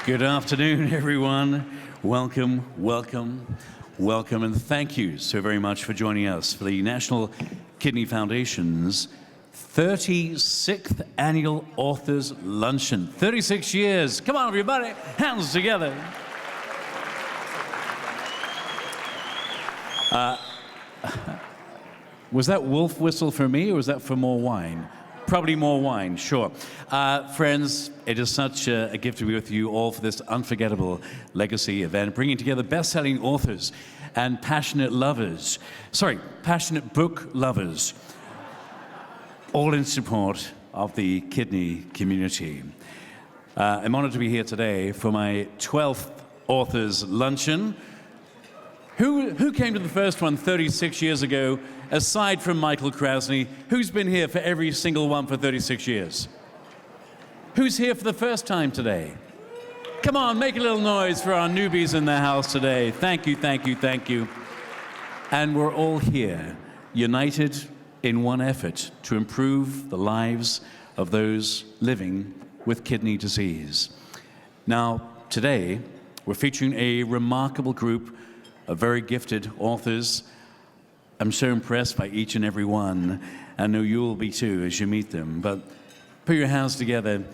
Good afternoon, everyone. Welcome, welcome, welcome, and thank you so very much for joining us for the National Kidney Foundation's 36th Annual Authors Luncheon. 36 years. Come on, everybody. Hands together. Was that wolf whistle for me, or was that for more wine? Probably more wine, sure. Friends, it is such a gift to be with you all for this unforgettable legacy event, bringing together best-selling authors and passionate book lovers, all in support of the kidney community. I'm honored to be here today for my 12th Authors Luncheon. Who came to the first one 36 years ago, aside from Michael Krasny? Who's been here for every single one for 36 years? Who's here for the first time today? Come on, make a little noise for our newbies in the house today. Thank you, thank you, thank you. And we're all here, united in one effort to improve the lives of those living with kidney disease. Now, today, we're featuring a remarkable group of very gifted authors. I'm so impressed by each and every one. I know you will be too as you meet them. But put your hands together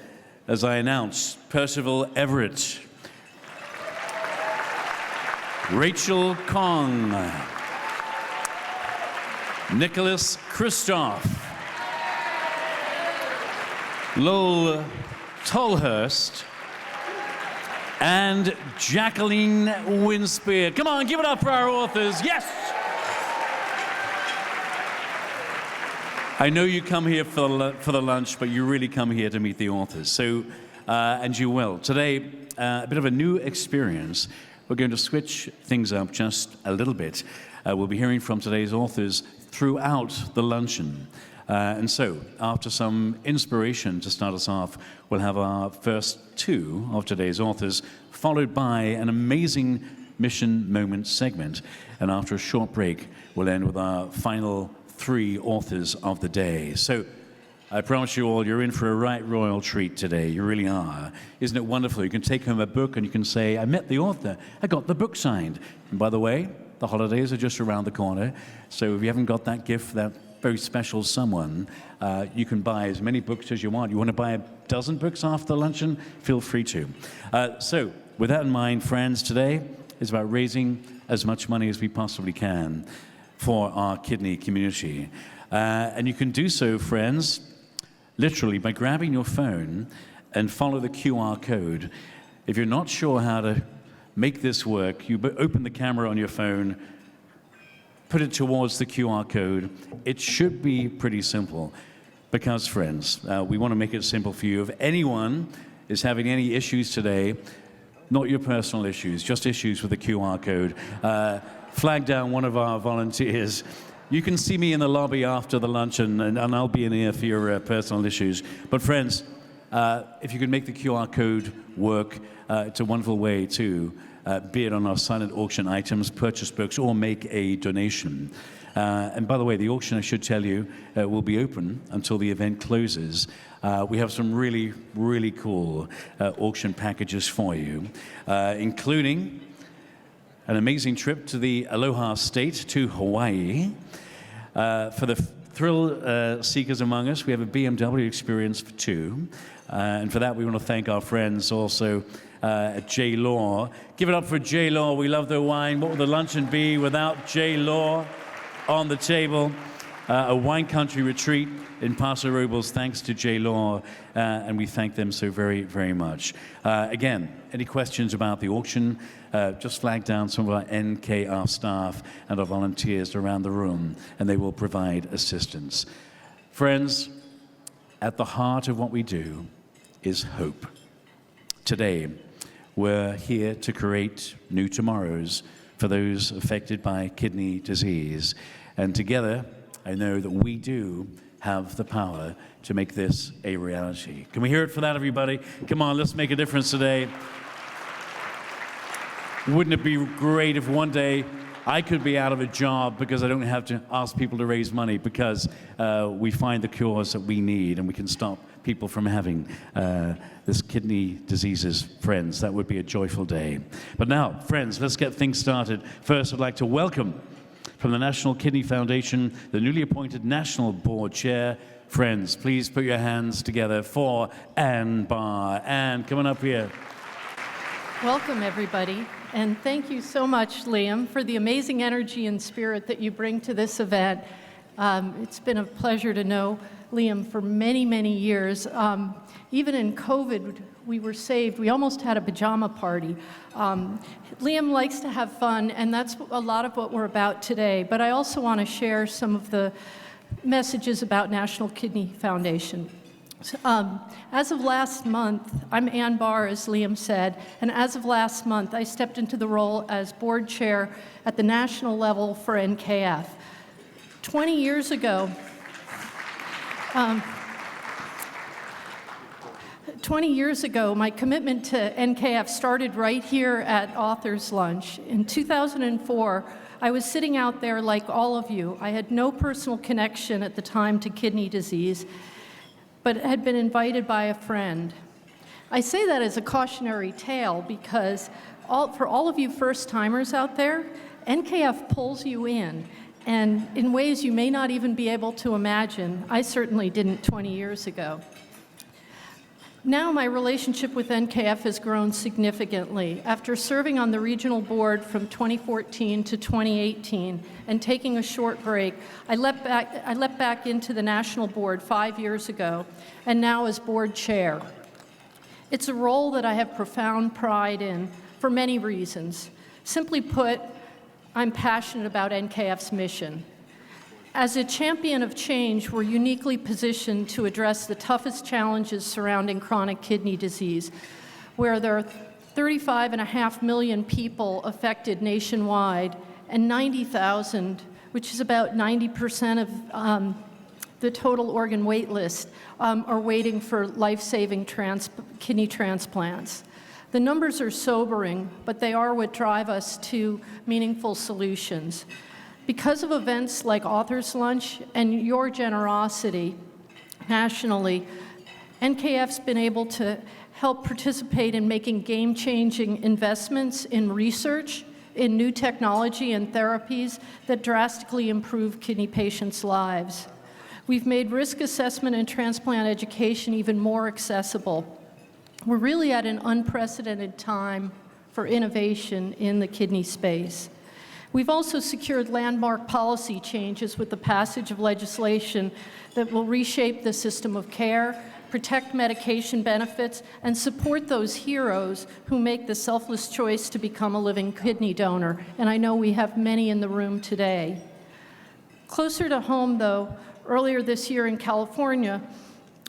as I announce Percival Everett, Rachel Khong, Nicholas Kristof, Tolhurst, and Jacqueline Winspear. Come on, give it up for our authors. Yes! I know you come here for the lunch, but you really come here to meet the authors. So, and you will. Today, a bit of a new experience. We're going to switch things up just a little bit. We'll be hearing from today's authors throughout the luncheon. And so, after some inspiration to start us off, we'll have our first two of today's authors, followed by an amazing mission moment segment. And after a short break, we'll end with our final three authors of the day. So, I promise you all, you're in for a right royal treat today. You really are. Isn't it wonderful? You can take home a book and you can say, I met the author. I got the book signed. And by the way, the holidays are just around the corner. So if you haven't got that gift, that very special someone, you can buy as many books as you want. You want to buy a dozen books after the luncheon? Feel free to. So with that in mind, friends, today is about raising as much money as we possibly can for our kidney community. And you can do so, friends, literally by grabbing your phone and follow the QR code. If you're not sure how to make this work, you open the camera on your phone, put it towards the QR code. It should be pretty simple because, friends, we want to make it simple for you. If anyone is having any issues today, not your personal issues, just issues with the QR code, flag down one of our volunteers. You can see me in the lobby after the luncheon, and I'll be in here for your personal issues. But friends, if you could make the QR code work, it's a wonderful way to bid on our silent auction items, purchase books, or make a donation. And by the way, the auction, I should tell you, will be open until the event closes. We have some really, really cool auction packages for you, including an amazing trip to the Aloha State to Hawaii. For the thrill seekers among us, we have a BMW experience for two. And for that, we want to thank our friends also at J Law. Give it up for J Law. We love their wine. What would the luncheon be without J Law on the table? A wine country retreat in Paso Robles, thanks to J Law, and we thank them so very, very much. Again, any questions about the auction, just flag down some of our NKR staff and our volunteers around the room, and they will provide assistance. Friends, at the heart of what we do is hope. Today, we're here to create new tomorrows for those affected by kidney disease. And together, I know that we do have the power to make this a reality. Can we hear it for that, everybody? Come on, let's make a difference today. Wouldn't it be great if one day I could be out of a job because I don't have to ask people to raise money, because we find the cures that we need and we can stop people from having this kidney diseases. Friends, that would be a joyful day. But now, friends, let's get things started. First, I'd like to welcome from the National Kidney Foundation, the newly appointed National Board Chair. Friends, please put your hands together for Ann Barr. Ann, come on up here. Welcome, everybody, and thank you so much, Liam, for the amazing energy and spirit that you bring to this event. It's been a pleasure to know Liam for many, many years. Even in COVID, we were saved. We almost had a pajama party. Liam likes to have fun, and that's a lot of what we're about today. But I also want to share some of the messages about National Kidney Foundation. As of last month, I'm Ann Barr, as Liam said, and as of last month, I stepped into the role as board chair at the national level for NKF. 20 years ago, my commitment to NKF started right here at Authors Lunch. In 2004, I was sitting out there like all of you. I had no personal connection at the time to kidney disease, but had been invited by a friend. I say that as a cautionary tale because for all of you first-timers out there, NKF pulls you in, and in ways you may not even be able to imagine. I certainly didn't 20 years ago. Now my relationship with NKF has grown significantly. After serving on the regional board from 2014 to 2018 and taking a short break, I leapt back into the national board 5 years ago, and now as board chair. It's a role that I have profound pride in for many reasons. Simply put, I'm passionate about NKF's mission. As a champion of change, we're uniquely positioned to address the toughest challenges surrounding chronic kidney disease, where there are 35.5 million people affected nationwide, and 90,000, which is about 90% of the total organ wait list, are waiting for life-saving kidney transplants. The numbers are sobering, but they are what drive us to meaningful solutions. Because of events like Authors Lunch and your generosity nationally, NKF's been able to help participate in making game-changing investments in research, in new technology and therapies that drastically improve kidney patients' lives. We've made risk assessment and transplant education even more accessible. We're really at an unprecedented time for innovation in the kidney space. We've also secured landmark policy changes with the passage of legislation that will reshape the system of care, protect medication benefits, and support those heroes who make the selfless choice to become a living kidney donor. And I know we have many in the room today. Closer to home, though, earlier this year in California,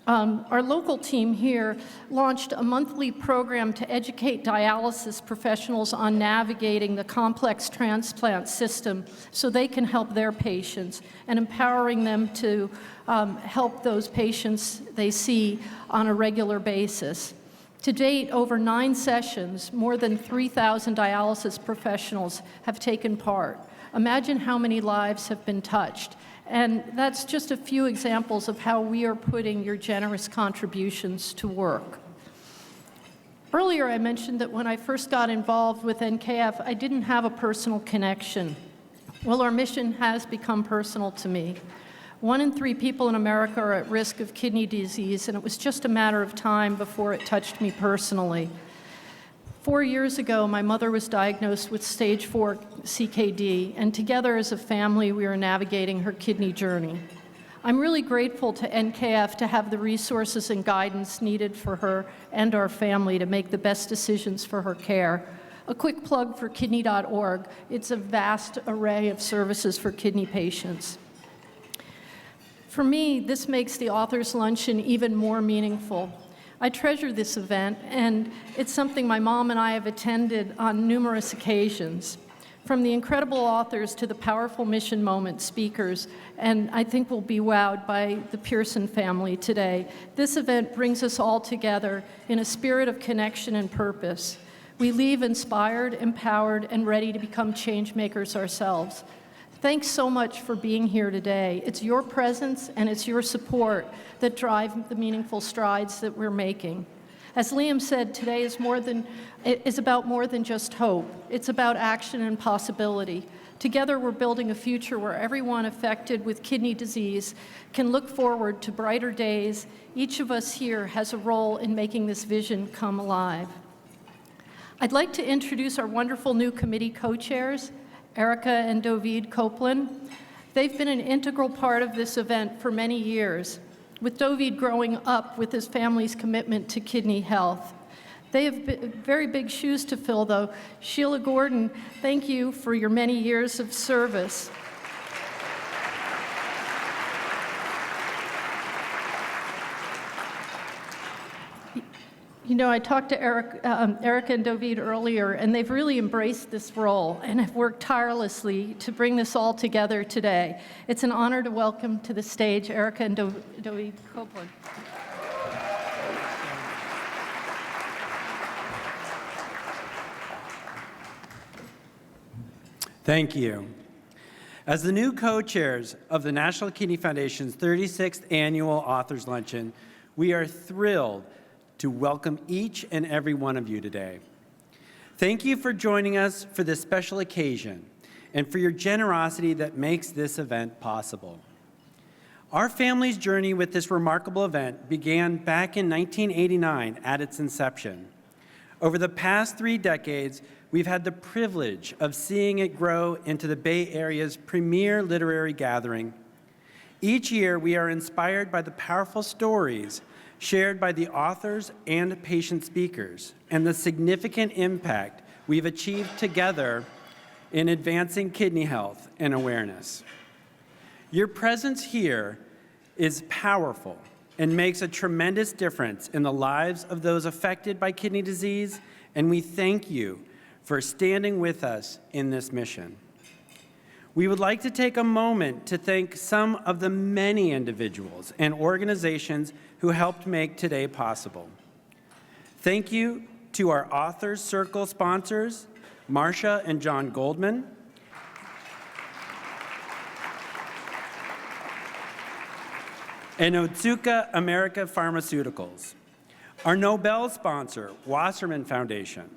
our local team here launched a monthly program to educate dialysis professionals on navigating the complex transplant system so they can help their patients, and empowering them to help those patients they see on a regular basis. To date, over 9 sessions, more than 3,000 dialysis professionals have taken part. Imagine how many lives have been touched. And that's just a few examples of how we are putting your generous contributions to work. Earlier, I mentioned that when I first got involved with NKF, I didn't have a personal connection. Well, our mission has become personal to me. 1 in 3 people in America are at risk of kidney disease, and it was just a matter of time before it touched me personally. 4 years ago, my mother was diagnosed with stage 4 CKD, and together as a family, we are navigating her kidney journey. I'm really grateful to NKF to have the resources and guidance needed for her and our family to make the best decisions for her care. A quick plug for kidney.org. It's a vast array of services for kidney patients. For me, this makes the Authors Luncheon even more meaningful. I treasure this event, and it's something my mom and I have attended on numerous occasions. From the incredible authors to the powerful mission moment speakers, and I think we'll be wowed by the Pearson family today. This event brings us all together in a spirit of connection and purpose. We leave inspired, empowered, and ready to become change makers ourselves. Thanks so much for being here today. It's your presence and it's your support that drive the meaningful strides that we're making. As Liam said, today is about more than just hope. It's about action and possibility. Together, we're building a future where everyone affected with kidney disease can look forward to brighter days. Each of us here has a role in making this vision come alive. I'd like to introduce our wonderful new committee co-chairs, Erica and Dovid Copeland. They've been an integral part of this event for many years, with Dovid growing up with his family's commitment to kidney health. They have very big shoes to fill, though. Sheila Gordon, thank you for your many years of service. You know, I talked to Erica and Dovid earlier, and they've really embraced this role and have worked tirelessly to bring this all together today. It's an honor to welcome to the stage Erica and Dovid Copeland. Thank you. As the new co-chairs of the National Kidney Foundation's 36th Annual Authors Luncheon, we are thrilled to welcome each and every one of you today. Thank you for joining us for this special occasion and for your generosity that makes this event possible. Our family's journey with this remarkable event began back in 1989 at its inception. Over the past 3 decades, we've had the privilege of seeing it grow into the Bay Area's premier literary gathering. Each year, we are inspired by the powerful stories shared by the authors and patient speakers, and the significant impact we've achieved together in advancing kidney health and awareness. Your presence here is powerful and makes a tremendous difference in the lives of those affected by kidney disease, and we thank you for standing with us in this mission. We would like to take a moment to thank some of the many individuals and organizations who helped make today possible. Thank you to our Authors Circle sponsors, Marcia and John Goldman, and Otsuka America Pharmaceuticals, our Nobel sponsor, Wasserman Foundation,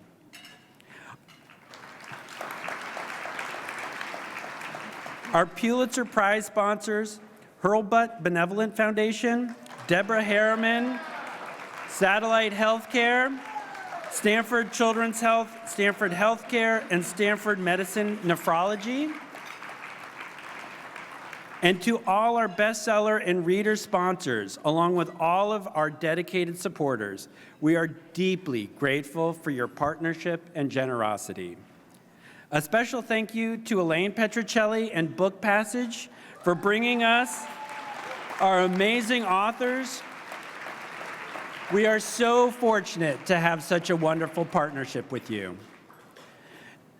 our Pulitzer Prize sponsors, Hurlbut Benevolent Foundation, Deborah Harriman, Satellite Healthcare, Stanford Children's Health, Stanford Healthcare, and Stanford Medicine Nephrology. And to all our bestseller and reader sponsors, along with all of our dedicated supporters, we are deeply grateful for your partnership and generosity. A special thank you to Elaine Petrocelli and Book Passage for bringing us our amazing authors. We are so fortunate to have such a wonderful partnership with you.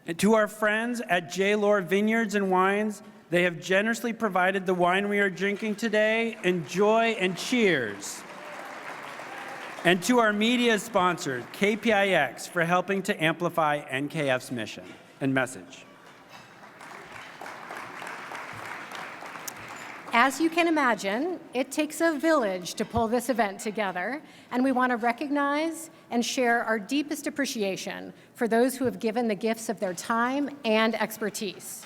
And to our friends at J. Lore Vineyards and Wines, they have generously provided the wine we are drinking today. Enjoy and cheers. And to our media sponsor, KPIX, for helping to amplify NKF's mission and message. As you can imagine, it takes a village to pull this event together, and we want to recognize and share our deepest appreciation for those who have given the gifts of their time and expertise.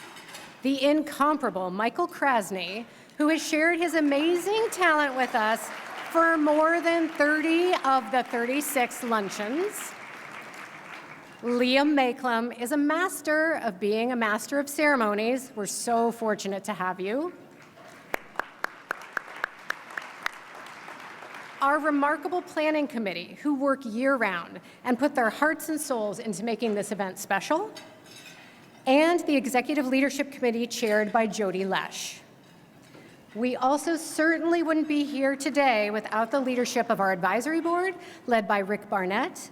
The incomparable Michael Krasny, who has shared his amazing talent with us for more than 30 of the 36 luncheons. Liam Maklem is a master of being a master of ceremonies. We're so fortunate to have you. Our remarkable planning committee, who work year-round and put their hearts and souls into making this event special, and the executive leadership committee chaired by Jody Lesh. We also certainly wouldn't be here today without the leadership of our advisory board, led by Rick Barnett,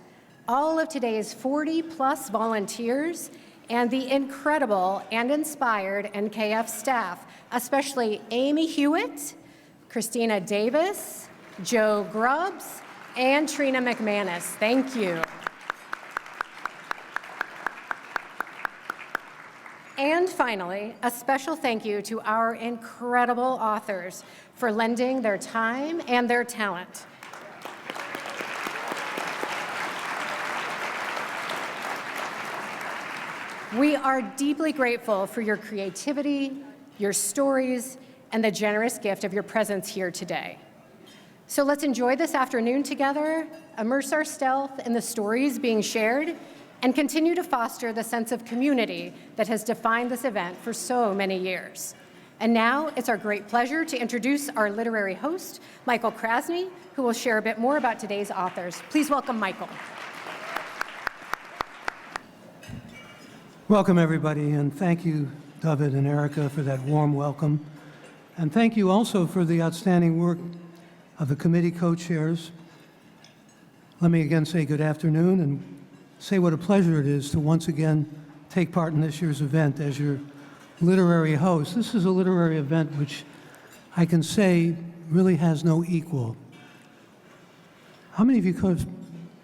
all of today's 40-plus volunteers, and the incredible and inspired NKF staff, especially Amy Hewitt, Christina Davis, Joe Grubbs, and Trina McManus. Thank you. And finally, a special thank you to our incredible authors for lending their time and their talent. We are deeply grateful for your creativity, your stories, and the generous gift of your presence here today. So let's enjoy this afternoon together, immerse ourselves in the stories being shared, and continue to foster the sense of community that has defined this event for so many years. And now it's our great pleasure to introduce our literary host, Michael Krasny, who will share a bit more about today's authors. Please welcome Michael. Welcome, everybody, and thank you, David and Erica, for that warm welcome. And thank you also for the outstanding work of the committee co-chairs. Let me again say good afternoon and say what a pleasure it is to once again take part in this year's event as your literary host. This is a literary event which I can say really has no equal. How many of you could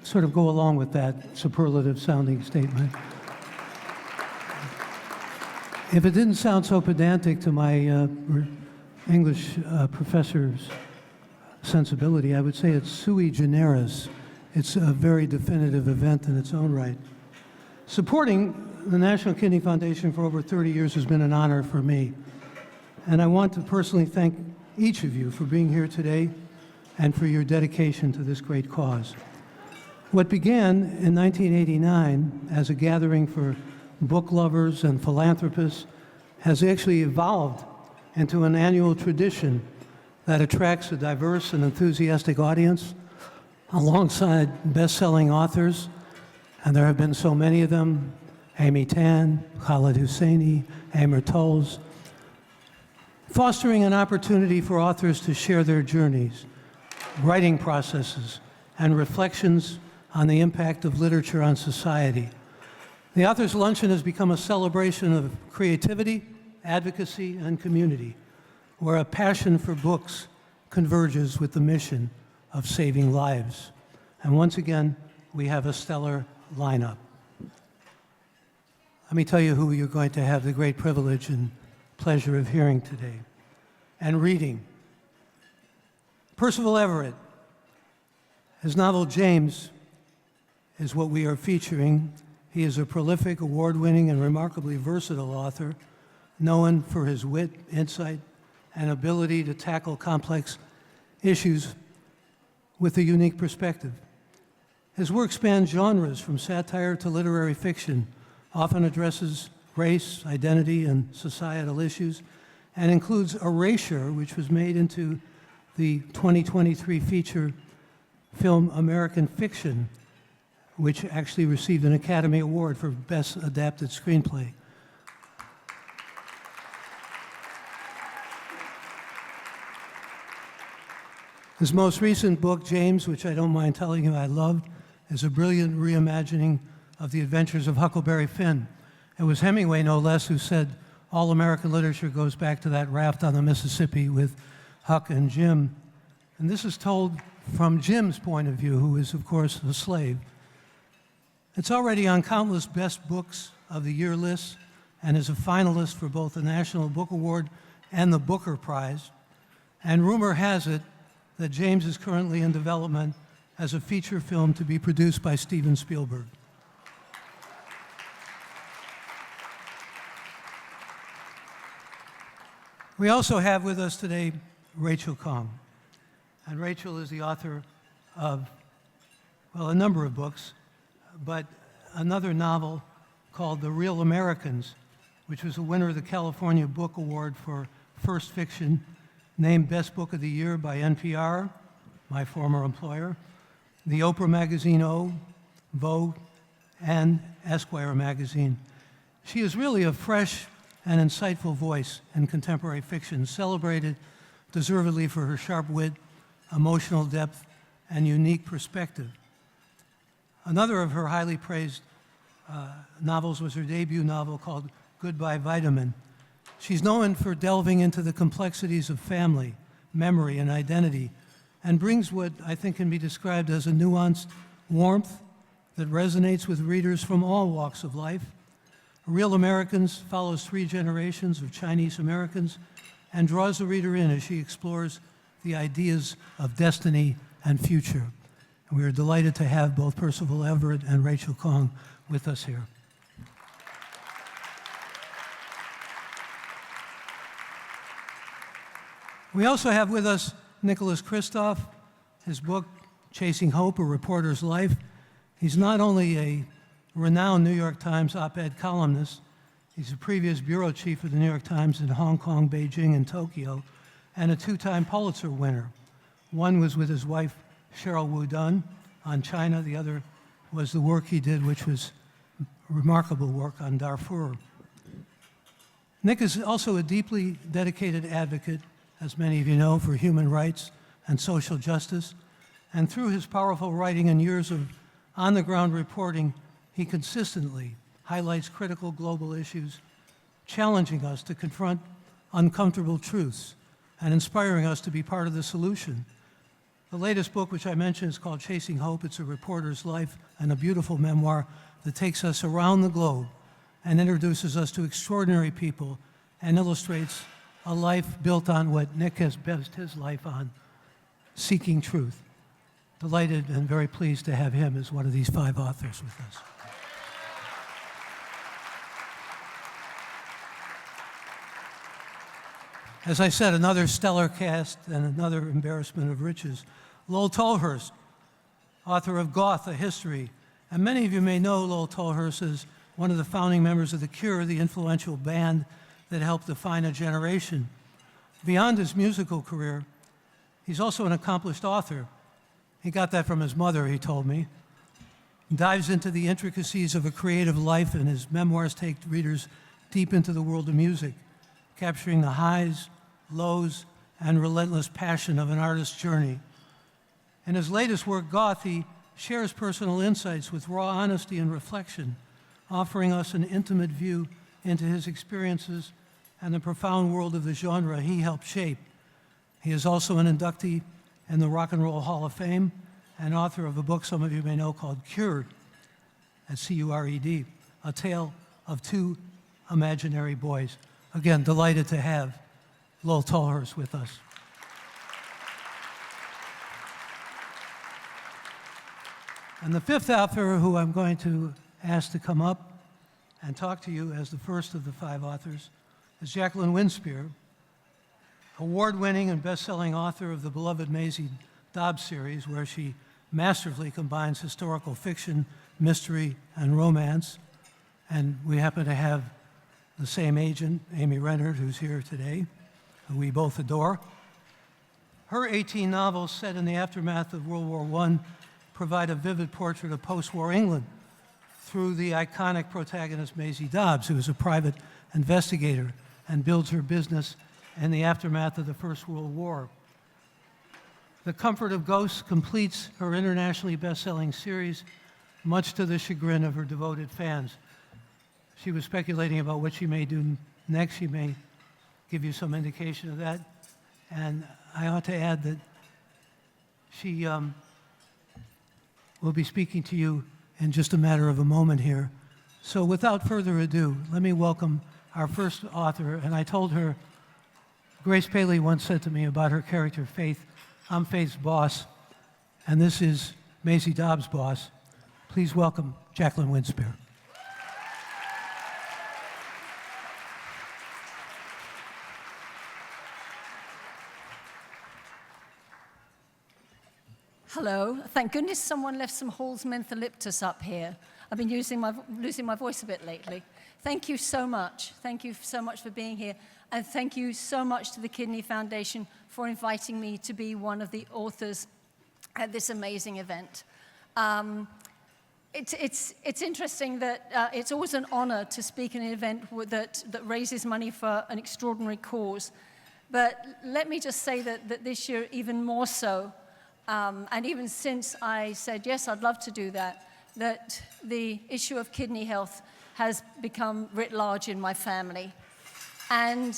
sort of go along with that superlative sounding statement? If it didn't sound so pedantic to my English professor's sensibility, I would say it's sui generis. It's a very definitive event in its own right. Supporting the National Kidney Foundation for over 30 years has been an honor for me. And I want to personally thank each of you for being here today and for your dedication to this great cause. What began in 1989 as a gathering for book lovers and philanthropists has actually evolved into an annual tradition that attracts a diverse and enthusiastic audience alongside best-selling authors, and there have been so many of them: Amy Tan, Khaled Hosseini, Amor Towles, fostering an opportunity for authors to share their journeys, writing processes, and reflections on the impact of literature on society. The Authors Luncheon has become a celebration of creativity, advocacy, and community, where a passion for books converges with the mission of saving lives. And once again, we have a stellar lineup. Let me tell you who you're going to have the great privilege and pleasure of hearing today and reading. Percival Everett. His novel, James, is what we are featuring. He is a prolific, award-winning, and remarkably versatile author, known for his wit, insight, and ability to tackle complex issues with a unique perspective. His work spans genres from satire to literary fiction, often addresses race, identity, and societal issues, and includes Erasure, which was made into the 2023 feature film American Fiction, which actually received an Academy Award for Best Adapted Screenplay. His most recent book, James, which I don't mind telling you I loved, is a brilliant reimagining of the adventures of Huckleberry Finn. It was Hemingway, no less, who said all American literature goes back to that raft on the Mississippi with Huck and Jim. And this is told from Jim's point of view, who is, of course, a slave. It's already on countless Best Books of the Year lists and is a finalist for both the National Book Award and the Booker Prize. And rumor has it that James is currently in development as a feature film to be produced by Steven Spielberg. We also have with us today Rachel Khong. And Rachel is the author of, well, a number of books, but another novel called The Real Americans, which was a winner of the California Book Award for First Fiction, named Best Book of the Year by NPR, my former employer, the Oprah Magazine O, Vogue, and Esquire Magazine. She is really a fresh and insightful voice in contemporary fiction, celebrated deservedly for her sharp wit, emotional depth, and unique perspective. Another of her highly praised novels was her debut novel called Goodbye Vitamin. She's known for delving into the complexities of family, memory, and identity, and brings what I think can be described as a nuanced warmth that resonates with readers from all walks of life. Real Americans follows 3 generations of Chinese Americans and draws the reader in as she explores the ideas of destiny and future. And we are delighted to have both Percival Everett and Rachel Khong with us here. We also have with us Nicholas Kristof. His book, Chasing Hope, A Reporter's Life. He's not only a renowned New York Times op-ed columnist, he's a previous bureau chief of the New York Times in Hong Kong, Beijing, and Tokyo, and a 2-time Pulitzer winner. One was with his wife, Cheryl Wu Dun, on China. The other was the work he did, which was remarkable work on Darfur. Nick is also a deeply dedicated advocate, as many of you know, for human rights and social justice. And through his powerful writing and years of on-the-ground reporting, he consistently highlights critical global issues, challenging us to confront uncomfortable truths and inspiring us to be part of the solution. The latest book, which I mentioned, is called Chasing Hope. It's a reporter's life and a beautiful memoir that takes us around the globe and introduces us to extraordinary people and illustrates a life built on what Nick has based his life on, seeking truth. Delighted and very pleased to have him as one of these 5 authors with us. As I said, another stellar cast and another embarrassment of riches. Lowell Tolhurst, author of Goth, A History. And many of you may know Lowell Tolhurst as one of the founding members of The Cure, the influential band that helped define a generation. Beyond his musical career, he's also an accomplished author. He got that from his mother, he told me. He dives into the intricacies of a creative life, and his memoirs take readers deep into the world of music, capturing the highs, lows, and relentless passion of an artist's journey. In his latest work, Goth, he shares personal insights with raw honesty and reflection, offering us an intimate view into his experiences and the profound world of the genre he helped shape. He is also an inductee in the Rock and Roll Hall of Fame and author of a book some of you may know called Cured, that's C-U-R-E-D, A Tale of 2 Imaginary Boys. Again, delighted to have Lowell Tolhurst with us. And the 5th author who I'm going to ask to come up and talk to you as the first of the 5 authors is Jacqueline Winspear, award-winning and best-selling author of the beloved Maisie Dobbs series, where she masterfully combines historical fiction, mystery, and romance. And we happen to have the same agent, Amy Rennert, who's here today, who we both adore. Her 18 novels set in the aftermath of World War I provide a vivid portrait of post-war England through the iconic protagonist Maisie Dobbs, who is a private investigator and builds her business in the aftermath of the First World War. The Comfort of Ghosts completes her internationally best-selling series, much to the chagrin of her devoted fans. She was speculating about what she may do next. She may give you some indication of that. And I ought to add that she will be speaking to you in just a matter of a moment here. So without further ado, let me welcome our first author. And I told her, Grace Paley once said to me about her character, Faith, I'm Faith's boss, and this is Maisie Dobbs' boss. Please welcome Jacqueline Winspear. Hello. Thank goodness someone left some Hall's mentholyptus up here. I've been losing my voice a bit lately. Thank you so much. Thank you so much for being here. And thank you so much to the Kidney Foundation for inviting me to be one of the authors at this amazing event. It's interesting that it's always an honor to speak in an event that raises money for an extraordinary cause. But let me just say that this year, even more so, and even since I said, yes, I'd love to do that, that the issue of kidney health has become writ large in my family. And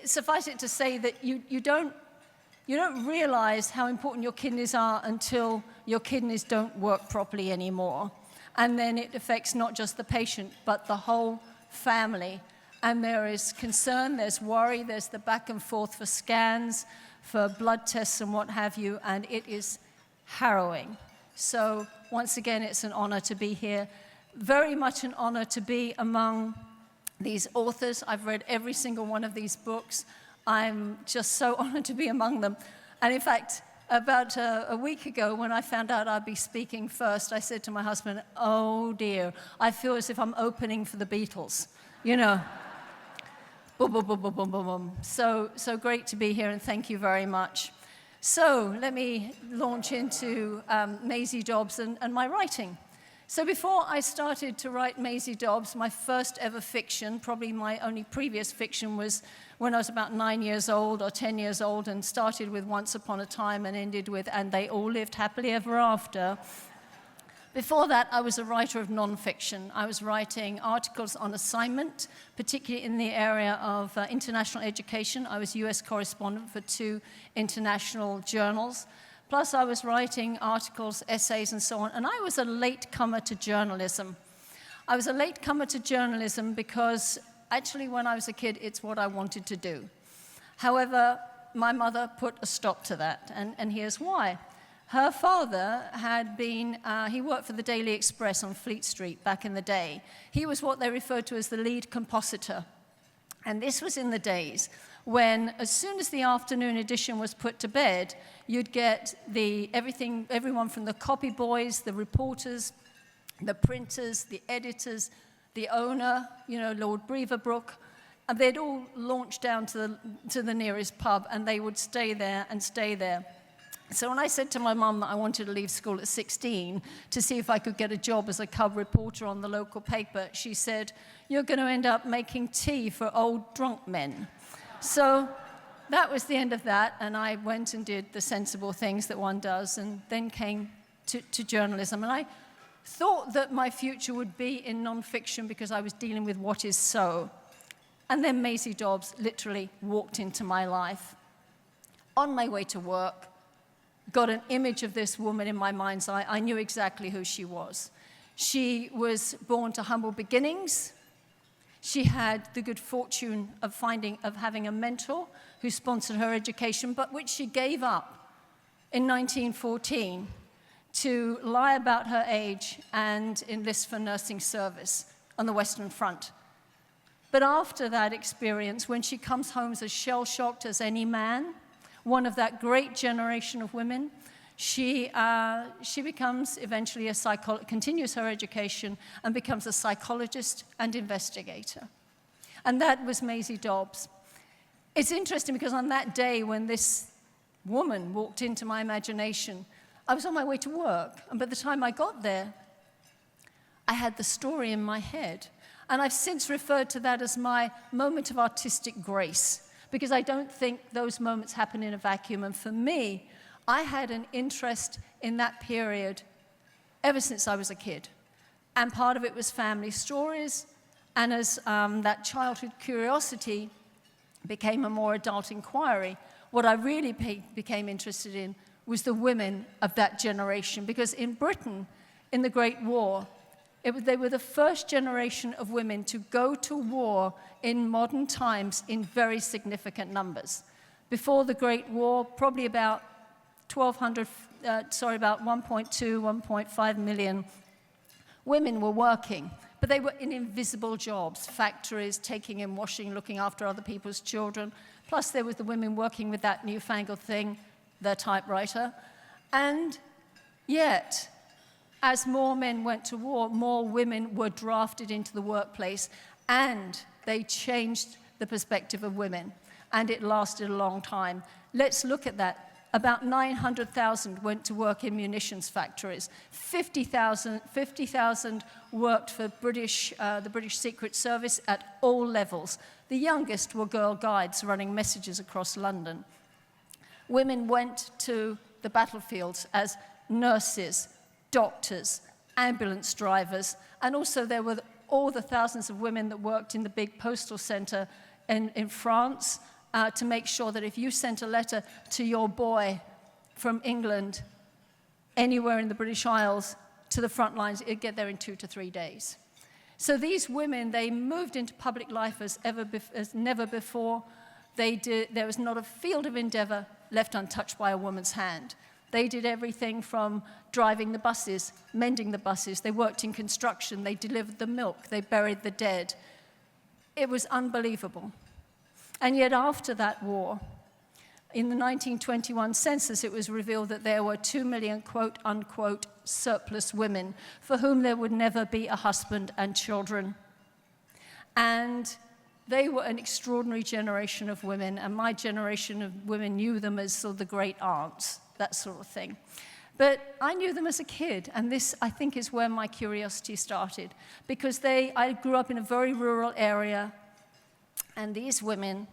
suffice it to say that you don't realize how important your kidneys are until your kidneys don't work properly anymore. And then it affects not just the patient, but the whole family. And there is concern, there's worry, there's the back and forth for scans, for blood tests and what have you, and it is harrowing. So once again, it's an honor to be here. Very much an honor to be among these authors. I've read every single one of these books. I'm just so honored to be among them. And in fact, about a week ago, when I found out I'd be speaking first, I said to my husband, oh dear, I feel as if I'm opening for the Beatles, you know. Boom, boom, boom, boom, boom, boom, boom. So great to be here, and thank you very much. So let me launch into Maisie Dobbs and my writing. So before I started to write Maisie Dobbs, my first ever fiction, probably my only previous fiction, was when I was about 9 years old or 10 years old, and started with Once Upon a Time and ended with And They All Lived Happily Ever After. Before that, I was a writer of nonfiction. I was writing articles on assignment, particularly in the area of international education. I was US correspondent for 2 international journals. Plus, I was writing articles, essays, and so on. And I was a latecomer to journalism. I was a latecomer to journalism because, actually, when I was a kid, it's what I wanted to do. However, my mother put a stop to that, and here's why. Her father had been, he worked for the Daily Express on Fleet Street back in the day. He was what they referred to as the lead compositor. And this was in the days when, as soon as the afternoon edition was put to bed, you'd get everyone from the copy boys, the reporters, the printers, the editors, the owner, you know, Lord Beaverbrook, and they'd all launch down to the nearest pub, and they would stay there and stay there. So when I said to my mum that I wanted to leave school at 16 to see if I could get a job as a cub reporter on the local paper, she said, "You're going to end up making tea for old drunk men." So that was the end of that, and I went and did the sensible things that one does, and then came to journalism. And I thought that my future would be in nonfiction because I was dealing with what is so. And then Maisie Dobbs literally walked into my life. On my way to work, got an image of this woman in my mind's eye. I knew exactly who she was. She was born to humble beginnings. She had the good fortune of having a mentor who sponsored her education, but which she gave up in 1914 to lie about her age and enlist for nursing service on the Western Front. But after that experience, when she comes home as shell-shocked as any man, one of that great generation of women, she becomes eventually continues her education and becomes a psychologist and investigator. And that was Maisie Dobbs. It's interesting because on that day when this woman walked into my imagination, I was on my way to work. And by the time I got there, I had the story in my head. And I've since referred to that as my moment of artistic grace, because I don't think those moments happen in a vacuum. And for me, I had an interest in that period ever since I was a kid. And part of it was family stories. And as that childhood curiosity became a more adult inquiry, what I really became interested in was the women of that generation. Because in Britain, in the Great War, they were the first generation of women to go to war in modern times in very significant numbers. Before the Great War, probably about 1.2, 1.5 million women were working, but they were in invisible jobs, factories, taking in washing, looking after other people's children. Plus there was the women working with that newfangled thing, the typewriter. And yet, as more men went to war, more women were drafted into the workplace, and they changed the perspective of women, and it lasted a long time. Let's look at that. About 900,000 went to work in munitions factories. 50,000 worked for the British Secret Service at all levels. The youngest were girl guides running messages across London. Women went to the battlefields as nurses, doctors, ambulance drivers, and also there were all the thousands of women that worked in the big postal center in France to make sure that if you sent a letter to your boy from England anywhere in the British Isles, to the front lines, it'd get there in 2 to 3 days. So these women, they moved into public life as never before. There was not a field of endeavor left untouched by a woman's hand. They did everything from driving the buses, mending the buses. They worked in construction. They delivered the milk. They buried the dead. It was unbelievable. And yet after that war, in the 1921 census, it was revealed that there were 2 million, quote, unquote, surplus women for whom there would never be a husband and children. And they were an extraordinary generation of women, and my generation of women knew them as sort of the great aunts, that sort of thing. But I knew them as a kid, and this, I think, is where my curiosity started, because I grew up in a very rural area, and these women,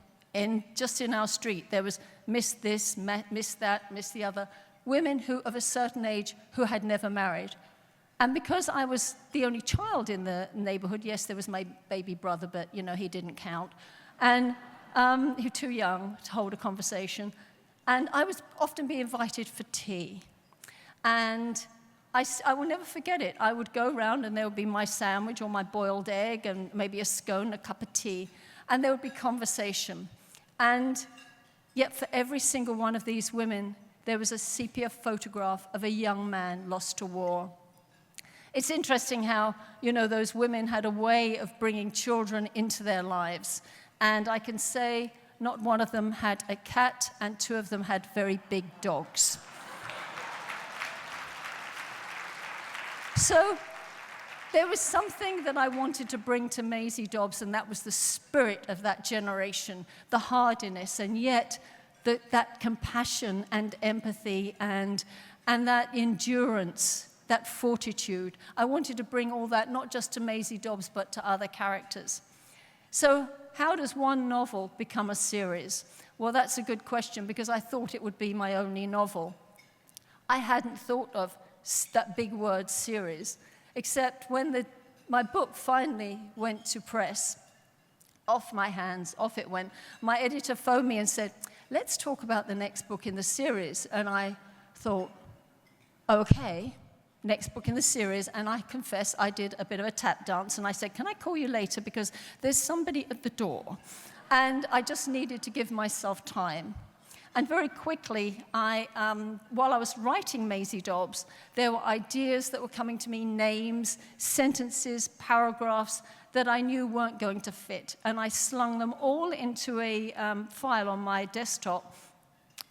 just in our street, there was Miss this, Miss that, Miss the other, women who of a certain age who had never married. And because I was the only child in the neighborhood, yes, there was my baby brother, but, he didn't count. And he was too young to hold a conversation. And I was often being invited for tea. And I will never forget it. I would go around and there would be my sandwich or my boiled egg and maybe a scone, a cup of tea. And there would be conversation. And yet for every single one of these women, there was a sepia photograph of a young man lost to war. It's interesting how, those women had a way of bringing children into their lives. And I can say not one of them had a cat, and 2 of them had very big dogs. So there was something that I wanted to bring to Maisie Dobbs, and that was the spirit of that generation, the hardiness, and yet that compassion and empathy and that endurance, that fortitude. I wanted to bring all that not just to Maisie Dobbs, but to other characters. So how does one novel become a series? Well, that's a good question, because I thought it would be my only novel. I hadn't thought of that big word series, except when my book finally went to press, off my hands, off it went. My editor phoned me and said, let's talk about the next book in the series. And I thought, okay, next book in the series, and I confess I did a bit of a tap dance, and I said, can I call you later, because there's somebody at the door. And I just needed to give myself time. And very quickly, while I was writing Maisie Dobbs, there were ideas that were coming to me, names, sentences, paragraphs that I knew weren't going to fit. And I slung them all into a file on my desktop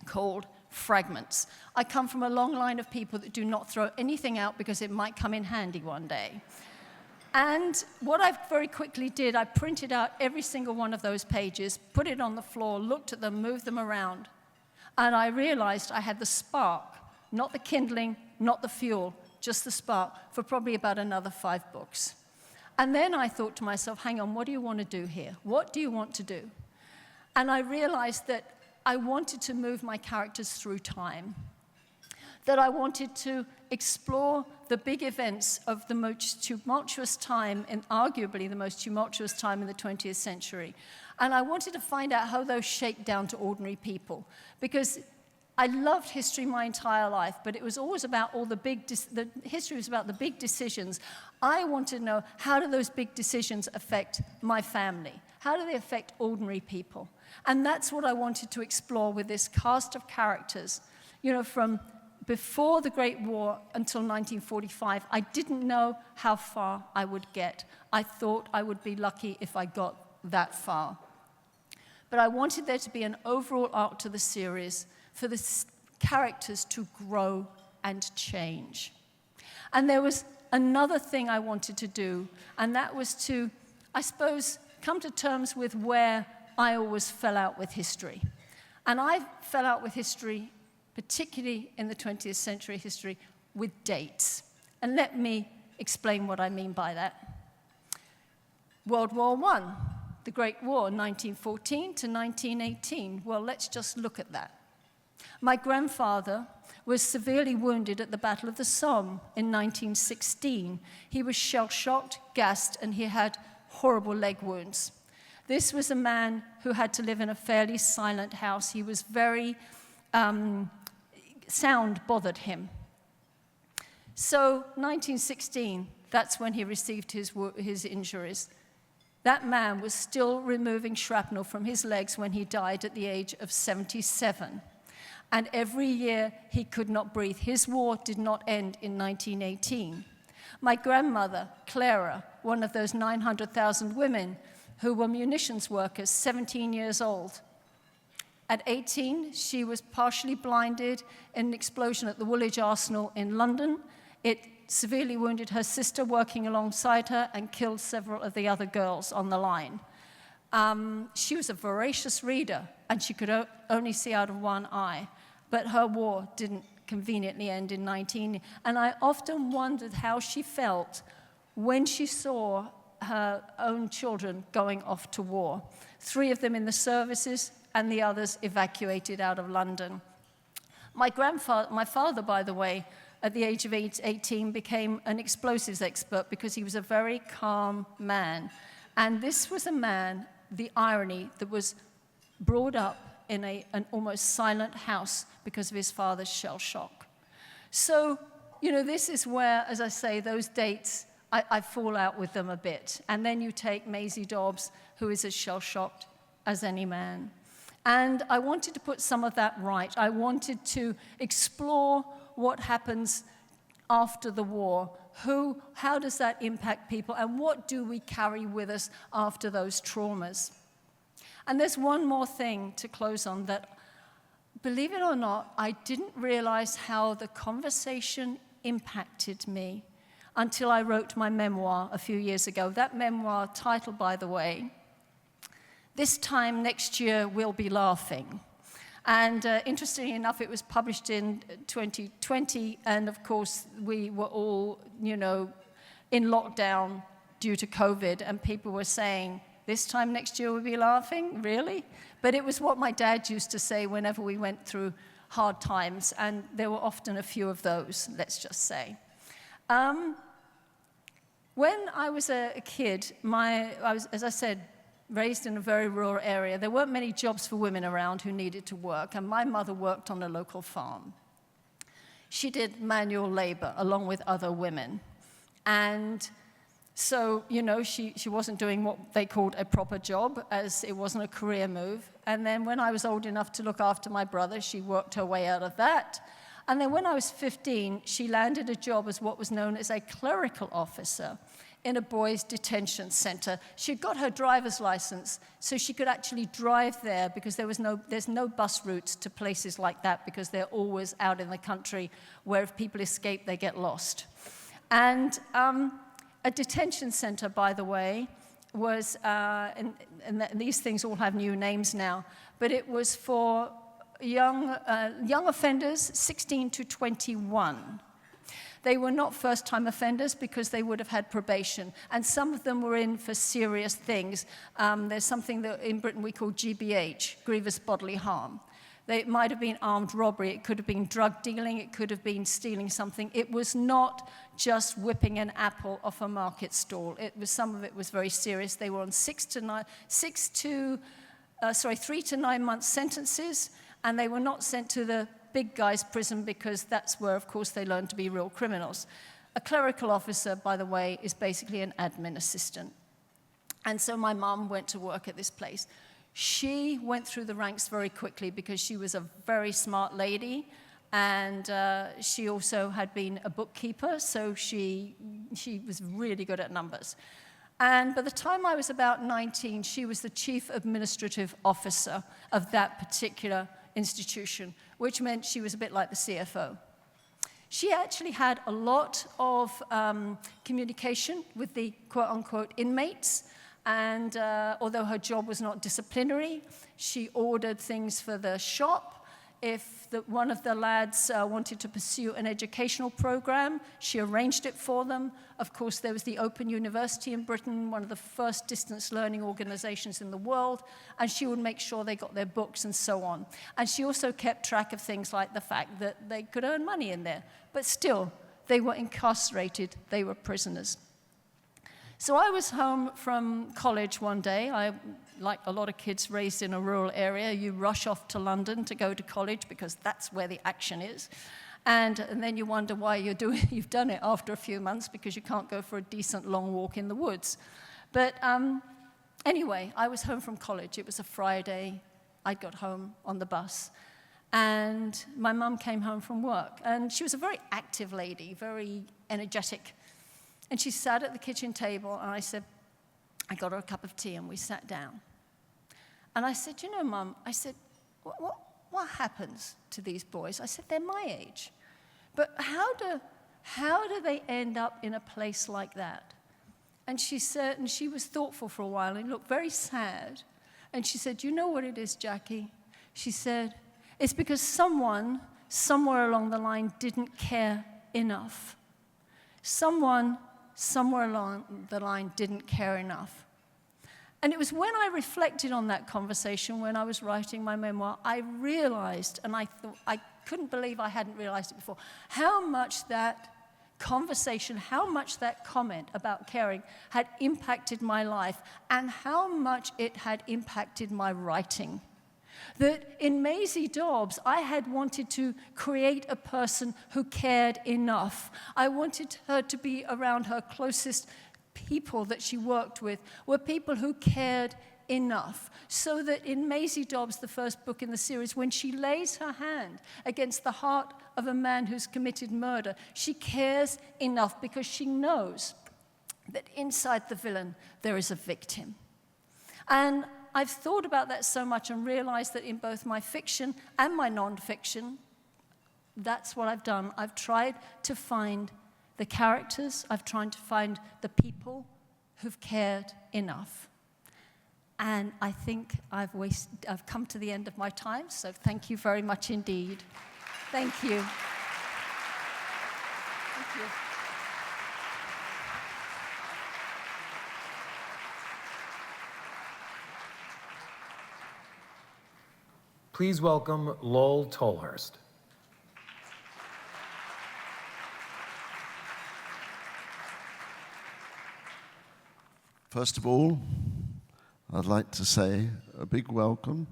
called Fragments. I come from a long line of people that do not throw anything out because it might come in handy one day. And what I very quickly did, I printed out every single one of those pages, put it on the floor, looked at them, moved them around, and I realized I had the spark, not the kindling, not the fuel, just the spark, for probably about another 5 books. And then I thought to myself, hang on, what do you want to do here? What do you want to do? And I realized that I wanted to move my characters through time, that I wanted to explore the big events of the most tumultuous time, and arguably the most tumultuous time in the 20th century. And I wanted to find out how those shaped down to ordinary people, because I loved history my entire life, but it was always about all the history was about the big decisions. I wanted to know, how do those big decisions affect my family? How do they affect ordinary people? And that's what I wanted to explore with this cast of characters. From before the Great War until 1945, I didn't know how far I would get. I thought I would be lucky if I got that far. But I wanted there to be an overall arc to the series for the characters to grow and change. And there was another thing I wanted to do, and that was to, I suppose, come to terms with where I always fell out with history. And I fell out with history, particularly in the 20th century history, with dates. And let me explain what I mean by that. World War I, the Great War, 1914 to 1918. Well, let's just look at that. My grandfather was severely wounded at the Battle of the Somme in 1916. He was shell-shocked, gassed, and he had horrible leg wounds. This was a man who had to live in a fairly silent house. He was very, sound bothered him. So 1916, that's when he received his injuries. That man was still removing shrapnel from his legs when he died at the age of 77. And every year he could not breathe. His war did not end in 1918. My grandmother, Clara, one of those 900,000 women who were munitions workers, 17 years old. At 18, she was partially blinded in an explosion at the Woolwich Arsenal in London. It severely wounded her sister working alongside her and killed several of the other girls on the line. She was a voracious reader, and she could only see out of one eye. But her war didn't conveniently end in 19. And I often wondered how she felt when she saw her own children going off to war. 3 of them in the services, and the others evacuated out of London. My father, by the way, at the age of 18, became an explosives expert because he was a very calm man. And this was a man, the irony, that was brought up in an almost silent house because of his father's shell shock. So, this is where, as I say, those dates, I fall out with them a bit. And then you take Maisie Dobbs, who is as shell-shocked as any man. And I wanted to put some of that right. I wanted to explore what happens after the war. How does that impact people? And what do we carry with us after those traumas? And there's one more thing to close on that, believe it or not, I didn't realize how the conversation impacted me until I wrote my memoir a few years ago. That memoir title, by the way, This Time Next Year We'll Be Laughing. And interestingly enough, it was published in 2020, and of course, we were all, in lockdown due to COVID, and people were saying, this time next year we'll be laughing? Really? But it was what my dad used to say whenever we went through hard times, and there were often a few of those, let's just say. When I was a kid, I was, as I said, raised in a very rural area. There weren't many jobs for women around who needed to work, and my mother worked on a local farm. She did manual labor along with other women. And so, she wasn't doing what they called a proper job, as it wasn't a career move. And then when I was old enough to look after my brother, she worked her way out of that. And then when I was 15, she landed a job as what was known as a clerical officer in a boys' detention center. She got her driver's license, so she could actually drive there because there's no bus routes to places like that because they're always out in the country where if people escape, they get lost. And a detention center, by the way, was, and these things all have new names now, but it was for young offenders, 16 to 21. They were not first-time offenders because they would have had probation, and some of them were in for serious things. There's something that in Britain we call GBH, grievous bodily harm. It might have been armed robbery, it could have been drug dealing, it could have been stealing something. It was not just whipping an apple off a market stall. Some of it was very serious. They were on 3 to 9 month sentences, and they were not sent to the big guys' prison because that's where, of course, they learned to be real criminals. A clerical officer, by the way, is basically an admin assistant. And so my mom went to work at this place. She went through the ranks very quickly because she was a very smart lady, and she also had been a bookkeeper, so she was really good at numbers. And by the time I was about 19, she was the chief administrative officer of that particular institution, which meant she was a bit like the CFO. She actually had a lot of communication with the quote-unquote inmates, and although her job was not disciplinary, she ordered things for the shop. If one of the lads wanted to pursue an educational program, she arranged it for them. Of course, there was the Open University in Britain, one of the first distance learning organizations in the world, and she would make sure they got their books and so on. And she also kept track of things like the fact that they could earn money in there. But still, they were incarcerated, they were prisoners. So I was home from college one day. Like a lot of kids raised in a rural area, you rush off to London to go to college because that's where the action is. And then you wonder why you've done it after a few months, because you can't go for a decent long walk in the woods. But anyway, I was home from college. It was a Friday. I got home on the bus. And my mum came home from work. And she was a very active lady, very energetic. And she sat at the kitchen table, and I said, I got her a cup of tea, and we sat down. And I said, you know, Mum, I said, what happens to these boys? I said, they're my age. But how do they end up in a place like that? And she said, and she was thoughtful for a while and looked very sad. And she said, you know what it is, Jackie? She said, it's because someone, somewhere along the line, didn't care enough. Someone, somewhere along the line, didn't care enough. And it was when I reflected on that conversation, when I was writing my memoir, I realized, and I thought, I couldn't believe I hadn't realized it before, how much that conversation, how much that comment about caring had impacted my life, and how much it had impacted my writing. That in Maisie Dobbs, I had wanted to create a person who cared enough. I wanted her to be around her closest people that she worked with were people who cared enough, so that in Maisie Dobbs, the first book in the series, when she lays her hand against the heart of a man who's committed murder, she cares enough because she knows that inside the villain there is a victim. And I've thought about that so much and realized that in both my fiction and my nonfiction, that's what I've done. I've tried to find the characters, I've tried to find the people who've cared enough. And I think I've come to the end of my time, so thank you very much indeed. Thank you. Thank you. Please welcome Lowell Tolhurst. First of all, I'd like to say a big welcome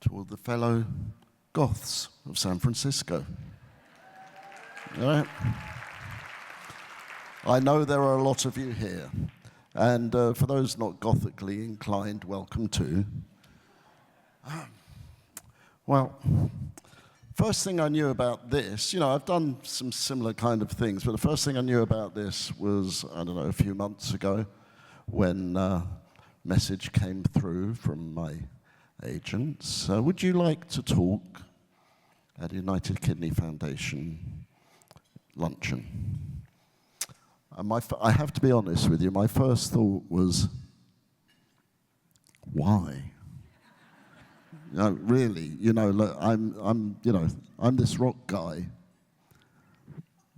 to all the fellow Goths of San Francisco. All right. I know there are a lot of you here, and for those not Gothically inclined, welcome too. Well, first thing I knew about this, I've done some similar kind of things, but the first thing I knew about this was, a few months ago when a message came through from my agents. Would you like to talk at United Kidney Foundation luncheon? I have to be honest with you, my first thought was, why? Really, look, I'm this rock guy,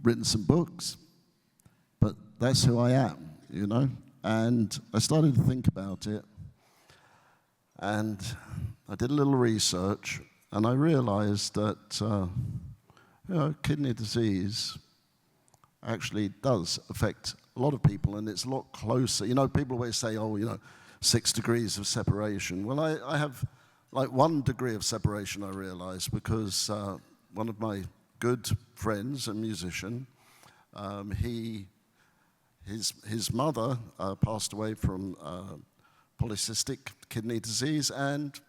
written some books, but that's who I am, And I started to think about it, and I did a little research, and I realized that, kidney disease actually does affect a lot of people, and it's a lot closer. People always say, 6 degrees of separation. Well, I have like 1 degree of separation, I realized, because one of my good friends, a musician, his mother passed away from polycystic kidney disease, and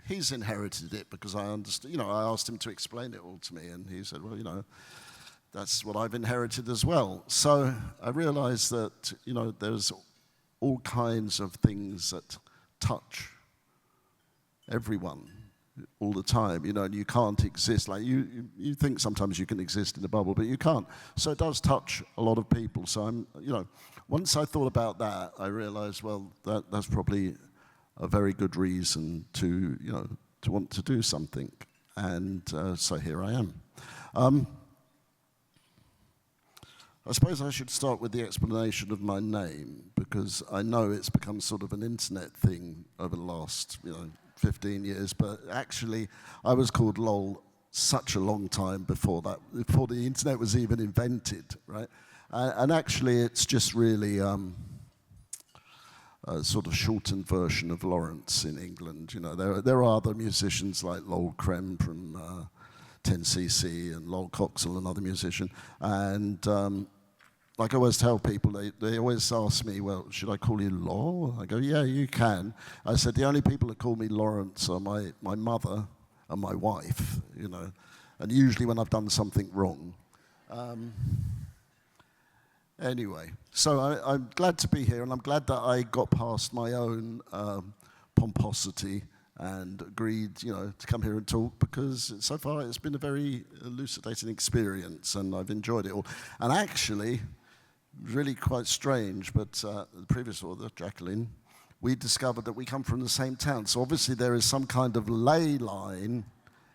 he's inherited it because I understood, I asked him to explain it all to me, and he said, well, that's what I've inherited as well. So I realized that, there's all kinds of things that touch everyone all the time, and you can't exist. Like you think sometimes you can exist in a bubble, but you can't. So it does touch a lot of people. So I'm, once I thought about that, I realized, well, that's probably a very good reason to, to want to do something. And so here I am. I suppose I should start with the explanation of my name, because I know it's become sort of an internet thing over the last, 15 years, but actually I was called Lowell such a long time before the internet was even invented, right? And actually it's just really a sort of shortened version of Lawrence in England. There are other musicians like Lowell Creme from 10cc and Lol Coxall, another musician. And like I always tell people, they always ask me, well, should I call you Lol? I go, yeah, you can. I said, the only people that call me Lawrence are my mother and my wife, you know, and usually when I've done something wrong. Anyway, so I'm glad to be here, and I'm glad that I got past my own pomposity and agreed, you know, to come here and talk, because so far it's been a very elucidating experience, and I've enjoyed it all. And actually, really quite strange, but the previous author, Jacqueline, we discovered that we come from the same town. So obviously there is some kind of ley line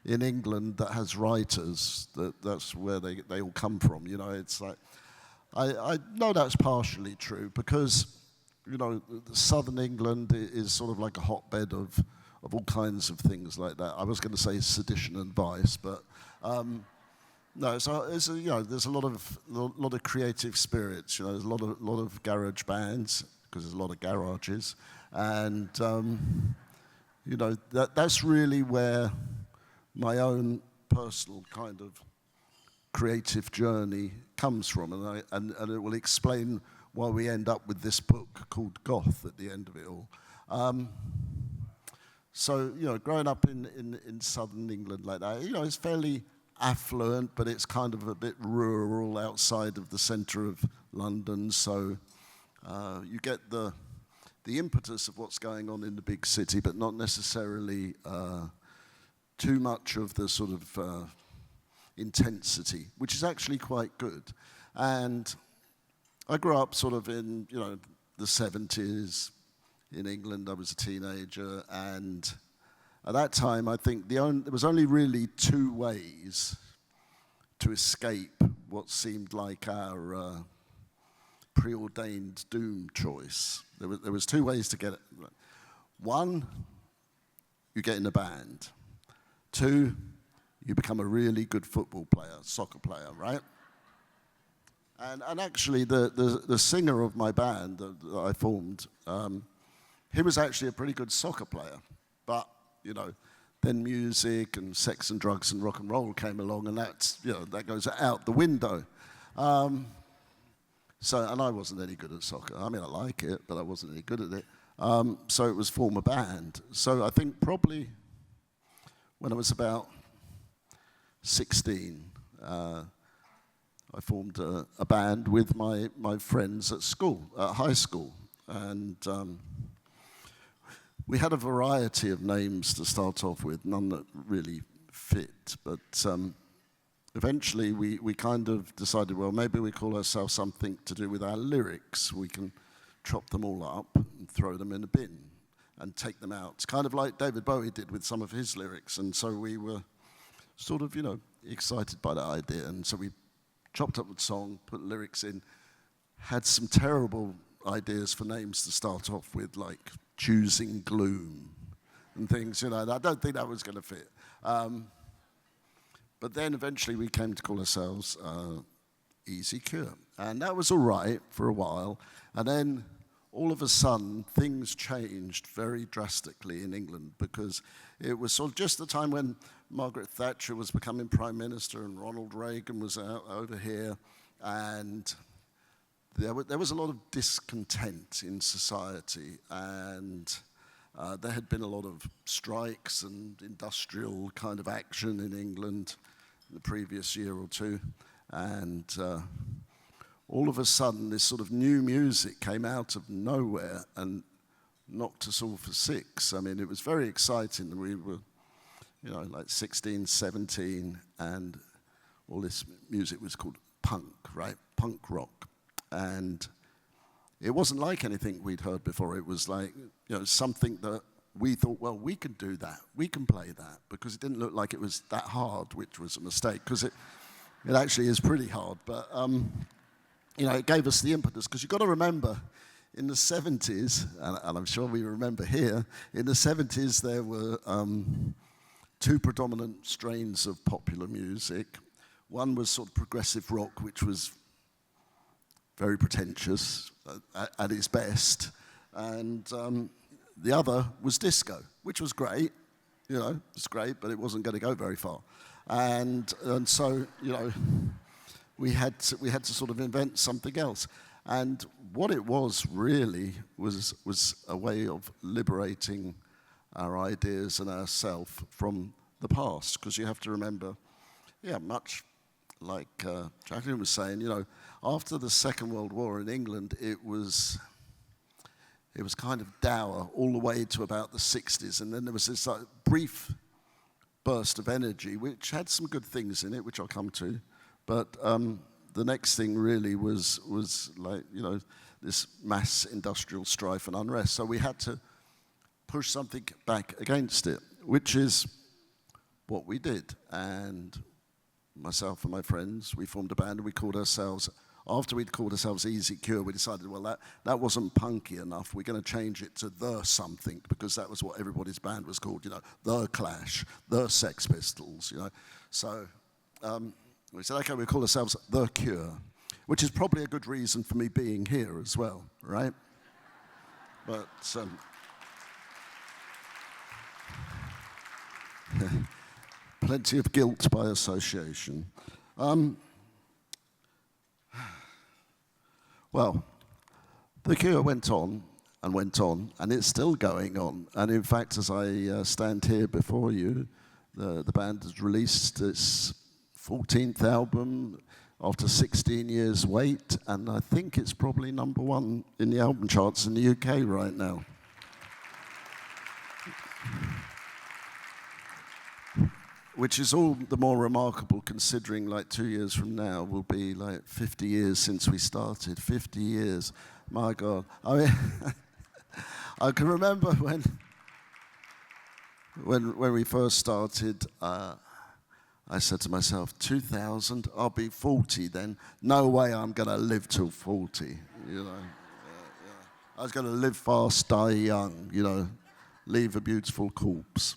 in England that has writers, that's where they all come from. You know, it's like, I know that's partially true because, you know, southern England is sort of like a hotbed of all kinds of things like that. I was going to say sedition and vice, but no. So you know, there's a lot of creative spirits. You know, there's a lot of garage bands because there's a lot of garages, and you know, that's really where my own personal kind of creative journey comes from, and it will explain why we end up with this book called Goth at the end of it all. So, you know, growing up in southern England like that, you know, it's fairly affluent, but it's kind of a bit rural outside of the centre of London, so you get the impetus of what's going on in the big city, but not necessarily too much of the sort of intensity, which is actually quite good. And I grew up sort of in, you know, the 70s in England. I was a teenager, and at that time, I think there was only really two ways to escape what seemed like our preordained doom choice. There was two ways to get it. One, you get in a band. Two, you become a really good football player, soccer player, right? And actually, the singer of my band that I formed, he was actually a pretty good soccer player. But, you know, then music and sex and drugs and rock and roll came along, and that's, you know, that goes out the window. So, and I wasn't any good at soccer. I mean, I like it, but I wasn't any good at it. So it was form a band. So I think probably when I was about 16, I formed a band with my friends at school, at high school. And we had a variety of names to start off with, none that really fit. But eventually we kind of decided, well, maybe we call ourselves something to do with our lyrics. We can chop them all up and throw them in a bin and take them out. It's kind of like David Bowie did with some of his lyrics. And so we were sort of, you know, excited by that idea. And so we chopped up the song, put lyrics in, had some terrible ideas for names to start off with, like Choosing Gloom and things, you know. I don't think that was going to fit. But then eventually we came to call ourselves Easy Cure. And that was all right for a while. And then all of a sudden, things changed very drastically in England, because it was sort of just the time when Margaret Thatcher was becoming Prime Minister and Ronald Reagan was over here, and there was a lot of discontent in society, and there had been a lot of strikes and industrial kind of action in England in the previous year or two, and all of a sudden this sort of new music came out of nowhere and knocked us all for six. I mean, it was very exciting. We were, you know, like 16, 17, and all this music was called punk, right? Punk rock. And it wasn't like anything we'd heard before. It was like, you know, something that we thought, well, we can do that. We can play that, because it didn't look like it was that hard, which was a mistake, because it actually is pretty hard. But, you know, it gave us the impetus, because you've got to remember, in the 70s, and I'm sure we remember here, in the 70s there were two predominant strains of popular music. One was sort of progressive rock, which was very pretentious at its best, and the other was disco, which was great, you know, it was great, but it wasn't going to go very far. And so, you know, we had to sort of invent something else. And what it was really was a way of liberating our ideas and ourselves from the past. Because you have to remember, much like Jacqueline was saying, you know, after the Second World War in England, it was kind of dour all the way to about the 60s. And then there was this brief burst of energy, which had some good things in it, which I'll come to. But the next thing really was like, you know, this mass industrial strife and unrest. So we had to push something back against it, which is what we did. And myself and my friends, we formed a band, and we called ourselves, after we'd called ourselves Easy Cure, we decided, well, that wasn't punky enough. We're going to change it to The Something, because that was what everybody's band was called, you know, The Clash, The Sex Pistols, you know. So we said, okay, we'll call ourselves The Cure, which is probably a good reason for me being here as well, right? But plenty of guilt by association. Well, The Cure went on, and it's still going on. And in fact, as I stand here before you, the band has released its 14th album after 16 years' wait, and I think it's probably #1 in the album charts in the UK right now. Which is all the more remarkable considering like 2 years from now will be like 50 years since we started. 50 years, my God. I mean, I can remember when we first started, I said to myself, 2000, I'll be 40 then. No way I'm going to live till 40, you know. I was going to live fast, die young, you know, leave a beautiful corpse.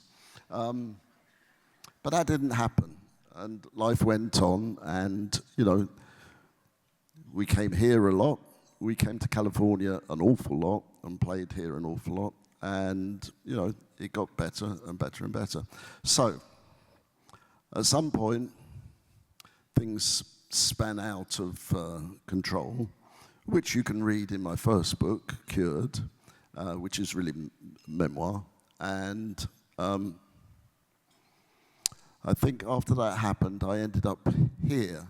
But that didn't happen, and life went on, and, you know, we came here a lot. We came to California an awful lot and played here an awful lot, and, you know, it got better and better and better. So, at some point, things span out of control, which you can read in my first book, Cured, which is really memoir, and I think after that happened, I ended up here.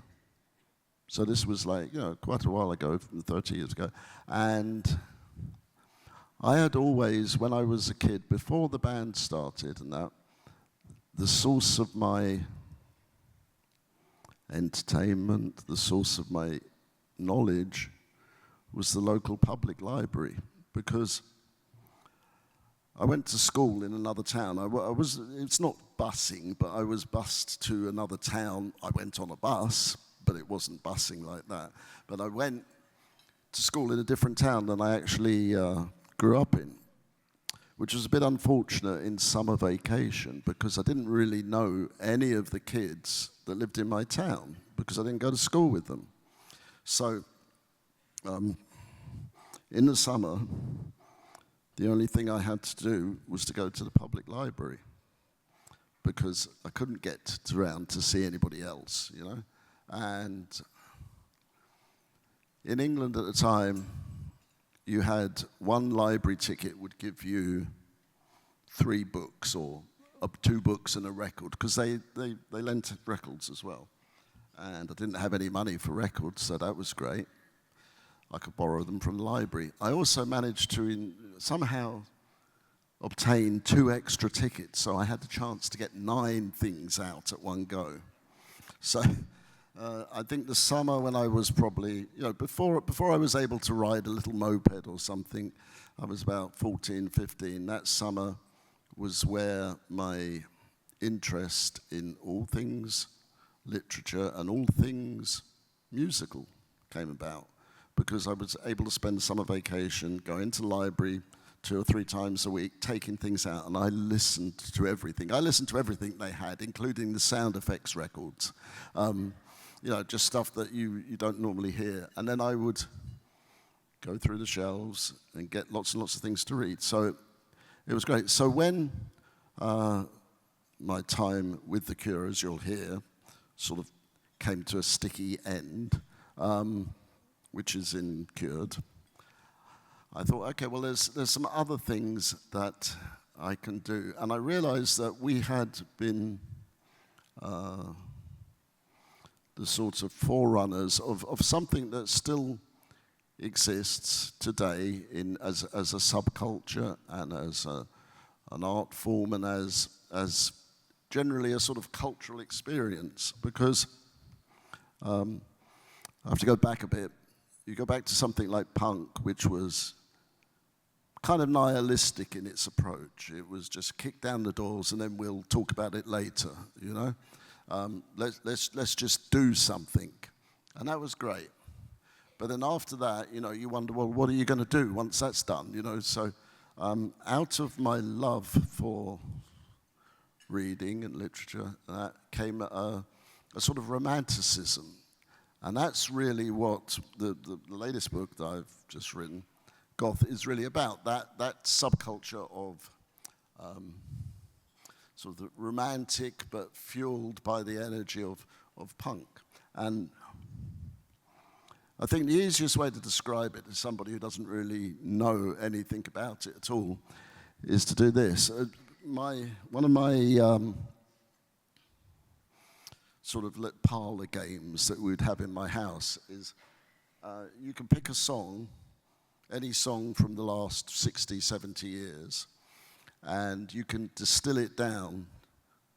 So this was like, you know, quite a while ago, 30 years ago. And I had always, when I was a kid, before the band started and that, the source of my entertainment, the source of my knowledge was the local public library, because I went to school in another town. It's not busing, but I was bused to another town. I went on a bus, but it wasn't busing like that. But I went to school in a different town than I actually grew up in, which was a bit unfortunate in summer vacation, because I didn't really know any of the kids that lived in my town, because I didn't go to school with them. So in the summer, the only thing I had to do was to go to the public library, because I couldn't get around to see anybody else, you know. And in England at the time, you had one library ticket would give you 3 books or 2 books and a record, because they lent records as well. And I didn't have any money for records, so that was great. I could borrow them from the library. I also managed to somehow obtain 2 extra tickets, so I had the chance to get 9 things out at one go. So I think the summer when I was probably, you know, before I was able to ride a little moped or something, I was about 14, 15. That summer was where my interest in all things literature and all things musical came about, because I was able to spend summer vacation, go into the library 2 or 3 times a week, taking things out, and I listened to everything. I listened to everything they had, including the sound effects records. You know, just stuff that you don't normally hear. And then I would go through the shelves and get lots and lots of things to read. So it was great. So when my time with the Cure, as you'll hear, sort of came to a sticky end, which is in Cured. I thought, okay, well, there's some other things that I can do. And I realized that we had been the sorts of forerunners of something that still exists today as a subculture and as an art form and as generally a sort of cultural experience. Because I have to go back a bit. You go back to something like punk, which was kind of nihilistic in its approach. It was just kick down the doors and then we'll talk about it later, you know? Let's just do something. And that was great. But then after that, you know, you wonder, well, what are you going to do once that's done, you know? So out of my love for reading and literature, that came a sort of romanticism. And that's really what the latest book that I've just written, Goth, is really about, that subculture of sort of the romantic but fueled by the energy of punk. And I think the easiest way to describe it as somebody who doesn't really know anything about it at all is to do this. One of my sort of parlor games that we'd have in my house is you can pick a song, any song from the last 60, 70 years, and you can distill it down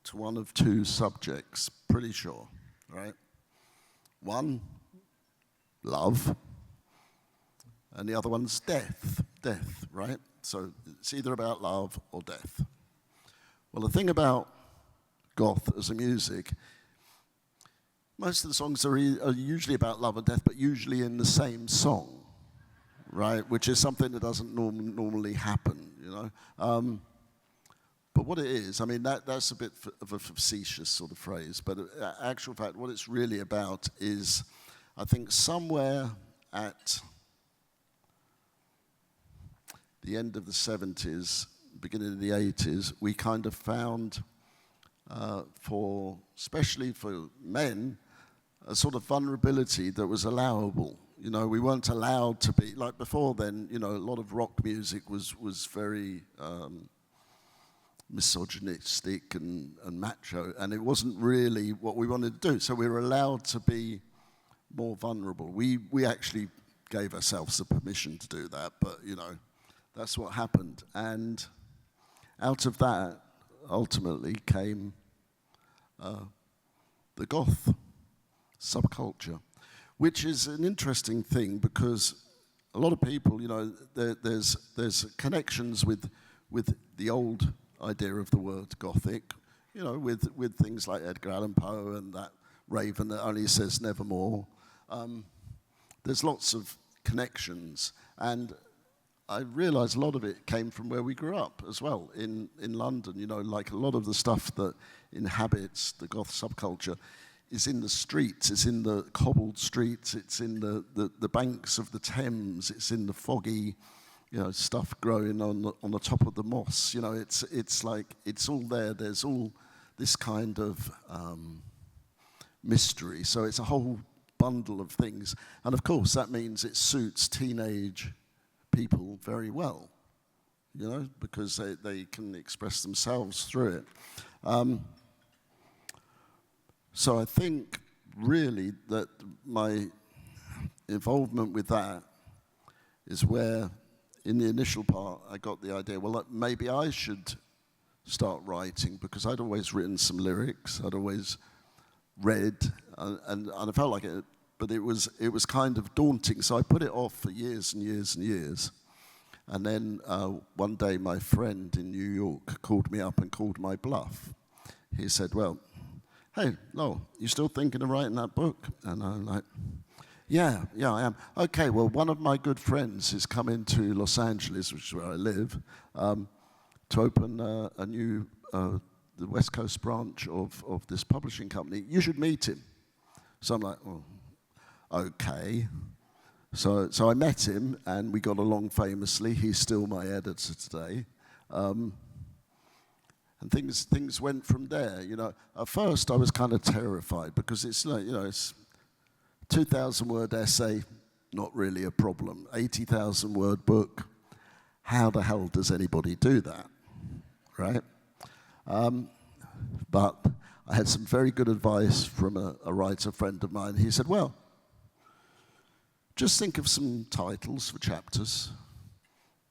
to one of two subjects, pretty sure, right? One, love, and the other one's death, right? So it's either about love or death. Well, the thing about goth as a music, most of the songs are usually about love and death, but usually in the same song, right? Which is something that doesn't normally happen, you know? But what it is, I mean, that's a bit of a facetious sort of phrase, but actual fact, what it's really about is, I think somewhere at the end of the 70s, beginning of the 80s, we kind of found, especially for men, a sort of vulnerability that was allowable. You know, we weren't allowed to be, like before then, you know, a lot of rock music was very misogynistic and macho, and it wasn't really what we wanted to do. So we were allowed to be more vulnerable. We actually gave ourselves the permission to do that, but, you know, that's what happened. And out of that, ultimately, came the goth subculture, which is an interesting thing because a lot of people, you know, there's connections with the old idea of the word gothic, you know, with things like Edgar Allan Poe and that raven that only says nevermore. There's lots of connections, and I realize a lot of it came from where we grew up as well, in London. You know, like a lot of the stuff that inhabits the goth subculture is in the streets, it's in the cobbled streets, it's in the banks of the Thames, it's in the foggy, you know, stuff growing on the top of the moss. You know, it's like, it's all there. There's all this kind of mystery. So it's a whole bundle of things. And of course, that means it suits teenage people very well, you know, because they can express themselves through it. So I think really that my involvement with that is where, in the initial part, I got the idea, well, maybe I should start writing, because I'd always written some lyrics, I'd always read, and I felt like it, but it was kind of daunting, so I put it off for years and years and years. And then one day my friend in New York called me up and called my bluff. He said, well, hey, Lowell, you still thinking of writing that book? And I'm like, yeah, I am. Okay, well, one of my good friends is coming to Los Angeles, which is where I live, to open a new, the West Coast branch of this publishing company. You should meet him. So I'm like, well, okay. So I met him, and we got along famously. He's still my editor today. And things went from there. At first I was kind of terrified because it's like, it's 2,000-word essay, not really a problem. 80,000-word book, how the hell does anybody do that, right? But I had some very good advice from a writer friend of mine. He said, well, just think of some titles for chapters,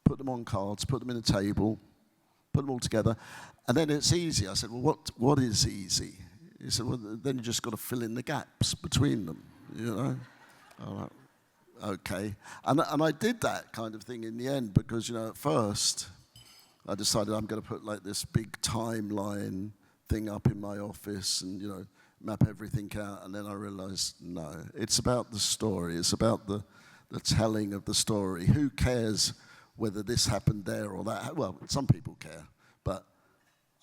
put them on cards, put them in a table, put them all together, and then it's easy. I said, well, what is easy? He said, well, then you just got to fill in the gaps between them, I'm like, okay. And I did that kind of thing in the end because, at first I decided I'm going to put like this big timeline thing up in my office and, map everything out. And then I realized, no, it's about the story. It's about the telling of the story. Who cares whether this happened there or that? Well, some people care, but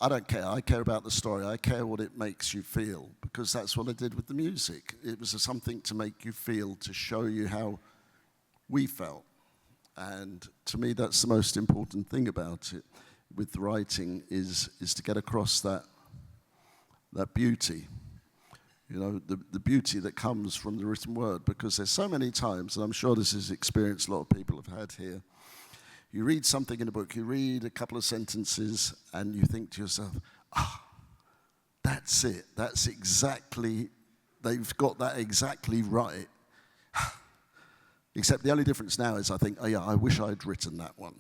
I don't care. I care about the story. I care what it makes you feel, because that's what I did with the music. It was something to make you feel, to show you how we felt. And to me, that's the most important thing about it with writing is to get across that beauty. The beauty that comes from the written word, because there's so many times, and I'm sure this is an experience a lot of people have had here, you read something in a book, you read a couple of sentences, and you think to yourself, that's it. That's exactly, they've got that exactly right. Except the only difference now is I think, oh yeah, I wish I'd written that one,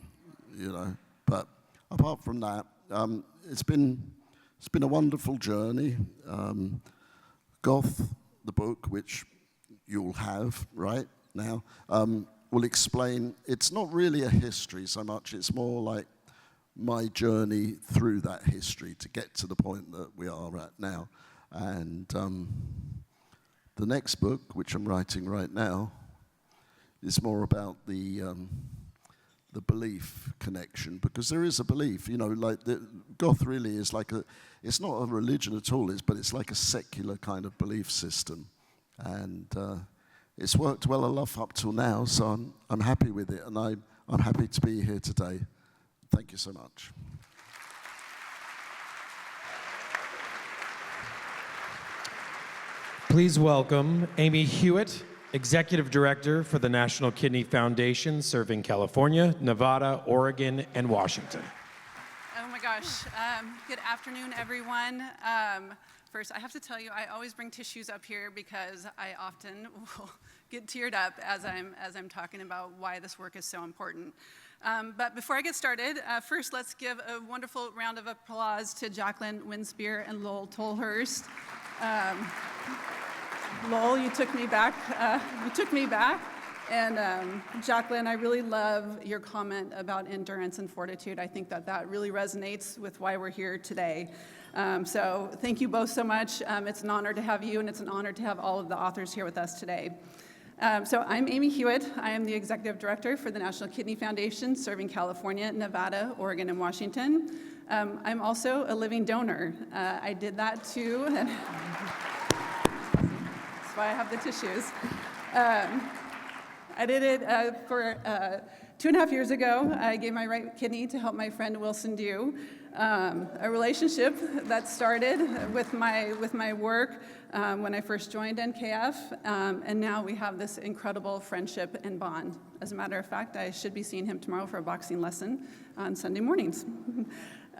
But apart from that, it's been a wonderful journey. Goth, the book, which you'll have right now, will explain, it's not really a history so much, it's more like my journey through that history to get to the point that we are at now. And the next book, which I'm writing right now, is more about the belief connection, because there is a belief, Goth really is like it's not a religion at all, but it's like a secular kind of belief system. And it's worked well enough up till now, so I'm happy with it, and I'm happy to be here today. Thank you so much. Please welcome Amy Hewitt, Executive Director for the National Kidney Foundation, serving California, Nevada, Oregon, and Washington. Oh my gosh. Good afternoon, everyone. First, I have to tell you, I always bring tissues up here because I often will get teared up as I'm talking about why this work is so important. But before I get started, first let's give a wonderful round of applause to Jacqueline Winspear and Lowell Tolhurst. Lowell, you took me back. And Jacqueline, I really love your comment about endurance and fortitude. I think that really resonates with why we're here today. So thank you both so much. It's an honor to have you, and it's an honor to have all of the authors here with us today. So I'm Amy Hewitt. I am the Executive Director for the National Kidney Foundation, serving California, Nevada, Oregon, and Washington. I'm also a living donor. I did that too. That's why I have the tissues. I did it for 2.5 years ago. I gave my right kidney to help my friend Wilson do. A relationship that started with my work when I first joined NKF, and now we have this incredible friendship and bond. As a matter of fact, I should be seeing him tomorrow for a boxing lesson on Sunday mornings.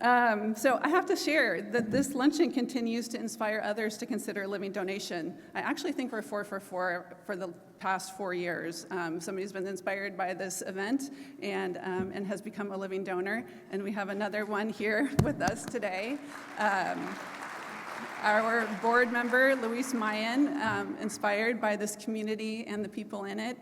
So I have to share that this luncheon continues to inspire others to consider living donation. I actually think we're 4 for 4 for the past 4 years. Somebody's been inspired by this event and has become a living donor, and we have another one here with us today. Our board member, Luis Mayen, inspired by this community and the people in it,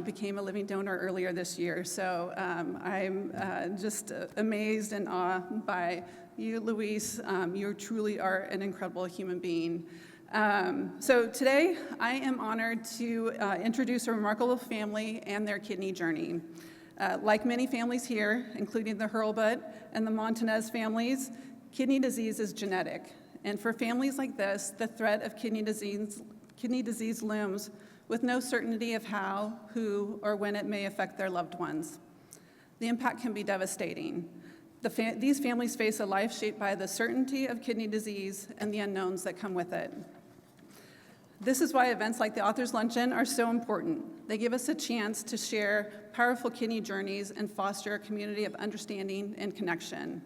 became a living donor earlier this year. So I'm just amazed and awed by you, Luis. You truly are an incredible human being. So today, I am honored to introduce a remarkable family and their kidney journey. Like many families here, including the Hurlbut and the Montanez families, kidney disease is genetic. And for families like this, the threat of kidney disease looms with no certainty of how, who, or when it may affect their loved ones. The impact can be devastating. These families face a life shaped by the certainty of kidney disease and the unknowns that come with it. This is why events like the Authors Luncheon are so important. They give us a chance to share powerful kidney journeys and foster a community of understanding and connection.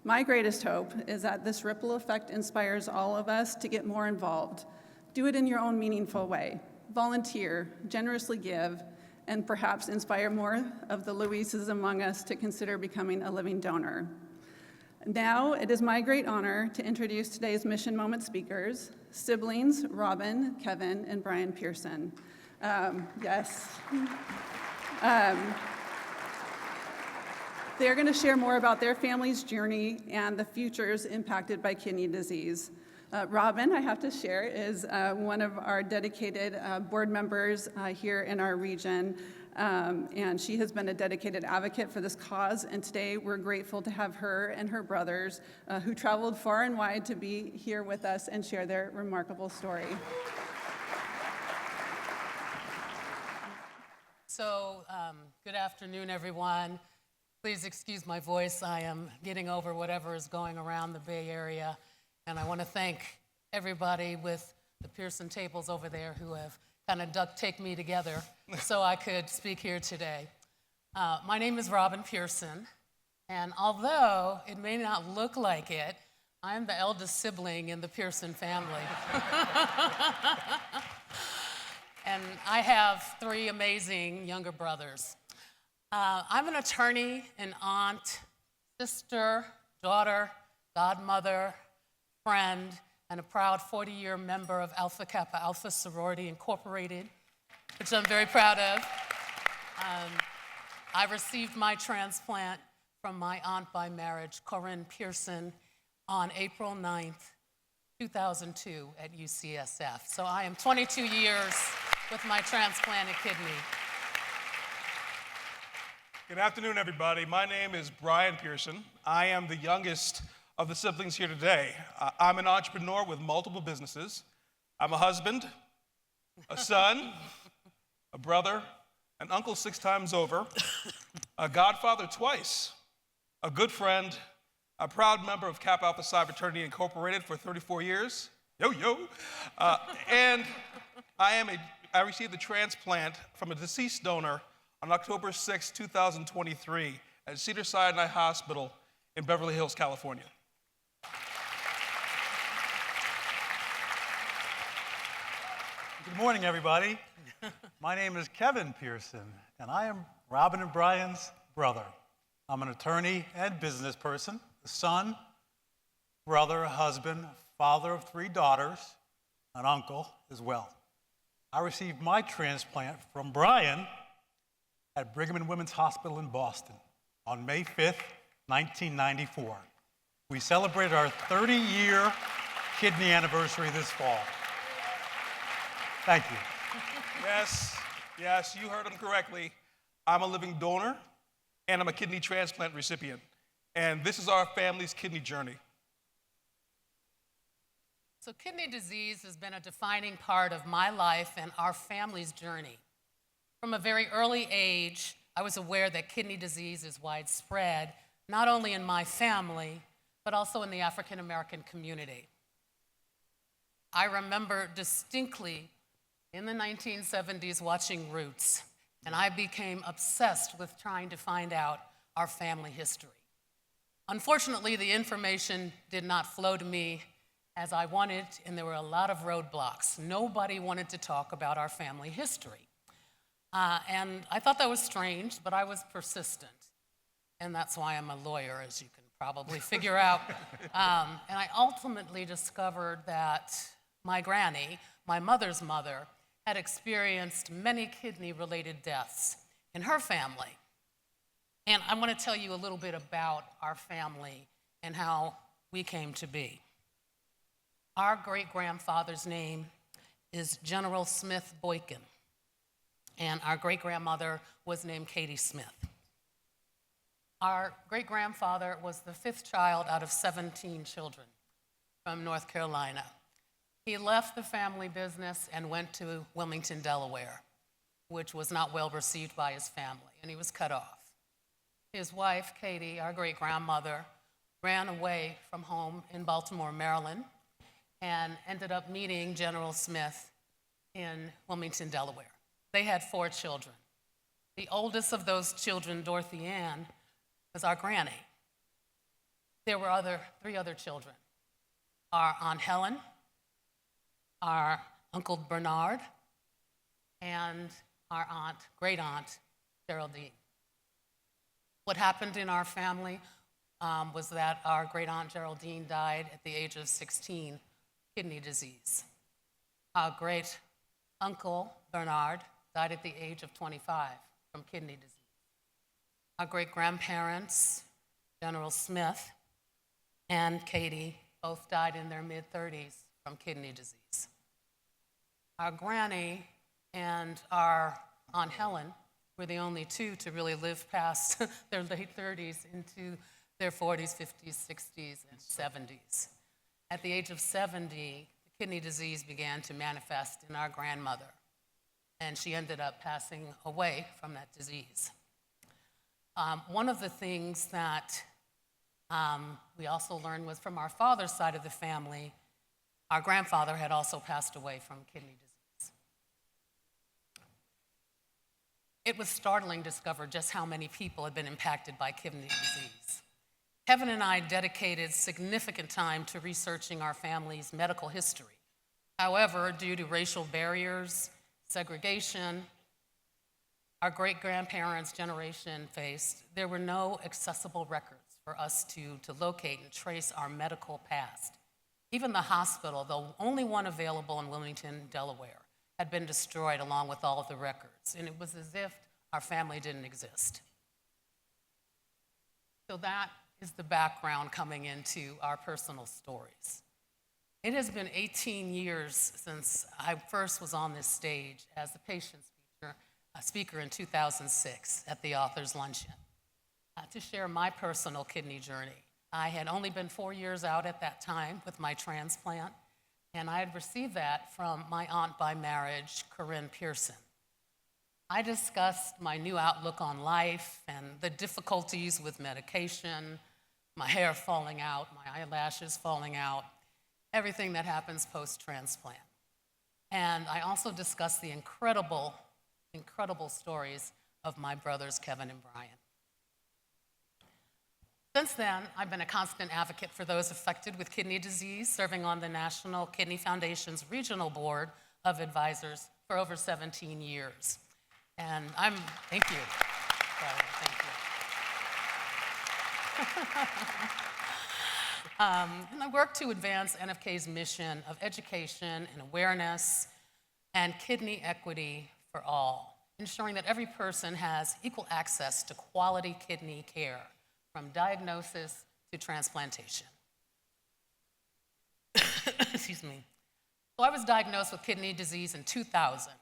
My greatest hope is that this ripple effect inspires all of us to get more involved. Do it in your own meaningful way. Volunteer, generously give, and perhaps inspire more of the Louises among us to consider becoming a living donor. Now, it is my great honor to introduce today's Mission Moment speakers, siblings Robin, Kevin, and Brian Pearson. Yes. They're going to share more about their family's journey and the futures impacted by kidney disease. Robin, I have to share, is one of our dedicated board members here in our region, and she has been a dedicated advocate for this cause, and today we're grateful to have her and her brothers who traveled far and wide to be here with us and share their remarkable story. So, good afternoon, everyone. Please excuse my voice. I am getting over whatever is going around the Bay Area. And I want to thank everybody with the Pearson tables over there who have kind of duct-taped me together so I could speak here today. My name is Robin Pearson, and although it may not look like it, I'm the eldest sibling in the Pearson family. And I have 3 amazing younger brothers. I'm an attorney, an aunt, sister, daughter, godmother, friend, and a proud 40-year member of Alpha Kappa Alpha Sorority Incorporated, which I'm very proud of. I received my transplant from my aunt by marriage, Corinne Pearson, on April 9th, 2002 at UCSF. So I am 22 years with my transplanted kidney. Good afternoon, everybody. My name is Brian Pearson. I am the youngest of the siblings here today. I'm an entrepreneur with multiple businesses. I'm a husband, a son, a brother, an uncle 6 times over, a godfather twice, a good friend, a proud member of Kappa Alpha Psi Fraternity Incorporated for 34 years. Yo. And I received a transplant from a deceased donor on October 6, 2023 at Cedars-Sinai Hospital in Beverly Hills, California. Good morning, everybody. My name is Kevin Pearson, and I am Robin and Brian's brother. I'm an attorney and business person, a son, brother, a husband, father of 3 daughters, an uncle as well. I received my transplant from Brian at Brigham and Women's Hospital in Boston on May 5th, 1994. We celebrated our 30-year kidney anniversary this fall. Thank you. Yes, you heard him correctly. I'm a living donor, and I'm a kidney transplant recipient. And this is our family's kidney journey. So kidney disease has been a defining part of my life and our family's journey. From a very early age, I was aware that kidney disease is widespread, not only in my family, but also in the African American community. I remember distinctly in the 1970s watching Roots, and I became obsessed with trying to find out our family history. Unfortunately, the information did not flow to me as I wanted, and there were a lot of roadblocks. Nobody wanted to talk about our family history. And I thought that was strange, but I was persistent. And that's why I'm a lawyer, as you can probably figure out. And I ultimately discovered that my granny, my mother's mother, had experienced many kidney-related deaths in her family. And I want to tell you a little bit about our family and how we came to be. Our great-grandfather's name is General Smith Boykin, and our great-grandmother was named Katie Smith. Our great-grandfather was the 5th child out of 17 children from North Carolina. He left the family business and went to Wilmington, Delaware, which was not well received by his family, and he was cut off. His wife, Katie, our great-grandmother, ran away from home in Baltimore, Maryland, and ended up meeting General Smith in Wilmington, Delaware. They had 4 children. The oldest of those children, Dorothy Ann, was our granny. There were 3 other children: our Aunt Helen, our Uncle Bernard, and our great-aunt, Geraldine. What happened in our family was that our great-aunt Geraldine died at the age of 16, kidney disease. Our great-uncle Bernard died at the age of 25 from kidney disease. Our great-grandparents, General Smith and Katie, both died in their mid-30s from kidney disease. Our granny and our Aunt Helen were the only 2 to really live past their late 30s into their 40s, 50s, 60s, and 70s. At the age of 70, the kidney disease began to manifest in our grandmother, and she ended up passing away from that disease. One of the things that we also learned was from our father's side of the family, our grandfather had also passed away from kidney disease. It was startling to discover just how many people had been impacted by kidney disease. Kevin and I dedicated significant time to researching our family's medical history. However, due to racial barriers, segregation, our great-grandparents' generation faced, there were no accessible records for us to locate and trace our medical past. Even the hospital, the only one available in Wilmington, Delaware, had been destroyed along with all of the records, and it was as if our family didn't exist. So that is the background coming into our personal stories. It has been 18 years since I first was on this stage as a patient speaker in 2006 at the Authors Luncheon to share my personal kidney journey. I had only been 4 years out at that time with my transplant, and I had received that from my aunt by marriage, Corinne Pearson. I discussed my new outlook on life and the difficulties with medication, my hair falling out, my eyelashes falling out, everything that happens post-transplant. And I also discussed the incredible stories of my brothers, Kevin and Brian. Since then, I've been a constant advocate for those affected with kidney disease, serving on the National Kidney Foundation's Regional Board of Advisors for over 17 years. And thank you. Sorry, thank you. And I work to advance NFK's mission of education and awareness and kidney equity for all, ensuring that every person has equal access to quality kidney care, from diagnosis to transplantation. Excuse me. So I was diagnosed with kidney disease in 2000.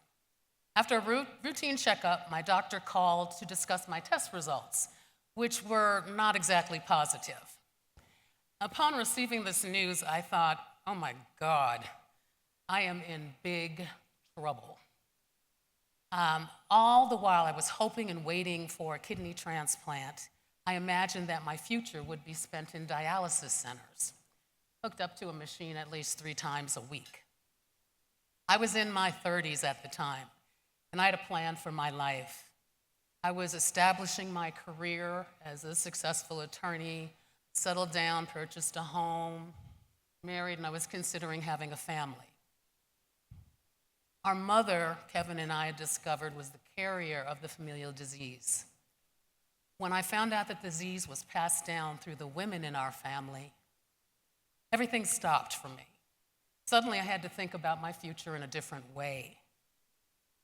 After a routine checkup, my doctor called to discuss my test results, which were not exactly positive. Upon receiving this news, I thought, oh my God, I am in big trouble. All the while I was hoping and waiting for a kidney transplant, I imagined that my future would be spent in dialysis centers, hooked up to a machine at least 3 times a week. I was in my 30s at the time, and I had a plan for my life. I was establishing my career as a successful attorney, settled down, purchased a home, married, and I was considering having a family. Our mother, Kevin and I had discovered, was the carrier of the familial disease. When I found out that the disease was passed down through the women in our family, everything stopped for me. Suddenly I had to think about my future in a different way.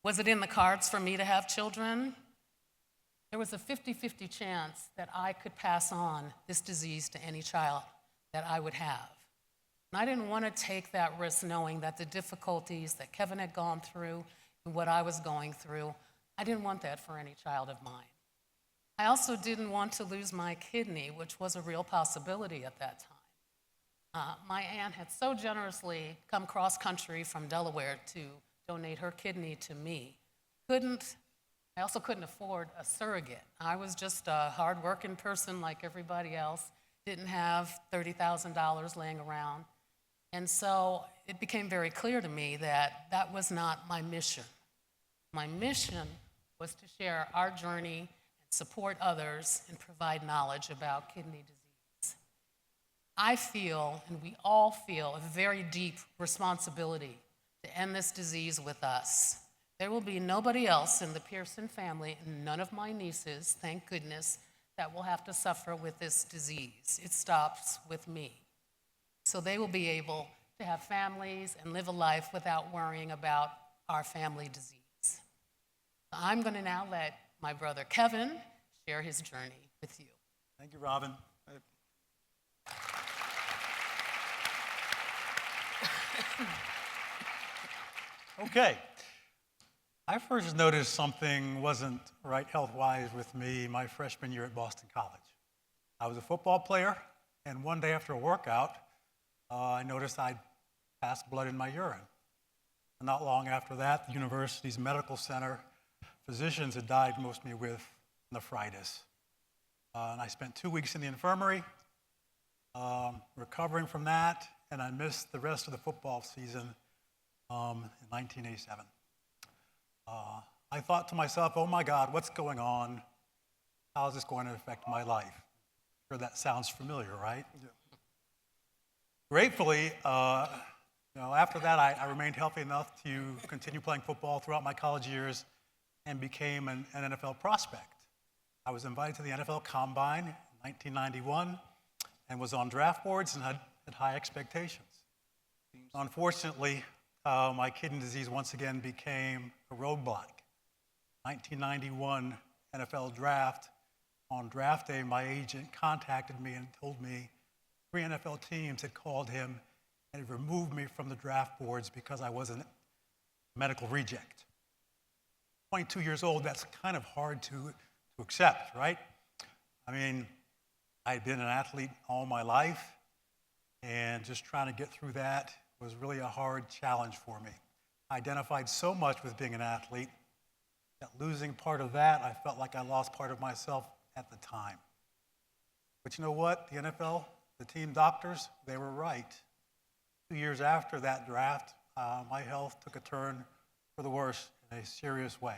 Was it in the cards for me to have children? There was a 50-50 chance that I could pass on this disease to any child that I would have. And I didn't want to take that risk knowing that the difficulties that Kevin had gone through and what I was going through, I didn't want that for any child of mine. I also didn't want to lose my kidney, which was a real possibility at that time. My aunt had so generously come cross-country from Delaware to donate her kidney to me. Couldn't I also couldn't afford a surrogate. I was just a hard-working person like everybody else, didn't have $30,000 laying around. And so it became very clear to me that that was not my mission. My mission was to share our journey and support others and provide knowledge about kidney disease. I feel, and we all feel, a very deep responsibility to end this disease with us. There will be nobody else in the Pearson family, and none of my nieces, thank goodness, that will have to suffer with this disease. It stops with me. So they will be able to have families and live a life without worrying about our family disease. I'm going to now let my brother Kevin share his journey with you. Thank you, Robin. Okay. I first noticed something wasn't right health-wise with me my freshman year at Boston College. I was a football player, and one day after a workout, I noticed I'd passed blood in my urine. And not long after that, the university's medical center physicians had diagnosed me with nephritis. And I spent 2 weeks in the infirmary recovering from that, and I missed the rest of the football season in 1987. I thought to myself, oh my God, what's going on? How is this going to affect my life? I'm sure that sounds familiar, right? Yeah. Gratefully, after that, I remained healthy enough to continue playing football throughout my college years and became an NFL prospect. I was invited to the NFL Combine in 1991 and was on draft boards and had high expectations. Unfortunately, my kidney disease once again became a roadblock. 1991 NFL draft. On draft day, my agent contacted me and told me 3 NFL teams had called him and had removed me from the draft boards because I was a medical reject. 22 years old, that's kind of hard to accept, right? I mean, I'd been an athlete all my life, and just trying to get through that was really a hard challenge for me. I identified so much with being an athlete that losing part of that, I felt like I lost part of myself at the time. But you know what? The NFL, the team doctors, they were right. 2 years after that draft, my health took a turn for the worse in a serious way.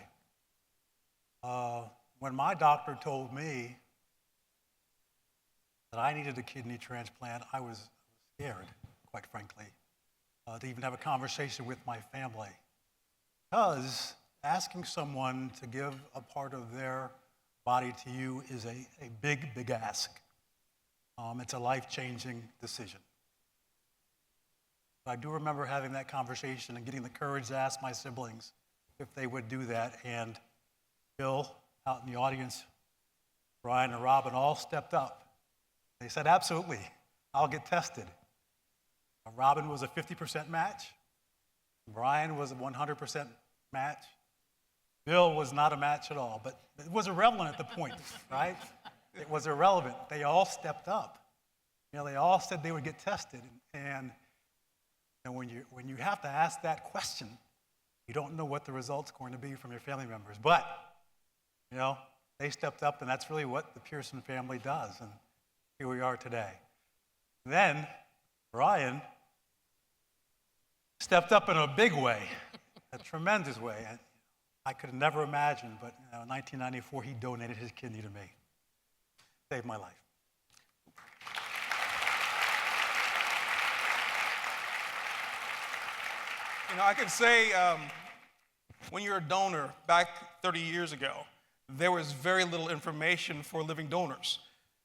When my doctor told me that I needed a kidney transplant, I was scared, quite frankly, to even have a conversation with my family. Because asking someone to give a part of their body to you is a big, big ask. It's a life-changing decision. I do remember having that conversation and getting the courage to ask my siblings if they would do that. And Bill, out in the audience, Brian and Robin all stepped up. They said, absolutely, I'll get tested. Robin was a 50% match. Brian was a 100% match. Bill was not a match at all, but it was irrelevant at the point, right? It was irrelevant. They all stepped up. They all said they would get tested. And when you have to ask that question, you don't know what the result's going to be from your family members. But, they stepped up, and that's really what the Pearson family does. And here we are today. Then, Brian stepped up in a big way, a tremendous way. I could have never imagined, but in 1994, he donated his kidney to me. Saved my life. I can say when you're a donor, back 30 years ago, there was very little information for living donors.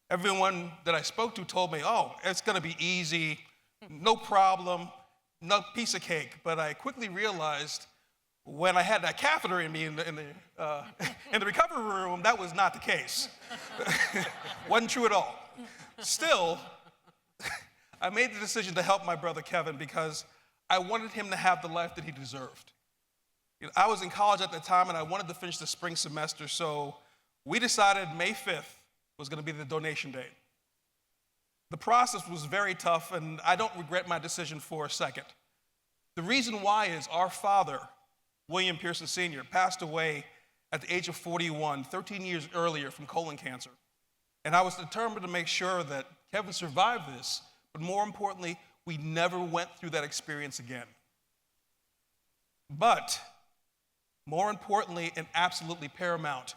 Everyone that I spoke to told me, oh, it's going to be easy, no problem, no piece of cake. But I quickly realized when I had that catheter in me in the recovery room, that was not the case. Wasn't true at all. Still, I made the decision to help my brother Kevin because I wanted him to have the life that he deserved. I was in college at the time, and I wanted to finish the spring semester, so we decided May 5th was going to be the donation date. The process was very tough, and I don't regret my decision for a second. The reason why is our father, William Pearson Sr., passed away at the age of 41, 13 years earlier from colon cancer. And I was determined to make sure that Kevin survived this, but more importantly, we never went through that experience again. But more importantly and absolutely paramount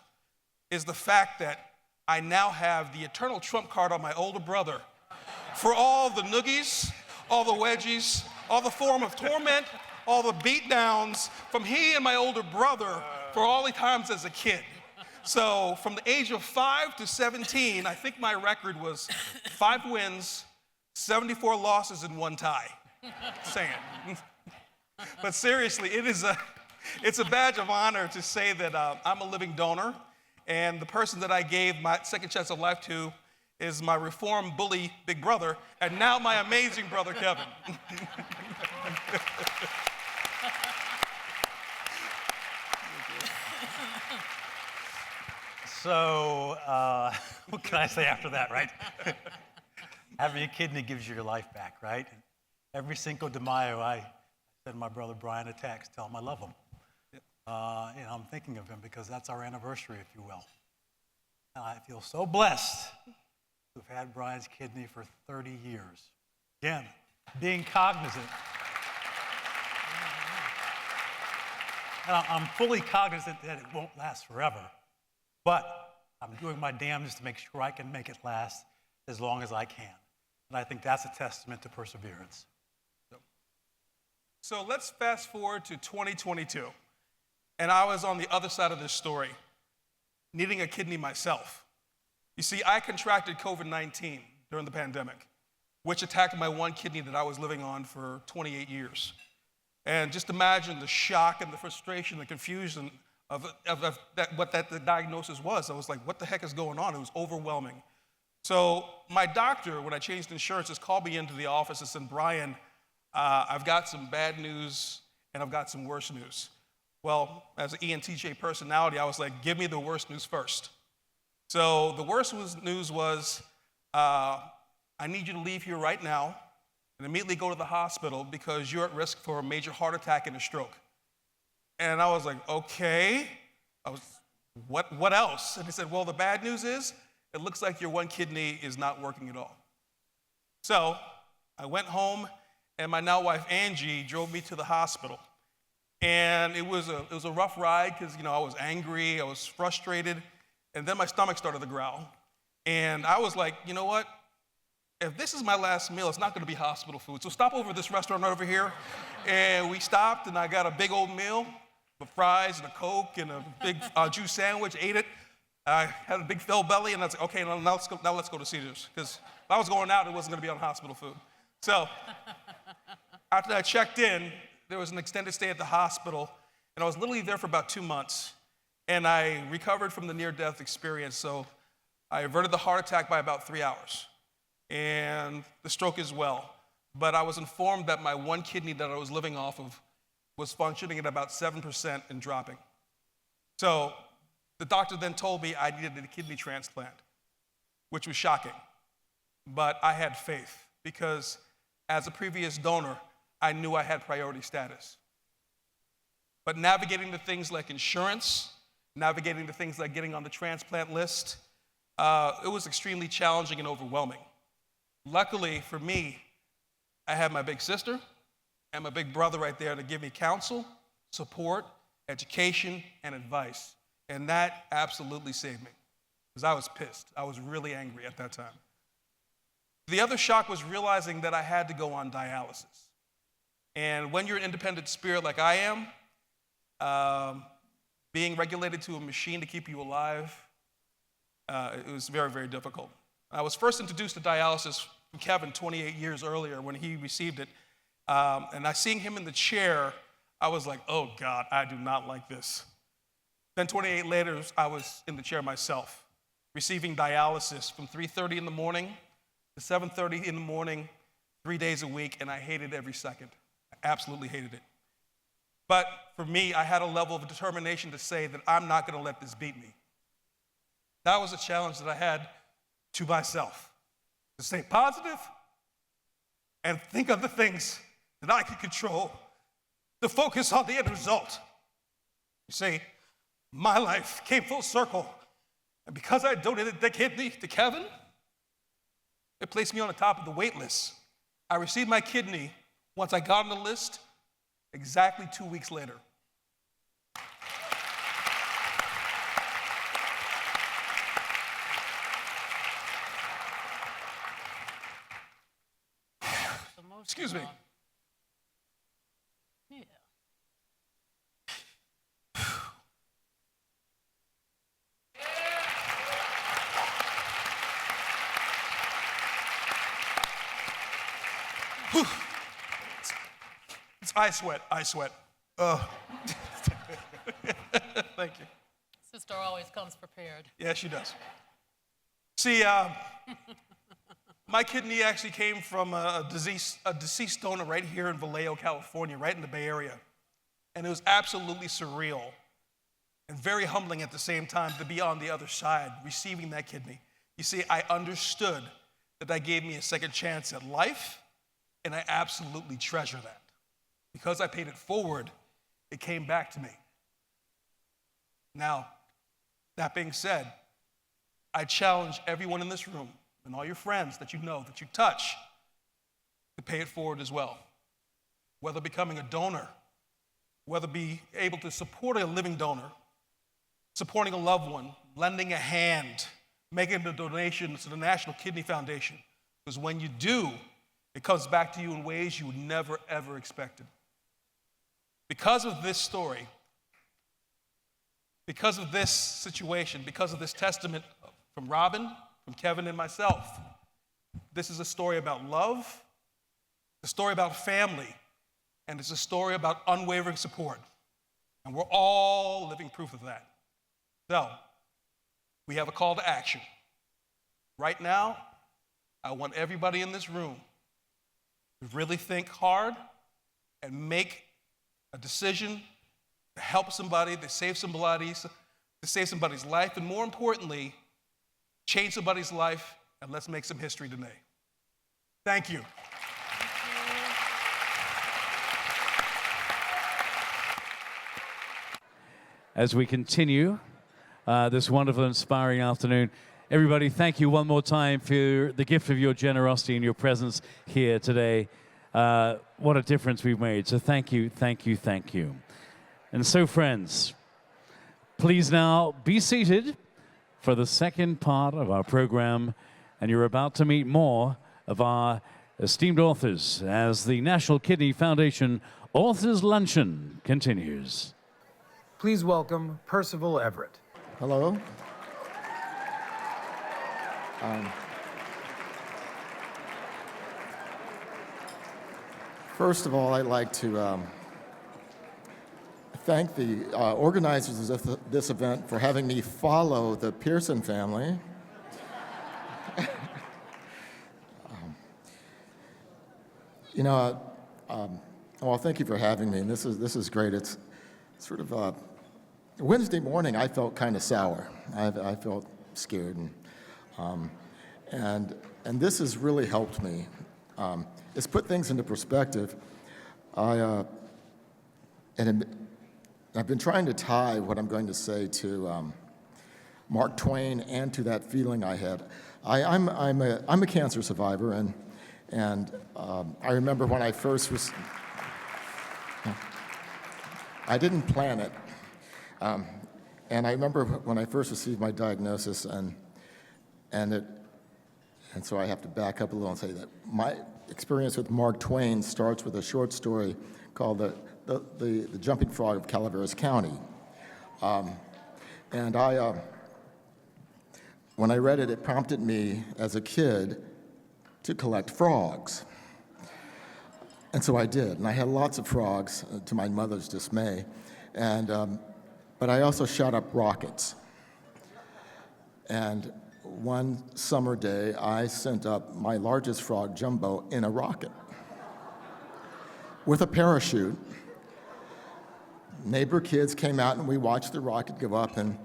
is the fact that I now have the eternal trump card on my older brother for all the noogies, all the wedgies, all the form of torment, all the beat downs from he and my older brother for all the times as a kid. So from the age of 5 to 17, I think my record was 5 wins, 74 losses, and 1 tie. Saying. But seriously, it's a badge of honor to say that I'm a living donor, and the person that I gave my second chance of life to is my reformed bully big brother, and now my amazing brother Kevin. So, what can I say after that, right? Having a kidney gives you your life back, right? Every Cinco de Mayo, I send my brother Brian a text, tell him I love him. I'm thinking of him because that's our anniversary, if you will. And I feel so blessed to have had Brian's kidney for 30 years. Again, being cognizant. And I'm fully cognizant that it won't last forever. But I'm doing my damnedest to make sure I can make it last as long as I can. And I think that's a testament to perseverance. So let's fast forward to 2022. And I was on the other side of this story, needing a kidney myself. You see, I contracted COVID-19 during the pandemic, which attacked my one kidney that I was living on for 28 years. And just imagine the shock and the frustration, the confusion of what the diagnosis was. I was like, what the heck is going on? It was overwhelming. So my doctor, when I changed insurances, called me into the office and said, Brian, I've got some bad news and I've got some worse news. Well, as an ENTJ personality, I was like, give me the worst news first. So the worst news was, I need you to leave here right now and immediately go to the hospital because you're at risk for a major heart attack and a stroke. And I was like, okay. What else? And he said, well, the bad news is, it looks like your one kidney is not working at all. So I went home, and my now wife, Angie, drove me to the hospital. And it was a rough ride because, I was angry, I was frustrated, and then my stomach started to growl. And I was like, you know what? If this is my last meal, it's not going to be hospital food. So stop over at this restaurant over here. And we stopped, and I got a big old meal with fries and a Coke and a big juice sandwich, ate it. I had a big filled belly, and I was like, okay, now let's go to Caesars. Because if I was going out, it wasn't going to be on hospital food. So after I checked in, there was an extended stay at the hospital, and I was literally there for about 2 months. And I recovered from the near-death experience, so I averted the heart attack by about 3 hours, and the stroke as well. But I was informed that my one kidney that I was living off of was functioning at about 7% and dropping. So the doctor then told me I needed a kidney transplant, which was shocking. But I had faith because as a previous donor, I knew I had priority status. But navigating the things like insurance, navigating the things like getting on the transplant list, it was extremely challenging and overwhelming. Luckily for me, I had my big sister and my big brother right there to give me counsel, support, education, and advice. And that absolutely saved me because I was pissed. I was really angry at that time. The other shock was realizing that I had to go on dialysis. And when you're an independent spirit like I am, being regulated to a machine to keep you alive, it was very, very difficult. I was first introduced to dialysis from Kevin 28 years earlier when he received it. And seeing him in the chair, I was like, oh God, I do not like this. Then 28 later, I was in the chair myself, receiving dialysis from 3:30 in the morning to 7:30 in the morning, 3 days a week, and I hated every second. I absolutely hated it. But for me, I had a level of determination to say that I'm not going to let this beat me. That was a challenge that I had to myself, to stay positive and think of the things that I could control, to focus on the end result. You see, my life came full circle. And because I donated that kidney to Kevin, it placed me on the top of the wait list. I received my kidney once I got on the list, exactly 2 weeks later. Excuse me. Yeah. I sweat. Thank you. Sister always comes prepared. Yeah, she does. See, my kidney actually came from a deceased donor right here in Vallejo, California, right in the Bay Area. And it was absolutely surreal and very humbling at the same time to be on the other side, receiving that kidney. You see, I understood that gave me a second chance at life, and I absolutely treasure that. Because I paid it forward, it came back to me. Now, that being said, I challenge everyone in this room and all your friends that you know, that you touch, to pay it forward as well. Whether becoming a donor, whether be able to support a living donor, supporting a loved one, lending a hand, making a donation to the National Kidney Foundation. Because when you do, it comes back to you in ways you would never, ever expected. Because of this story, because of this situation, because of this testament from Robin, from Kevin, and myself, this is a story about love, a story about family, and it's a story about unwavering support. And we're all living proof of that. So, we have a call to action. Right now, I want everybody in this room to really think hard and make a decision to help somebody, to save somebody's life, and more importantly, change somebody's life, and let's make some history today. Thank you. As we continue this wonderful, inspiring afternoon, everybody, thank you one more time for the gift of your generosity and your presence here today. What a difference we've made. So thank you, thank you, thank you. And so, friends, please now be seated for the second part of our program, and you're about to meet more of our esteemed authors as the National Kidney Foundation Authors Luncheon continues. Please welcome Percival Everett. Hello. First of all, I'd like to thank the organizers of this event for having me follow the Pearson family. Well, thank you for having me, and this is great. It's sort of Wednesday morning. I felt kind of sour. I felt scared, and this has really helped me. It's put things into perspective. I've been trying to tie what I'm going to say to Mark Twain and to that feeling I had. I'm a cancer survivor, and I remember when I first was. I didn't plan it, and I remember when I first received my diagnosis, and so I have to back up a little and say that my experience with Mark Twain starts with a short story called The Jumping Frog of Calaveras County. And when I read it, it prompted me as a kid to collect frogs. And so I did, and I had lots of frogs, to my mother's dismay. But I also shot up rockets. And one summer day, I sent up my largest frog, Jumbo, in a rocket with a parachute. Neighbor kids came out, and we watched the rocket go up, and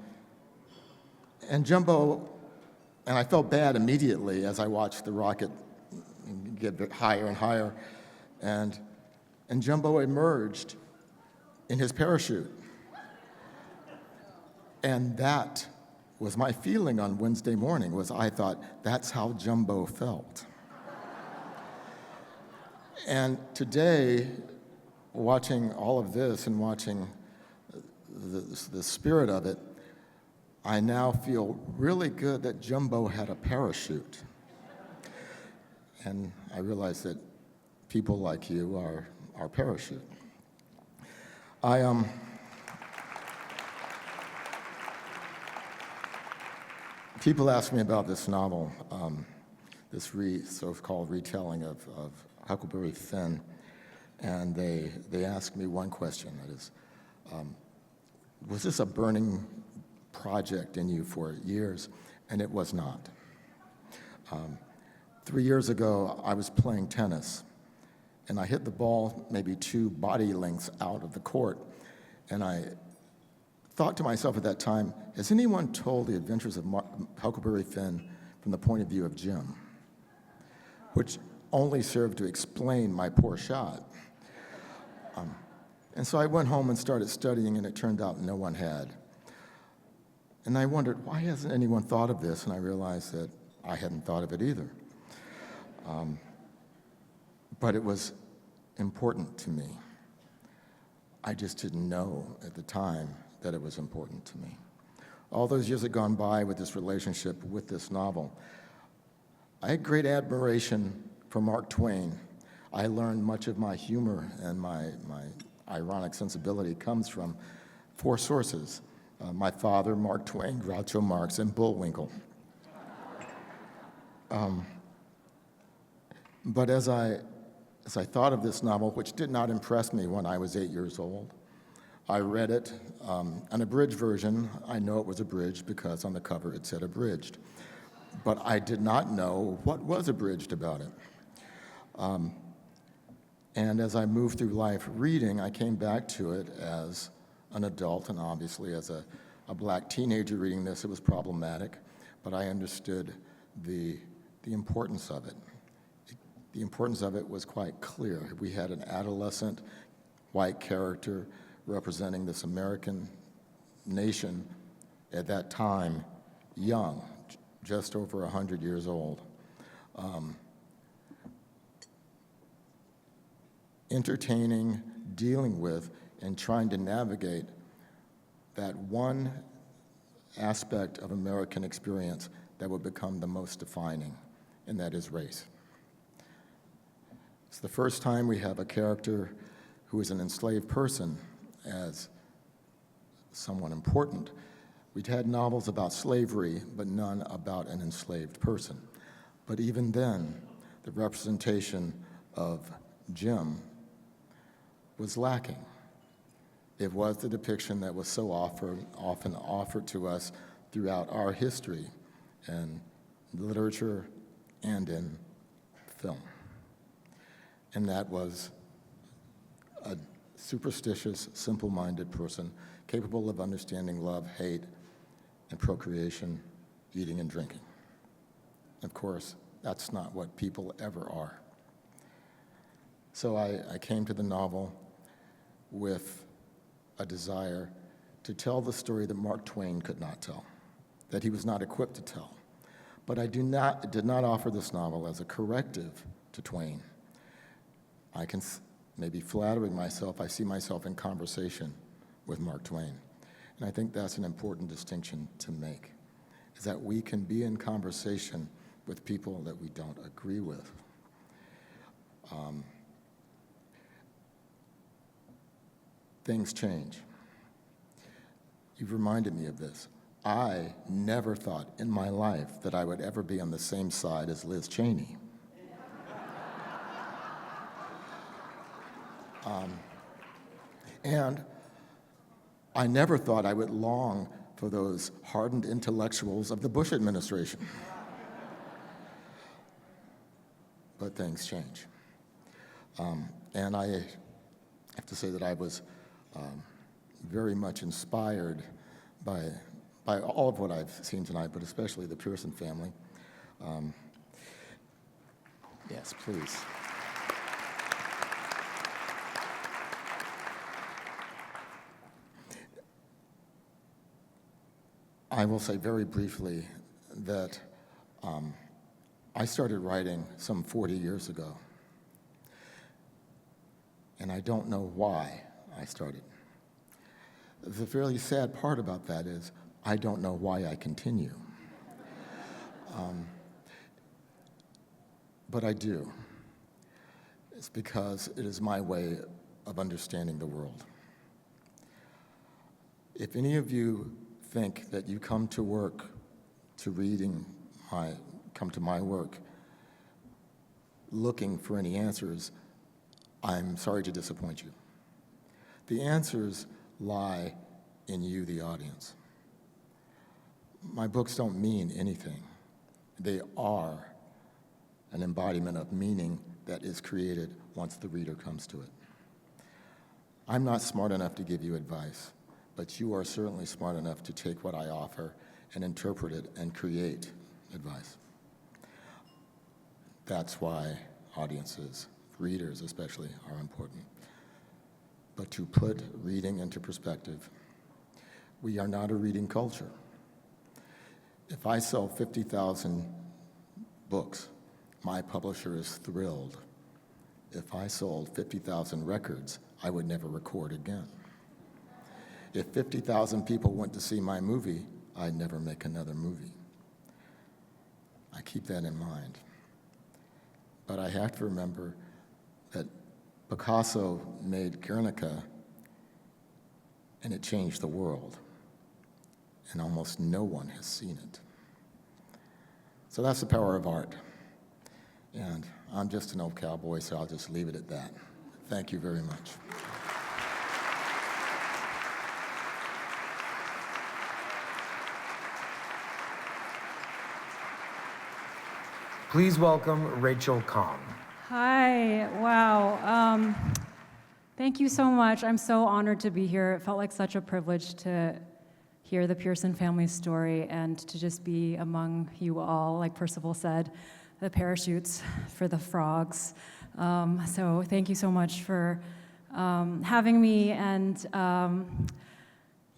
Jumbo, and I felt bad immediately as I watched the rocket get higher and higher, and Jumbo emerged in his parachute. And that was my feeling on Wednesday morning, was I thought, that's how Jumbo felt. And today, watching all of this and watching the spirit of it, I now feel really good that Jumbo had a parachute. And I realize that people like you are our parachute. People ask me about this novel, this so-called retelling of Huckleberry Finn, and they ask me one question, that is, was this a burning project in you for years? And it was not. 3 years ago, I was playing tennis, and I hit the ball maybe 2 body lengths out of the court, and I thought to myself at that time, has anyone told the adventures of Huckleberry Finn from the point of view of Jim? Which only served to explain my poor shot. And so I went home and started studying, and it turned out no one had. And I wondered, why hasn't anyone thought of this? And I realized that I hadn't thought of it either. But it was important to me. I just didn't know at the time that it was important to me. All those years had gone by with this relationship with this novel. I had great admiration for Mark Twain. I learned much of my humor and my ironic sensibility comes from 4 sources. My father, Mark Twain, Groucho Marx, and Bullwinkle. But as I thought of this novel, which did not impress me when I was 8 years old, I read it, an abridged version. I know it was abridged because on the cover it said abridged. But I did not know what was abridged about it. And as I moved through life reading, I came back to it as an adult, and obviously as a black teenager reading this, it was problematic, but I understood the importance of it. The importance of it was quite clear. We had an adolescent white character representing this American nation at that time, young, just over 100 years old. Entertaining, dealing with, and trying to navigate that one aspect of American experience that would become the most defining, and that is race. It's the first time we have a character who is an enslaved person as someone important. We'd had novels about slavery, but none about an enslaved person. But even then, the representation of Jim was lacking. It was the depiction that was so often offered to us throughout our history in literature and in film. And that was a superstitious, simple-minded person capable of understanding love, hate, and procreation, eating and drinking. Of course, that's not what people ever are. So I came to the novel with a desire to tell the story that Mark Twain could not tell, that he was not equipped to tell. But I did not offer this novel as a corrective to Twain. I can maybe flattering myself, I see myself in conversation with Mark Twain. And I think that's an important distinction to make, is that we can be in conversation with people that we don't agree with. Things change. You've reminded me of this. I never thought in my life that I would ever be on the same side as Liz Cheney. And I never thought I would long for those hardened intellectuals of the Bush administration. But things change. And I have to say that I was very much inspired by all of what I've seen tonight, but especially the Pearson family. Yes, please. I will say very briefly that I started writing some 40 years ago, and I don't know why I started. The fairly sad part about that is I don't know why I continue. But I do. It's because it is my way of understanding the world. If any of you think that you come to work, come to my work, looking for any answers, I'm sorry to disappoint you. The answers lie in you, the audience. My books don't mean anything. They are an embodiment of meaning that is created once the reader comes to it. I'm not smart enough to give you advice, but you are certainly smart enough to take what I offer and interpret it and create advice. That's why audiences, readers especially, are important. But to put reading into perspective, we are not a reading culture. If I sell 50,000 books, my publisher is thrilled. If I sold 50,000 records, I would never record again. If 50,000 people went to see my movie, I'd never make another movie. I keep that in mind. But I have to remember that Picasso made Guernica, and it changed the world. And almost no one has seen it. So that's the power of art. And I'm just an old cowboy, so I'll just leave it at that. Thank you very much. Please welcome Rachel Khong. Hi, wow. Thank you so much. I'm so honored to be here. It felt like such a privilege to hear the Pearson family's story and to just be among you all, like Percival said, the parachutes for the frogs. So thank you so much for having me. And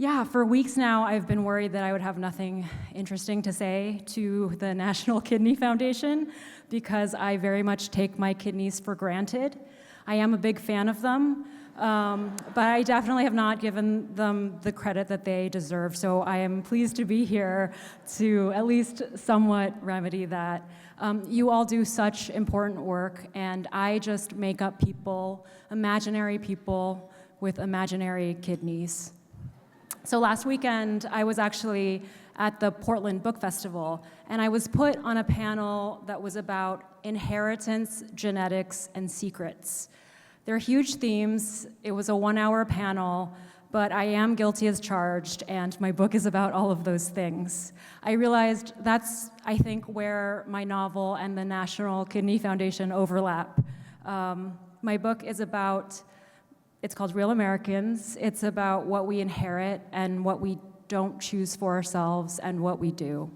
yeah, for weeks now, I've been worried that I would have nothing interesting to say to the National Kidney Foundation because I very much take my kidneys for granted. I am a big fan of them, but I definitely have not given them the credit that they deserve. So I am pleased to be here to at least somewhat remedy that. You all do such important work, and I just make up people, imaginary people with imaginary kidneys. So last weekend, I was actually at the Portland Book Festival, and I was put on a panel that was about inheritance, genetics, and secrets. They're huge themes. It was a 1-hour panel, but I am guilty as charged, and my book is about all of those things. I realized that's, I think, where my novel and the National Kidney Foundation overlap. My book is about, it's called Real Americans. It's about what we inherit and what we don't choose for ourselves and what we do.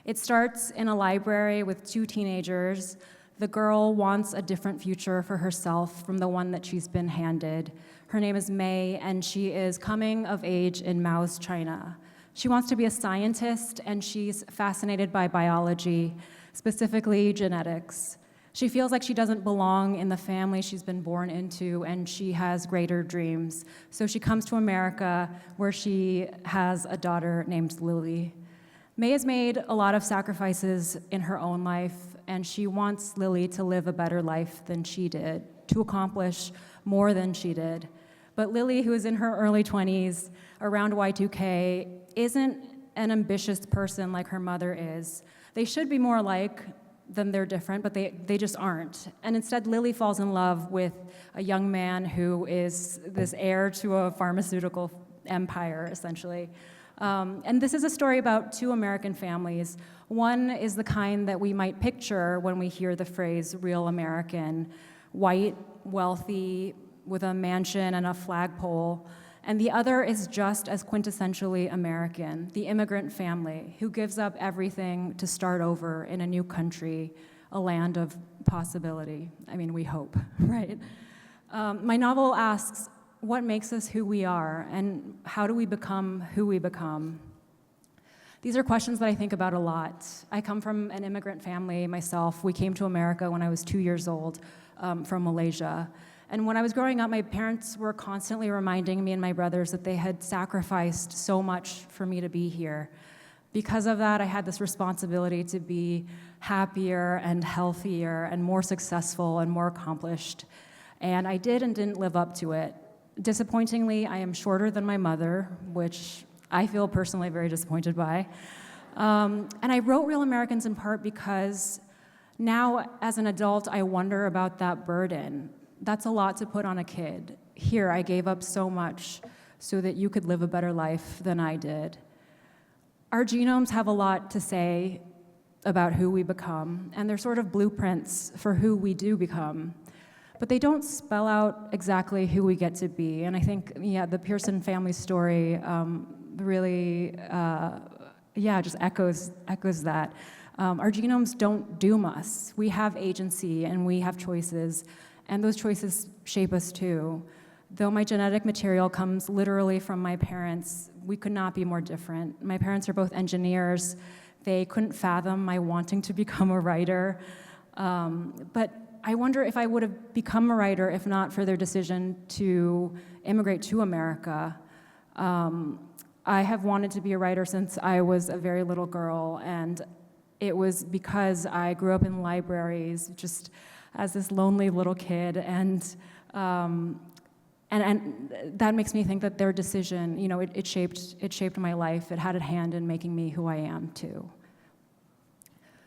It starts in a library with 2 teenagers. The girl wants a different future for herself from the one that she's been handed. Her name is May, and she is coming of age in Mao's China. She wants to be a scientist, and she's fascinated by biology, specifically genetics. She feels like she doesn't belong in the family she's been born into, and she has greater dreams. So she comes to America, where she has a daughter named Lily. May has made a lot of sacrifices in her own life, and she wants Lily to live a better life than she did, to accomplish more than she did. But Lily, who is in her early 20s, around Y2K, isn't an ambitious person like her mother is. They should be more alike than they're different, but they just aren't. And instead, Lily falls in love with a young man who is this heir to a pharmaceutical empire, essentially. And this is a story about 2 American families. One is the kind that we might picture when we hear the phrase real American, white, wealthy, with a mansion and a flagpole. And the other is just as quintessentially American, the immigrant family who gives up everything to start over in a new country, a land of possibility. I mean, we hope, right? My novel asks, what makes us who we are, and how do we become who we become? These are questions that I think about a lot. I come from an immigrant family myself. We came to America when I was 2 years old from Malaysia. And when I was growing up, my parents were constantly reminding me and my brothers that they had sacrificed so much for me to be here. Because of that, I had this responsibility to be happier and healthier and more successful and more accomplished. And I did and didn't live up to it. Disappointingly, I am shorter than my mother, which I feel personally very disappointed by. And I wrote Real Americans in part because now, as an adult, I wonder about that burden. That's a lot to put on a kid. Here, I gave up so much so that you could live a better life than I did. Our genomes have a lot to say about who we become, and they're sort of blueprints for who we do become. But they don't spell out exactly who we get to be. And I think, the Pearson family story really, just echoes that. Our genomes don't doom us. We have agency and we have choices, and those choices shape us too. Though my genetic material comes literally from my parents, we could not be more different. My parents are both engineers. They couldn't fathom my wanting to become a writer. But I wonder if I would have become a writer if not for their decision to immigrate to America. I have wanted to be a writer since I was a very little girl, and it was because I grew up in libraries just as this lonely little kid, and that makes me think that their decision, it shaped my life. It had a hand in making me who I am too.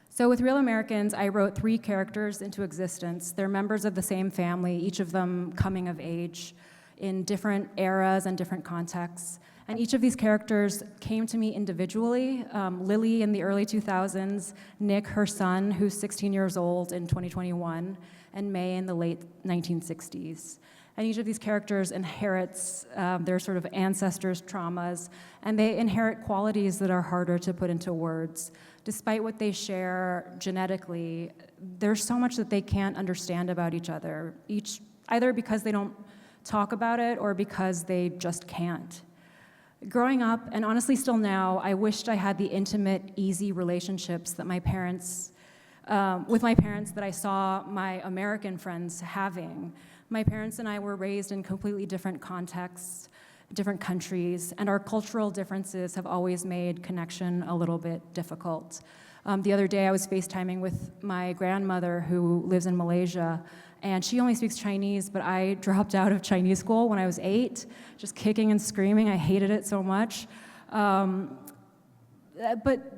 So with Real Americans, I wrote 3 characters into existence. They're members of the same family, each of them coming of age in different eras and different contexts. And each of these characters came to me individually. Lily in the early 2000s, Nick, her son, who's 16 years old in 2021, and May in the late 1960s. And each of these characters inherits their sort of ancestors' traumas, and they inherit qualities that are harder to put into words. Despite what they share genetically, there's so much that they can't understand about each other, either because they don't talk about it or because they just can't. Growing up, and honestly still now, I wished I had the intimate, easy relationships that with my parents that I saw my American friends having. My parents and I were raised in completely different contexts, different countries, and our cultural differences have always made connection a little bit difficult. The other day I was FaceTiming with my grandmother who lives in Malaysia, and she only speaks Chinese, but I dropped out of Chinese school when I was 8, just kicking and screaming. I hated it so much. But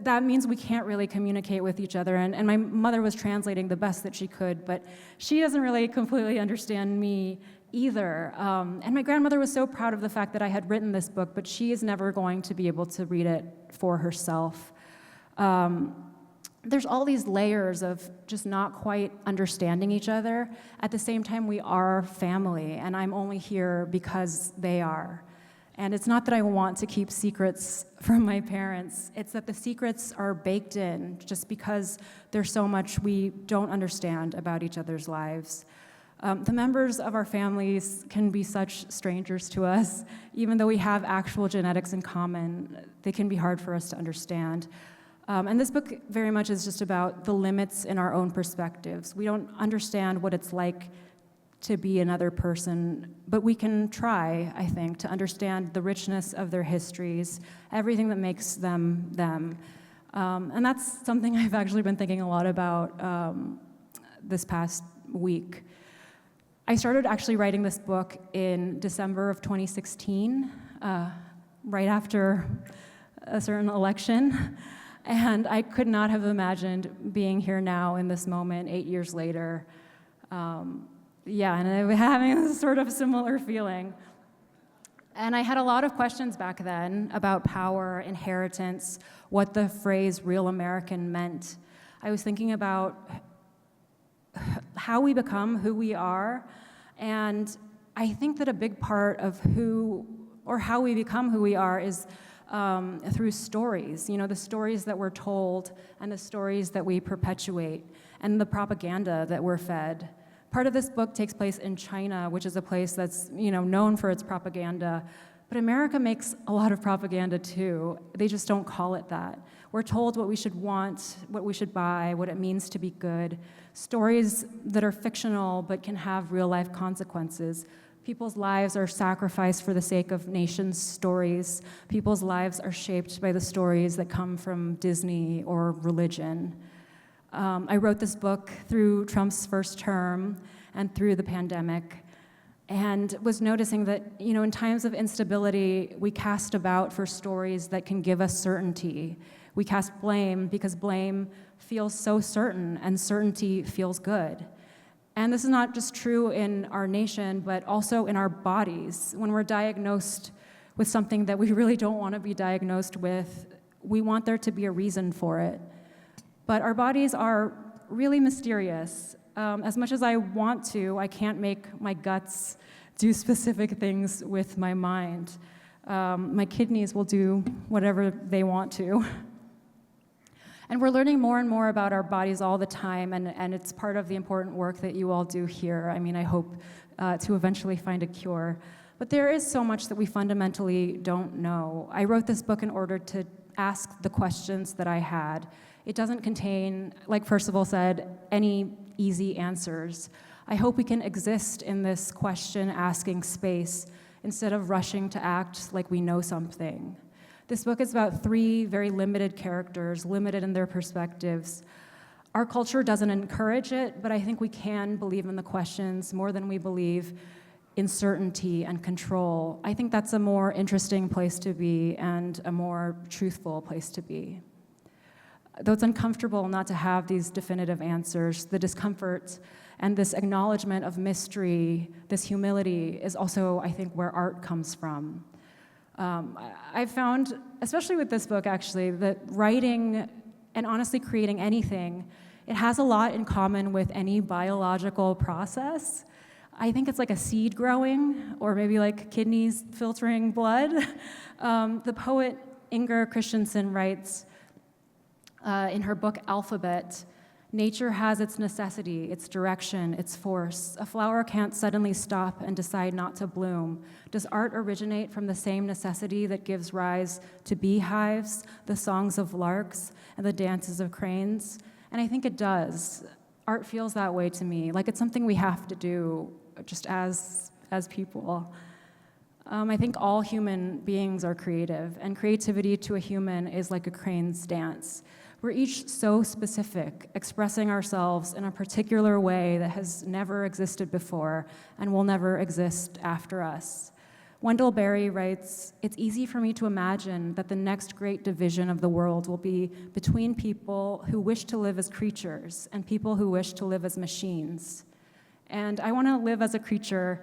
that means we can't really communicate with each other, and my mother was translating the best that she could, but she doesn't really completely understand me either. And my grandmother was so proud of the fact that I had written this book, but she is never going to be able to read it for herself. There's all these layers of just not quite understanding each other. At the same time, we are family, and I'm only here because they are. And it's not that I want to keep secrets from my parents, it's that the secrets are baked in just because there's so much we don't understand about each other's lives. The members of our families can be such strangers to us. Even though we have actual genetics in common, they can be hard for us to understand. And this book very much is just about the limits in our own perspectives. We don't understand what it's like to be another person, but we can try, I think, to understand the richness of their histories, everything that makes them them. And that's something I've actually been thinking a lot about this past week. I started actually writing this book in December of 2016, right after a certain election. And I could not have imagined being here now in this moment 8 years later. And I'm having this sort of similar feeling. And I had a lot of questions back then about power, inheritance, what the phrase real American meant. I was thinking about how we become who we are, and I think that a big part of how we become who we are is through stories, the stories that we're told and the stories that we perpetuate and the propaganda that we're fed. Part of this book takes place in China, which is a place that's known for its propaganda, But America makes a lot of propaganda too. They just don't call it that. We're told what we should want, what we should buy, what it means to be good. Stories that are fictional but can have real-life consequences. People's lives are sacrificed for the sake of nations' stories. People's lives are shaped by the stories that come from Disney or religion. I wrote this book through Trump's first term and through the pandemic, and was noticing that, in times of instability, we cast about for stories that can give us certainty. We cast blame because blame feels so certain, and certainty feels good. And this is not just true in our nation, but also in our bodies. When we're diagnosed with something that we really don't want to be diagnosed with, we want there to be a reason for it. But our bodies are really mysterious. As much as I want to, I can't make my guts do specific things with my mind. My kidneys will do whatever they want to. And we're learning more and more about our bodies all the time, and it's part of the important work that you all do here. I mean, I hope to eventually find a cure. But there is so much that we fundamentally don't know. I wrote this book in order to ask the questions that I had. It doesn't contain, like Percival said, any easy answers. I hope we can exist in this question-asking space instead of rushing to act like we know something. This book is about 3 very limited characters, limited in their perspectives. Our culture doesn't encourage it, but I think we can believe in the questions more than we believe in certainty and control. I think that's a more interesting place to be and a more truthful place to be. Though it's uncomfortable not to have these definitive answers, the discomfort and this acknowledgement of mystery, this humility, is also, I think, where art comes from. I've found, especially with this book actually, that writing and honestly creating anything, it has a lot in common with any biological process. I think it's like a seed growing, or maybe like kidneys filtering blood. The poet Inger Christensen writes in her book Alphabet, "Nature has its necessity, its direction, its force. A flower can't suddenly stop and decide not to bloom. Does art originate from the same necessity that gives rise to beehives, the songs of larks, and the dances of cranes?" And I think it does. Art feels that way to me, like it's something we have to do just as people. I think all human beings are creative, and creativity to a human is like a crane's dance. We're each so specific, expressing ourselves in a particular way that has never existed before and will never exist after us. Wendell Berry writes, "It's easy for me to imagine that the next great division of the world will be between people who wish to live as creatures and people who wish to live as machines." And I want to live as a creature.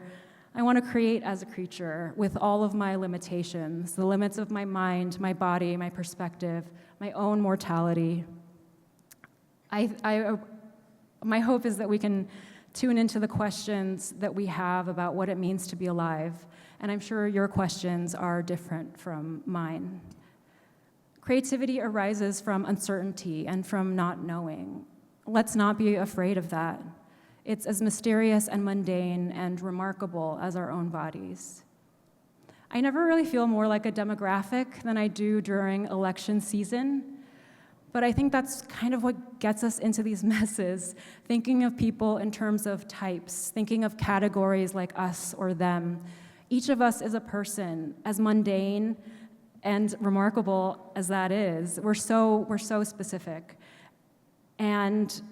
I want to create as a creature with all of my limitations, the limits of my mind, my body, my perspective, my own mortality. My hope is that we can tune into the questions that we have about what it means to be alive, and I'm sure your questions are different from mine. Creativity arises from uncertainty and from not knowing. Let's not be afraid of that. It's as mysterious and mundane and remarkable as our own bodies. I never really feel more like a demographic than I do during election season, but I think that's kind of what gets us into these messes, thinking of people in terms of types, thinking of categories like us or them. Each of us is a person, as mundane and remarkable as that is. We're so specific. And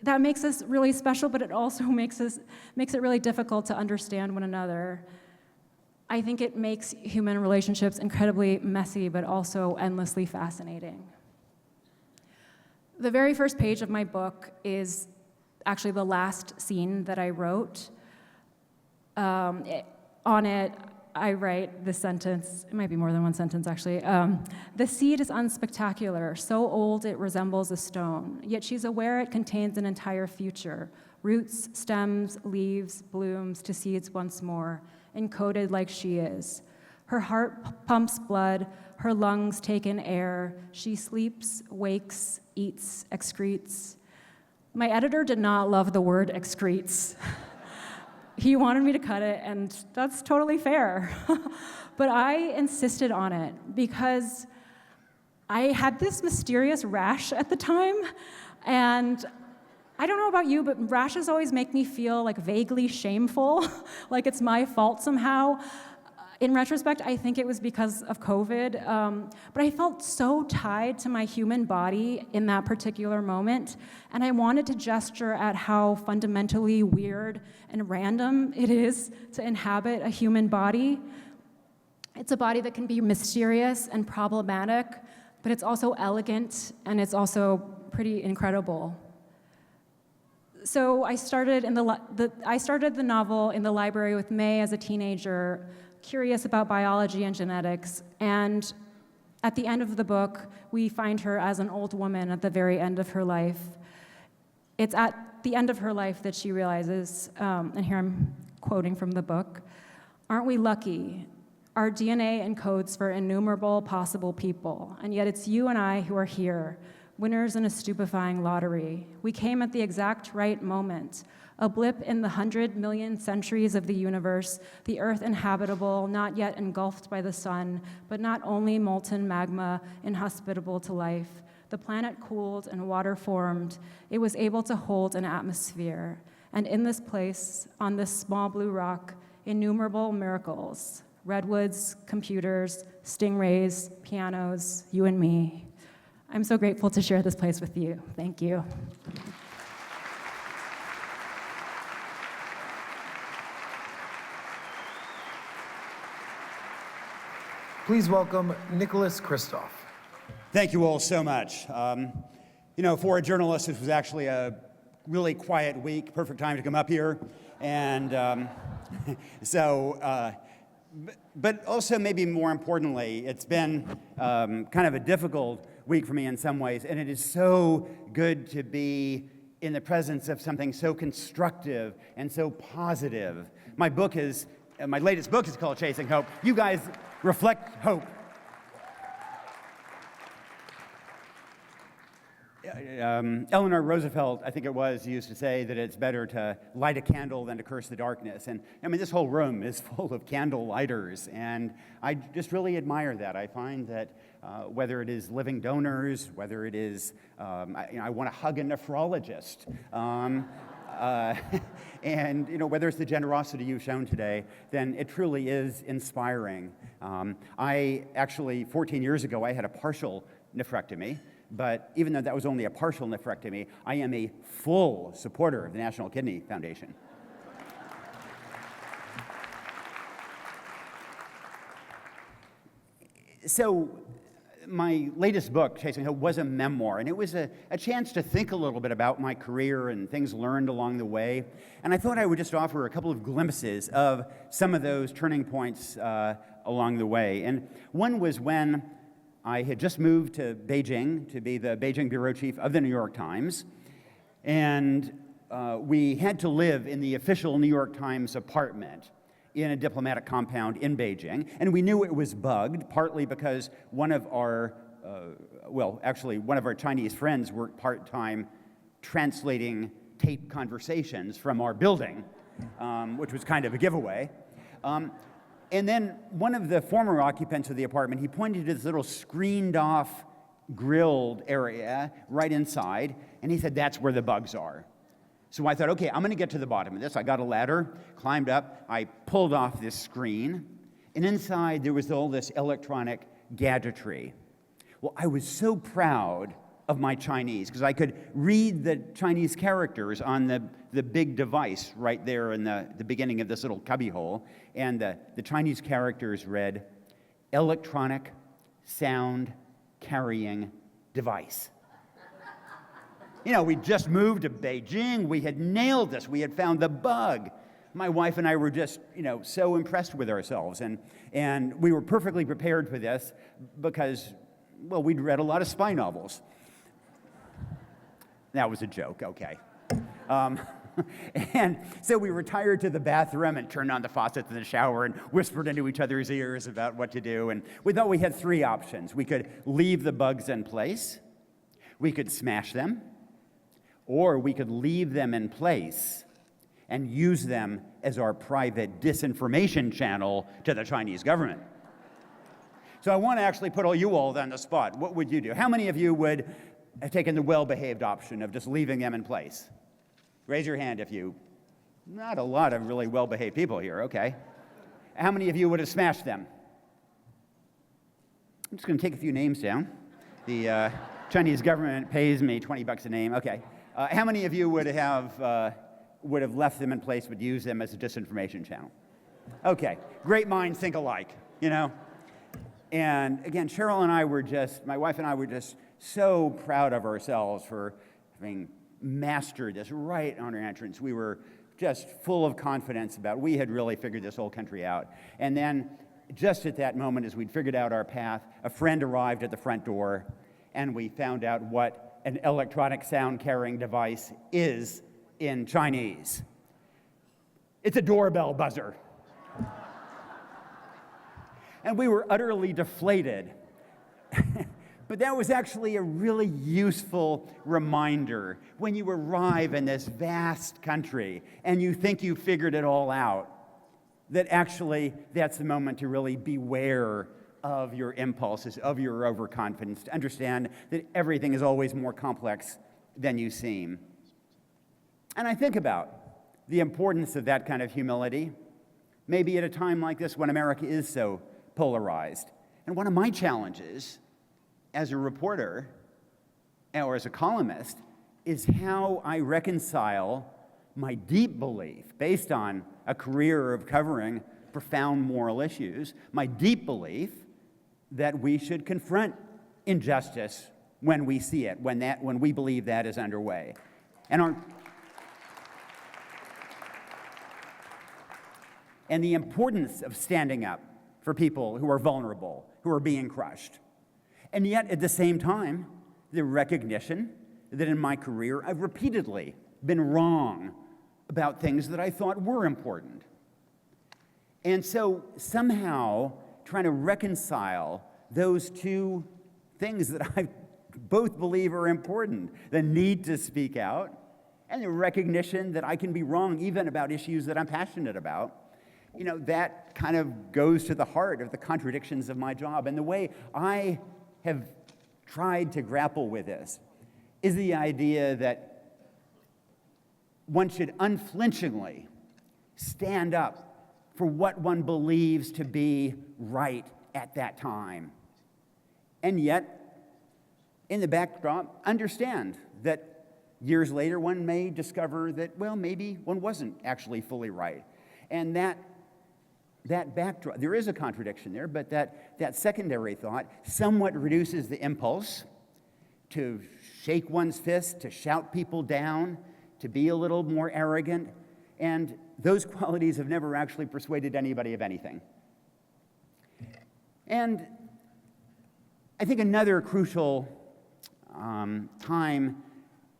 that makes us really special, but it also makes it really difficult to understand one another. I think it makes human relationships incredibly messy, but also endlessly fascinating. The very first page of my book is actually the last scene that I wrote. On it, I write this sentence. It might be more than one sentence, actually. "The seed is unspectacular, so old it resembles a stone, yet she's aware it contains an entire future, roots, stems, leaves, blooms to seeds once more, encoded like she is. Her heart pumps blood, her lungs take in air, she sleeps, wakes, eats, excretes." My editor did not love the word excretes. He wanted me to cut it, and that's totally fair. But I insisted on it because I had this mysterious rash at the time, and I don't know about you, but rashes always make me feel like vaguely shameful, like it's my fault somehow. In retrospect, I think it was because of COVID, but I felt so tied to my human body in that particular moment, and I wanted to gesture at how fundamentally weird and random it is to inhabit a human body. It's a body that can be mysterious and problematic, but it's also elegant, and it's also pretty incredible. So I started the novel in the library with May as a teenager, curious about biology and genetics, and at the end of the book, we find her as an old woman at the very end of her life. It's at the end of her life that she realizes, and here I'm quoting from the book, "Aren't we lucky? Our DNA encodes for innumerable possible people, and yet it's you and I who are here, winners in a stupefying lottery. We came at the exact right moment, a blip in the 100 million centuries of the universe, the earth inhabitable, not yet engulfed by the sun, but not only molten magma, inhospitable to life. The planet cooled and water formed. It was able to hold an atmosphere. And in this place, on this small blue rock, innumerable miracles, redwoods, computers, stingrays, pianos, you and me. I'm so grateful to share this place with you. Thank you." Please welcome Nicholas Kristof. Thank you all so much. For a journalist, this was actually a really quiet week, perfect time to come up here. And but also maybe more importantly, it's been kind of a difficult week for me in some ways, and it is so good to be in the presence of something so constructive and so positive. My latest book is called Chasing Hope. You guys reflect hope. Eleanor Roosevelt, I think it was, used to say that it's better to light a candle than to curse the darkness. And I mean, this whole room is full of candle lighters, and I just really admire that. I find that whether it is living donors, whether it is, I want to hug a nephrologist, and whether it's the generosity you've shown today, then it truly is inspiring. I actually, 14 years ago, I had a partial nephrectomy. But even though that was only a partial nephrectomy, I am a full supporter of the National Kidney Foundation. So my latest book, Chasing Hope, was a memoir, and it was a chance to think a little bit about my career and things learned along the way. And I thought I would just offer a couple of glimpses of some of those turning points along the way. And one was when I had just moved to Beijing to be the Beijing bureau chief of the New York Times, and we had to live in the official New York Times apartment in a diplomatic compound in Beijing, and we knew it was bugged, partly because one of our Chinese friends worked part-time translating taped conversations from our building, which was kind of a giveaway. And then one of the former occupants of the apartment, he pointed to this little screened-off grilled area right inside, and he said, "That's where the bugs are." So I thought, okay, I'm going to get to the bottom of this. I got a ladder, climbed up, I pulled off this screen, and inside there was all this electronic gadgetry. Well, I was so proud of my Chinese, because I could read the Chinese characters on the big device right there in the beginning of this little cubbyhole, and the Chinese characters read, "Electronic Sound Carrying Device." We just moved to Beijing, we had nailed this, we had found the bug. My wife and I were just, so impressed with ourselves, and we were perfectly prepared for this because, well, we'd read a lot of spy novels. That was a joke, okay. And so we retired to the bathroom and turned on the faucets in the shower and whispered into each other's ears about what to do. And we thought we had three options. We could leave the bugs in place, we could smash them, or we could leave them in place and use them as our private disinformation channel to the Chinese government. So I want to actually put you all on the spot. What would you do? How many of you would have taken the well-behaved option of just leaving them in place? Raise your hand if you... Not a lot of really well-behaved people here, okay. How many of you would have smashed them? I'm just going to take a few names down. The Chinese government pays me $20 a name, okay. How many of you would have left them in place, would use them as a disinformation channel? Okay, great minds think alike, you know? And again, my wife and I were just so proud of ourselves for having mastered this right on our entrance. We were just full of confidence about we had really figured this whole country out. And then just at that moment, as we'd figured out our path, a friend arrived at the front door, and we found out what an electronic sound carrying device is in Chinese. It's a doorbell buzzer. And we were utterly deflated. But that was actually a really useful reminder when you arrive in this vast country and you think you figured it all out, that actually that's the moment to really beware of your impulses, of your overconfidence, to understand that everything is always more complex than you seem. And I think about the importance of that kind of humility, maybe at a time like this when America is so polarized. And one of my challenges as a reporter or as a columnist is how I reconcile my deep belief, based on a career of covering profound moral issues, my deep belief that we should confront injustice when we see it, when we believe that is underway. And the importance of standing up for people who are vulnerable, who are being crushed. And yet, at the same time, the recognition that in my career I've repeatedly been wrong about things that I thought were important. And so somehow trying to reconcile those two things that I both believe are important, the need to speak out and the recognition that I can be wrong even about issues that I'm passionate about, you know, that kind of goes to the heart of the contradictions of my job. And the way I have tried to grapple with this is the idea that one should unflinchingly stand up for what one believes to be right at that time. And yet, in the backdrop, understand that years later one may discover that, well, maybe one wasn't actually fully right. And that backdrop, there is a contradiction there, but that secondary thought somewhat reduces the impulse to shake one's fist, to shout people down, to be a little more arrogant, and those qualities have never actually persuaded anybody of anything. And I think another crucial time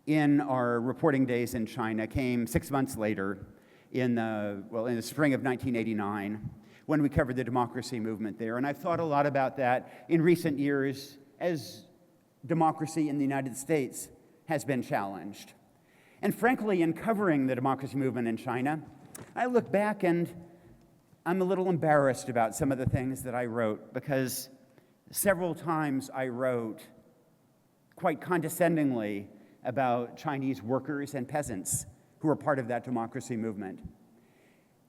in our reporting days in China came 6 months later, in the spring of 1989, when we covered the democracy movement there. And I've thought a lot about that in recent years as democracy in the United States has been challenged. And frankly, in covering the democracy movement in China, I look back and I'm a little embarrassed about some of the things that I wrote, because several times I wrote quite condescendingly about Chinese workers and peasants who are part of that democracy movement.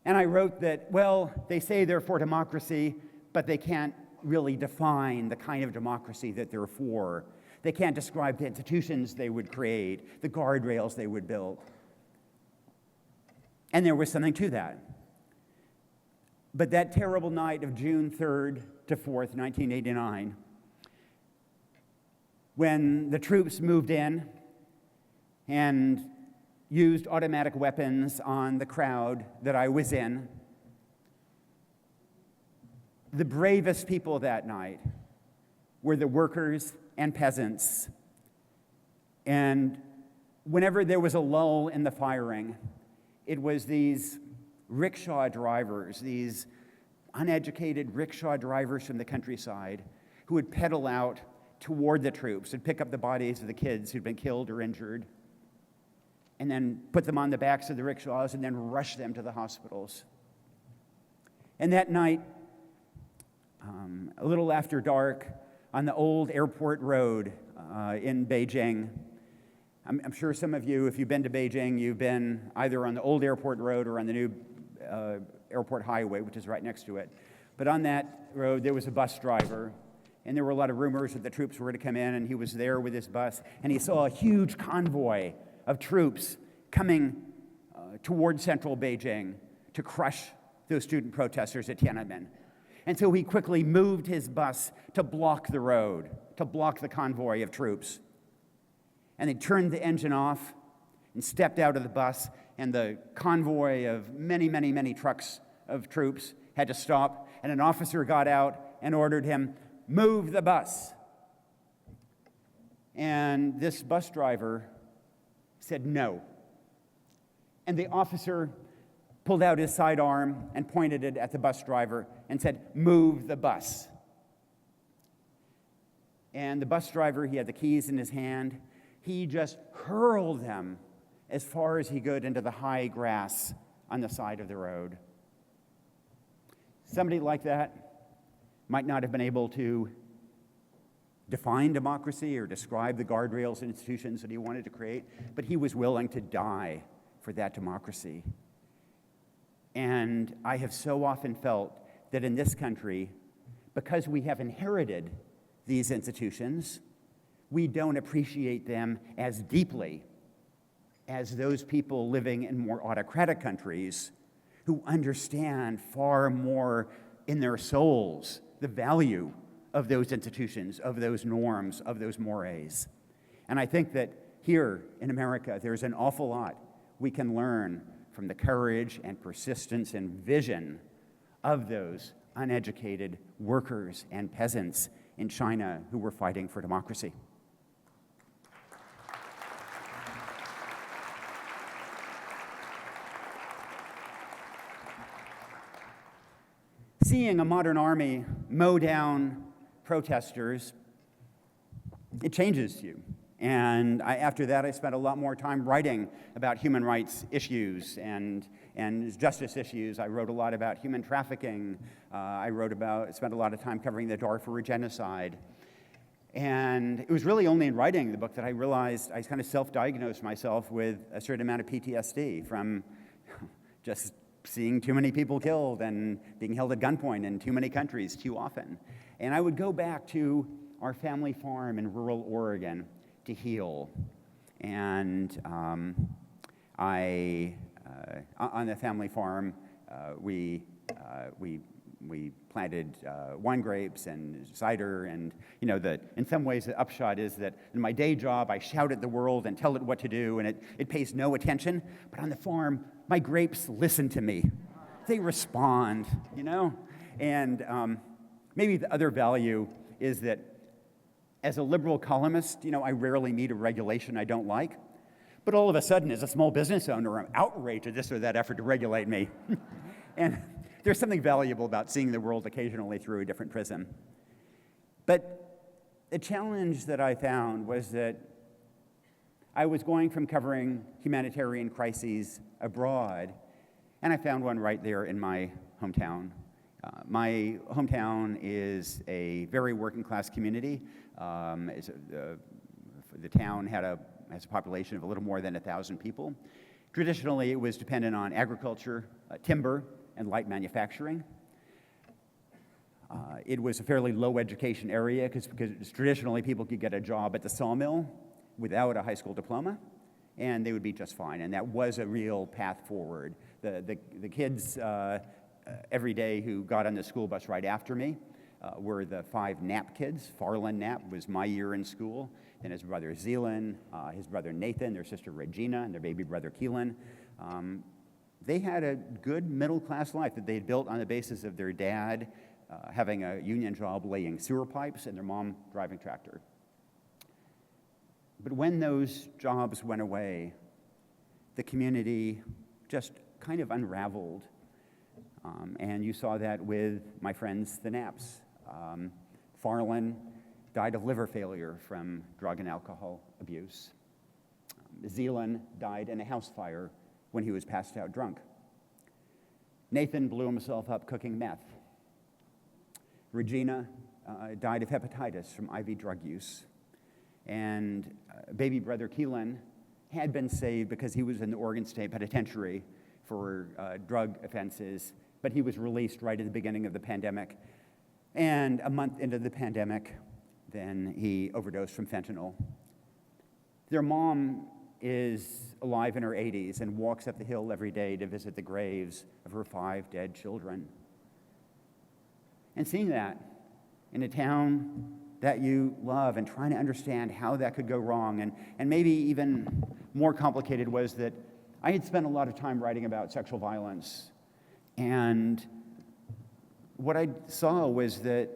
And I wrote that, well, they say they're for democracy, but they can't really define the kind of democracy that they're for. They can't describe the institutions they would create, the guardrails they would build. And there was something to that. But that terrible night of June 3rd to 4th, 1989, when the troops moved in and used automatic weapons on the crowd that I was in, the bravest people that night were the workers and peasants. And whenever there was a lull in the firing, it was these rickshaw drivers, these uneducated rickshaw drivers from the countryside who would pedal out toward the troops and pick up the bodies of the kids who'd been killed or injured. and then put them on the backs of the rickshaws and then rush them to the hospitals. And that night, a little after dark, on the old airport road in Beijing, I'm sure some of you, if you've been to Beijing, you've been either on the old airport road or on the new airport highway, which is right next to it. But on that road, there was a bus driver, and there were a lot of rumors that the troops were to come in, and he was there with his bus, and he saw a huge convoy of troops coming toward central Beijing to crush those student protesters at Tiananmen. And so he quickly moved his bus to block the road, to block the convoy of troops. And they turned the engine off and stepped out of the bus, and the convoy of many, many, many trucks of troops had to stop, and an officer got out and ordered him, "Move the bus." And this bus driver said no. And the officer pulled out his sidearm and pointed it at the bus driver and said, "Move the bus." And the bus driver, he had the keys in his hand, he just hurled them as far as he could into the high grass on the side of the road. Somebody like that might not have been able to define democracy or describe the guardrails and institutions that he wanted to create, but he was willing to die for that democracy. And I have so often felt that in this country, because we have inherited these institutions, we don't appreciate them as deeply as those people living in more autocratic countries who understand far more in their souls the value of those institutions, of those norms, of those mores. And I think that here in America, there's an awful lot we can learn from the courage and persistence and vision of those uneducated workers and peasants in China who were fighting for democracy. Seeing a modern army mow down protesters, it changes you. And after that, I spent a lot more time writing about human rights issues and justice issues. I wrote a lot about human trafficking. Spent a lot of time covering the Darfur genocide. And it was really only in writing the book that I realized I kind of self-diagnosed myself with a certain amount of PTSD from just seeing too many people killed and being held at gunpoint in too many countries too often. And I would go back to our family farm in rural Oregon to heal. And on the family farm, we planted wine grapes and cider, and in some ways the upshot is that in my day job I shout at the world and tell it what to do, and it pays no attention. But on the farm, my grapes listen to me. They respond, And maybe the other value is that as a liberal columnist, I rarely meet a regulation I don't like. But all of a sudden, as a small business owner, I'm outraged at this or that effort to regulate me. And there's something valuable about seeing the world occasionally through a different prism. But the challenge that I found was that I was going from covering humanitarian crises abroad, and I found one right there in my hometown. My hometown is a very working-class community. The town has a population of a little more than 1,000 people. Traditionally, it was dependent on agriculture, timber, and light manufacturing. It was a fairly low education area because traditionally people could get a job at the sawmill without a high school diploma, and they would be just fine. And that was a real path forward. The kids every day who got on the school bus right after me were the 5 Knapp kids. Farland Knapp was my year in school. Then his brother Zeelan, his brother Nathan, their sister Regina, and their baby brother Keelan. They had a good middle-class life that they had built on the basis of their dad having a union job laying sewer pipes and their mom driving tractor. But when those jobs went away, the community just kind of unraveled. And you saw that with my friends, the Knapps. Farland died of liver failure from drug and alcohol abuse. Zealand died in a house fire when he was passed out drunk. Nathan blew himself up cooking meth. Regina died of hepatitis from IV drug use. And baby brother Keelan had been saved because he was in the Oregon State Penitentiary for drug offenses, but he was released right at the beginning of the pandemic. And a month into the pandemic, then he overdosed from fentanyl. Their mom is alive in her 80s and walks up the hill every day to visit the graves of her 5 dead children. And seeing that in a town that you love and trying to understand how that could go wrong, and maybe even more complicated was that I had spent a lot of time writing about sexual violence, and what I saw was that,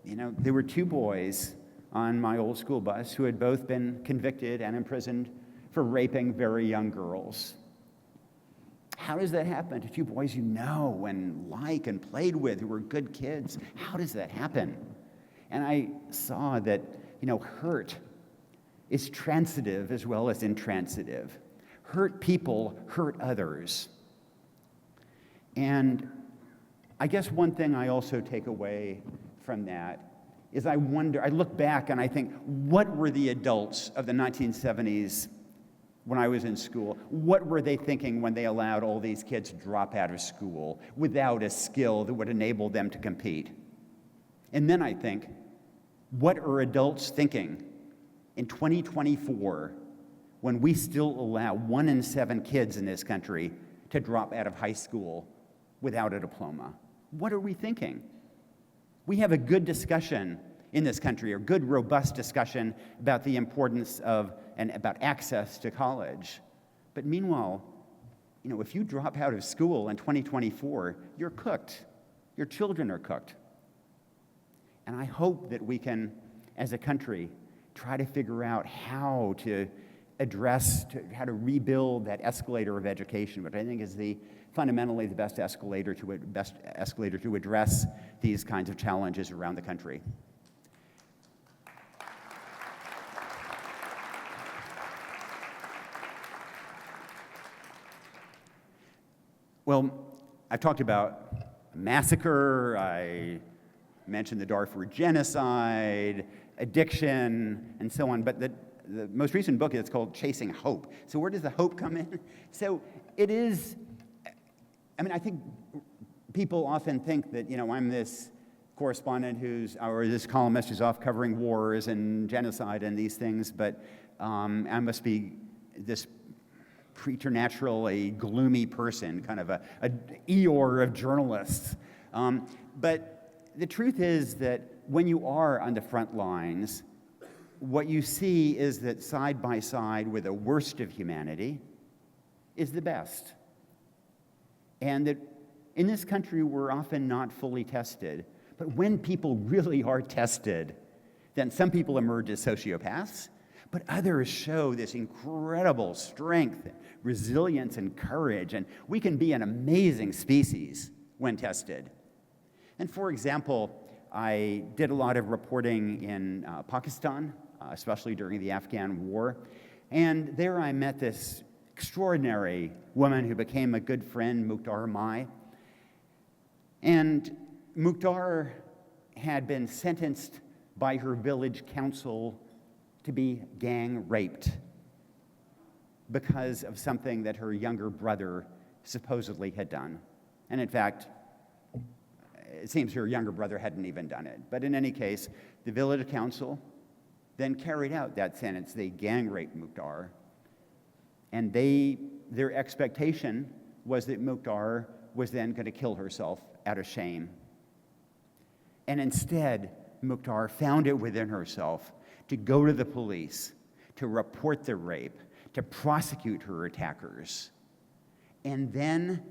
there were 2 boys on my old school bus who had both been convicted and imprisoned for raping very young girls. How does that happen to 2 boys you know and like and played with who were good kids? How does that happen? And I saw that, hurt is transitive as well as intransitive. Hurt people hurt others. And I guess one thing I also take away from that is I look back and I think, what were the adults of the 1970s when I was in school? What were they thinking when they allowed all these kids to drop out of school without a skill that would enable them to compete? And then I think, what are adults thinking in 2024 when we still allow 1 in 7 kids in this country to drop out of high school without a diploma? What are we thinking? We have a good discussion in this country, a good, robust discussion about the importance of and about access to college. But meanwhile, if you drop out of school in 2024, you're cooked. Your children are cooked. And I hope that we can, as a country, try to figure out how to how to rebuild that escalator of education, which I think is fundamentally the best escalator to address these kinds of challenges around the country. Well, I've talked about massacre, I mentioned the Darfur genocide, addiction, and so on, but the most recent book is called Chasing Hope. So where does the hope come in? So it is, I think people often think that, I'm this correspondent or this columnist who's off covering wars and genocide and these things, but I must be this preternatural, gloomy person, kind of a Eeyore of journalists. But the truth is that when you are on the front lines, what you see is that side by side with the worst of humanity is the best. And that in this country, we're often not fully tested. But when people really are tested, then some people emerge as sociopaths, but others show this incredible strength, resilience, and courage. And we can be an amazing species when tested. And for example, I did a lot of reporting in Pakistan, especially during the Afghan war. And there I met this extraordinary woman who became a good friend, Mukhtar Mai. And Mukhtar had been sentenced by her village council to be gang raped because of something that her younger brother supposedly had done. And in fact, it seems her younger brother hadn't even done it. But in any case, the village council then carried out that sentence. They gang raped Mukhtar. And their expectation was that Mukhtar was then going to kill herself out of shame. And instead, Mukhtar found it within herself to go to the police, to report the rape, to prosecute her attackers, and then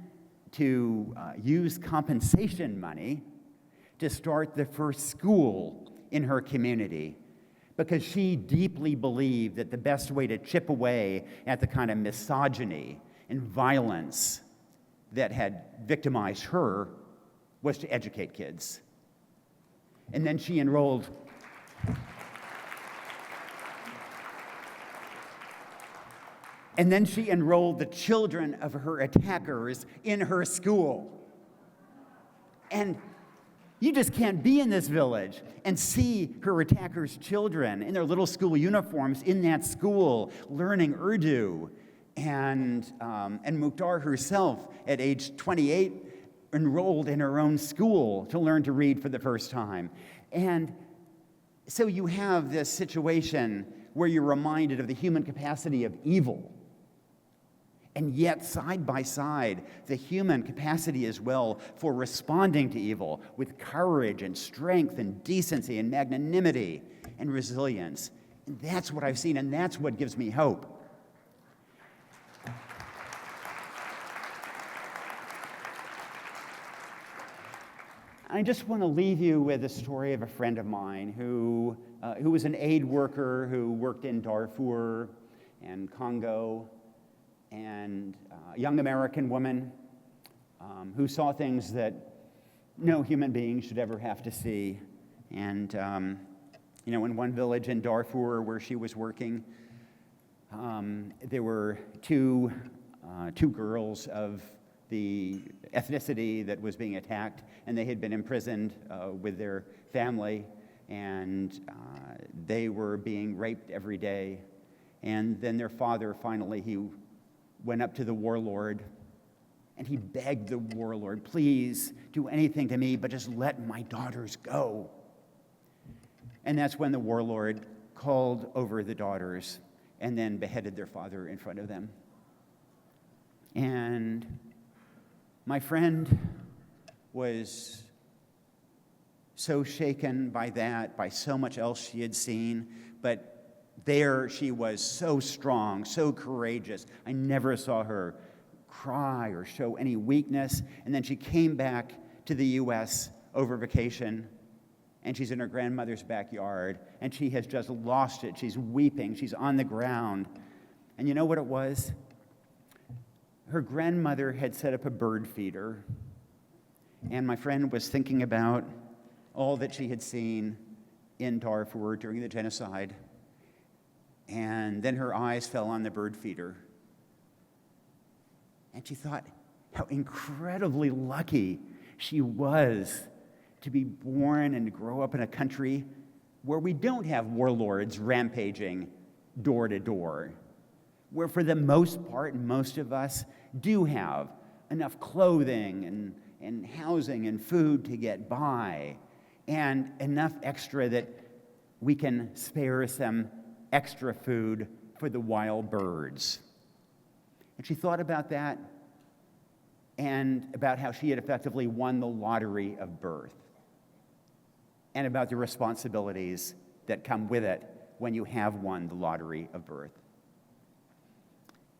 to use compensation money to start the first school in her community, because she deeply believed that the best way to chip away at the kind of misogyny and violence that had victimized her was to educate kids. And then she enrolled And then she enrolled the children of her attackers in her school. And you just can't be in this village and see her attackers' children in their little school uniforms in that school learning Urdu. And Mukhtar herself, at age 28, enrolled in her own school to learn to read for the first time. And so you have this situation where you're reminded of the human capacity of evil. And yet, side by side, the human capacity as well for responding to evil with courage and strength and decency and magnanimity and resilience. And that's what I've seen, and that's what gives me hope. I just want to leave you with a story of a friend of mine who was an aid worker who worked in Darfur and Congo, and a young American woman who saw things that no human being should ever have to see. And, in one village in Darfur where she was working, there were two girls of the ethnicity that was being attacked, and they had been imprisoned with their family, and they were being raped every day. And then their father finally, he went up to the warlord, and he begged the warlord, please do anything to me, but just let my daughters go. And that's when the warlord called over the daughters and then beheaded their father in front of them. And my friend was so shaken by that, by so much else she had seen, but there she was so strong, so courageous. I never saw her cry or show any weakness. And then she came back to the U.S. over vacation, and she's in her grandmother's backyard, and she has just lost it. She's weeping. She's on the ground. And you know what it was? Her grandmother had set up a bird feeder, and my friend was thinking about all that she had seen in Darfur during the genocide, and then her eyes fell on the bird feeder, and she thought how incredibly lucky she was to be born and to grow up in a country where we don't have warlords rampaging door to door, where for the most part, most of us do have enough clothing and housing and food to get by, and enough extra that we can spare some extra food for the wild birds. And she thought about that and about how she had effectively won the lottery of birth, and about the responsibilities that come with it when you have won the lottery of birth.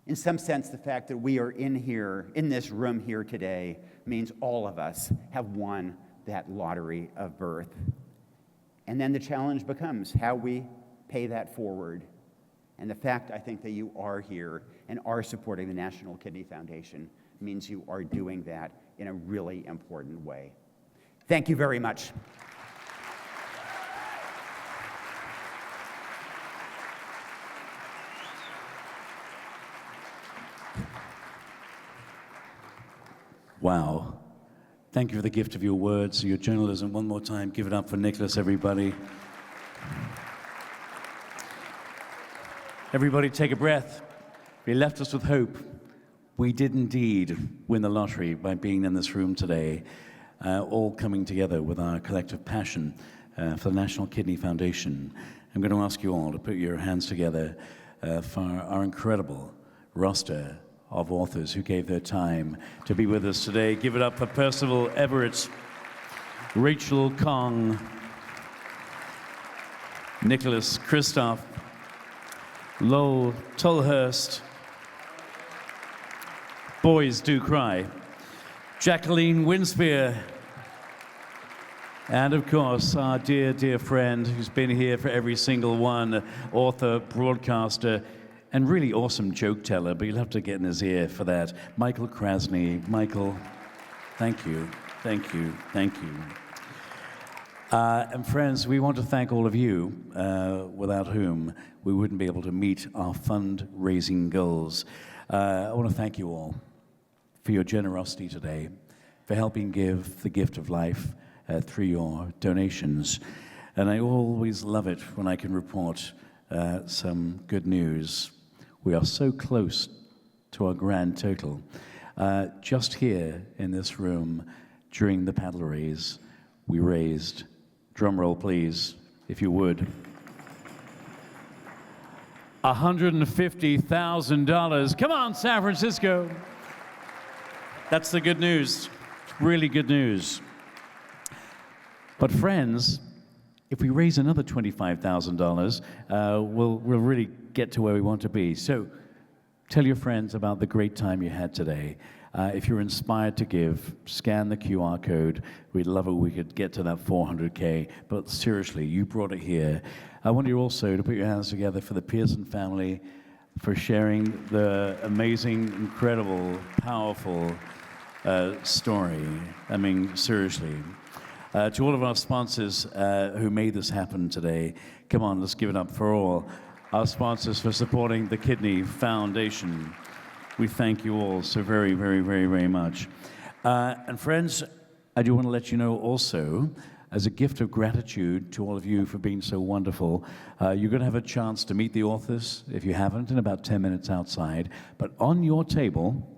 In some sense, the fact that we are in this room here today, means all of us have won that lottery of birth. And then the challenge becomes how we pay that forward. And the fact, I think, that you are here and are supporting the National Kidney Foundation means you are doing that in a really important way. Thank you very much. Wow. Thank you for the gift of your words, your journalism. One more time, give it up for Nicholas, everybody. Everybody take a breath. He left us with hope. We did indeed win the lottery by being in this room today, all coming together with our collective passion for the National Kidney Foundation. I'm going to ask you all to put your hands together for our incredible roster of authors who gave their time to be with us today. Give it up for Percival Everett, Rachel Khong, Nicholas Kristof, Lowell Tolhurst, Boys Do Cry, Jacqueline Winspear, and of course, our dear, dear friend who's been here for every single one, author, broadcaster, and really awesome joke teller, but you'll have to get in his ear for that, Michael Krasny. Michael, thank you, thank you, thank you. And friends, we want to thank all of you, without whom we wouldn't be able to meet our fundraising goals. I want to thank you all for your generosity today, for helping give the gift of life through your donations. And I always love it when I can report some good news. We are so close to our grand total. Just here in this room, during the paddle raise, we raised, drum roll please, if you would, $150,000. Come on, San Francisco. That's the good news, really good news. But friends, if we raise another $25,000, we'll really get to where we want to be. So tell your friends about the great time you had today. If you're inspired to give, scan the QR code. We'd love it if we could get to that 400K. But seriously, you brought it here. I want you also to put your hands together for the Pearson family, for sharing the amazing, incredible, powerful story. I mean, seriously. To all of our sponsors who made this happen today, come on, let's give it up for all our sponsors for supporting the Kidney Foundation. We thank you all so very, very, very, very much. And friends, I do want to let you know also, as a gift of gratitude to all of you for being so wonderful, you're going to have a chance to meet the authors, if you haven't, in about 10 minutes outside. But on your table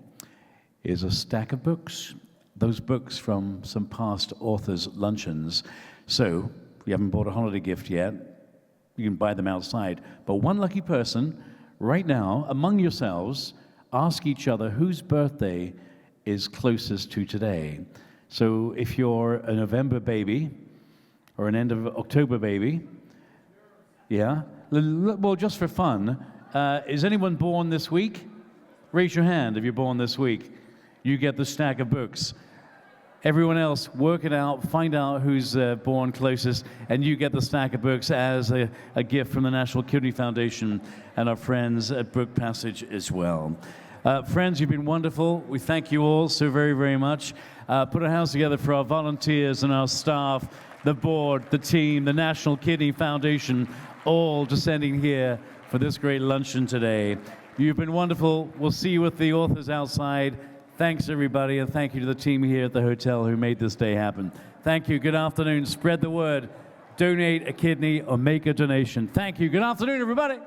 is a stack of books, those books from some past authors' luncheons. So, if you haven't bought a holiday gift yet, you can buy them outside. But one lucky person, right now, among yourselves, ask each other whose birthday is closest to today. So if you're a November baby or an end of October baby, yeah? Well, just for fun, is anyone born this week? Raise your hand if you're born this week. You get the stack of books. Everyone else, work it out, find out who's born closest, and you get the stack of books as a gift from the National Kidney Foundation and our friends at Book Passage as well. Friends, you've been wonderful. We thank you all so very, very much. Put our hands together for our volunteers and our staff, the board, the team, the National Kidney Foundation, all descending here for this great luncheon today. You've been wonderful. We'll see you with the authors outside. Thanks, everybody, and thank you to the team here at the hotel who made this day happen. Thank you. Good afternoon. Spread the word. Donate a kidney or make a donation. Thank you. Good afternoon, everybody.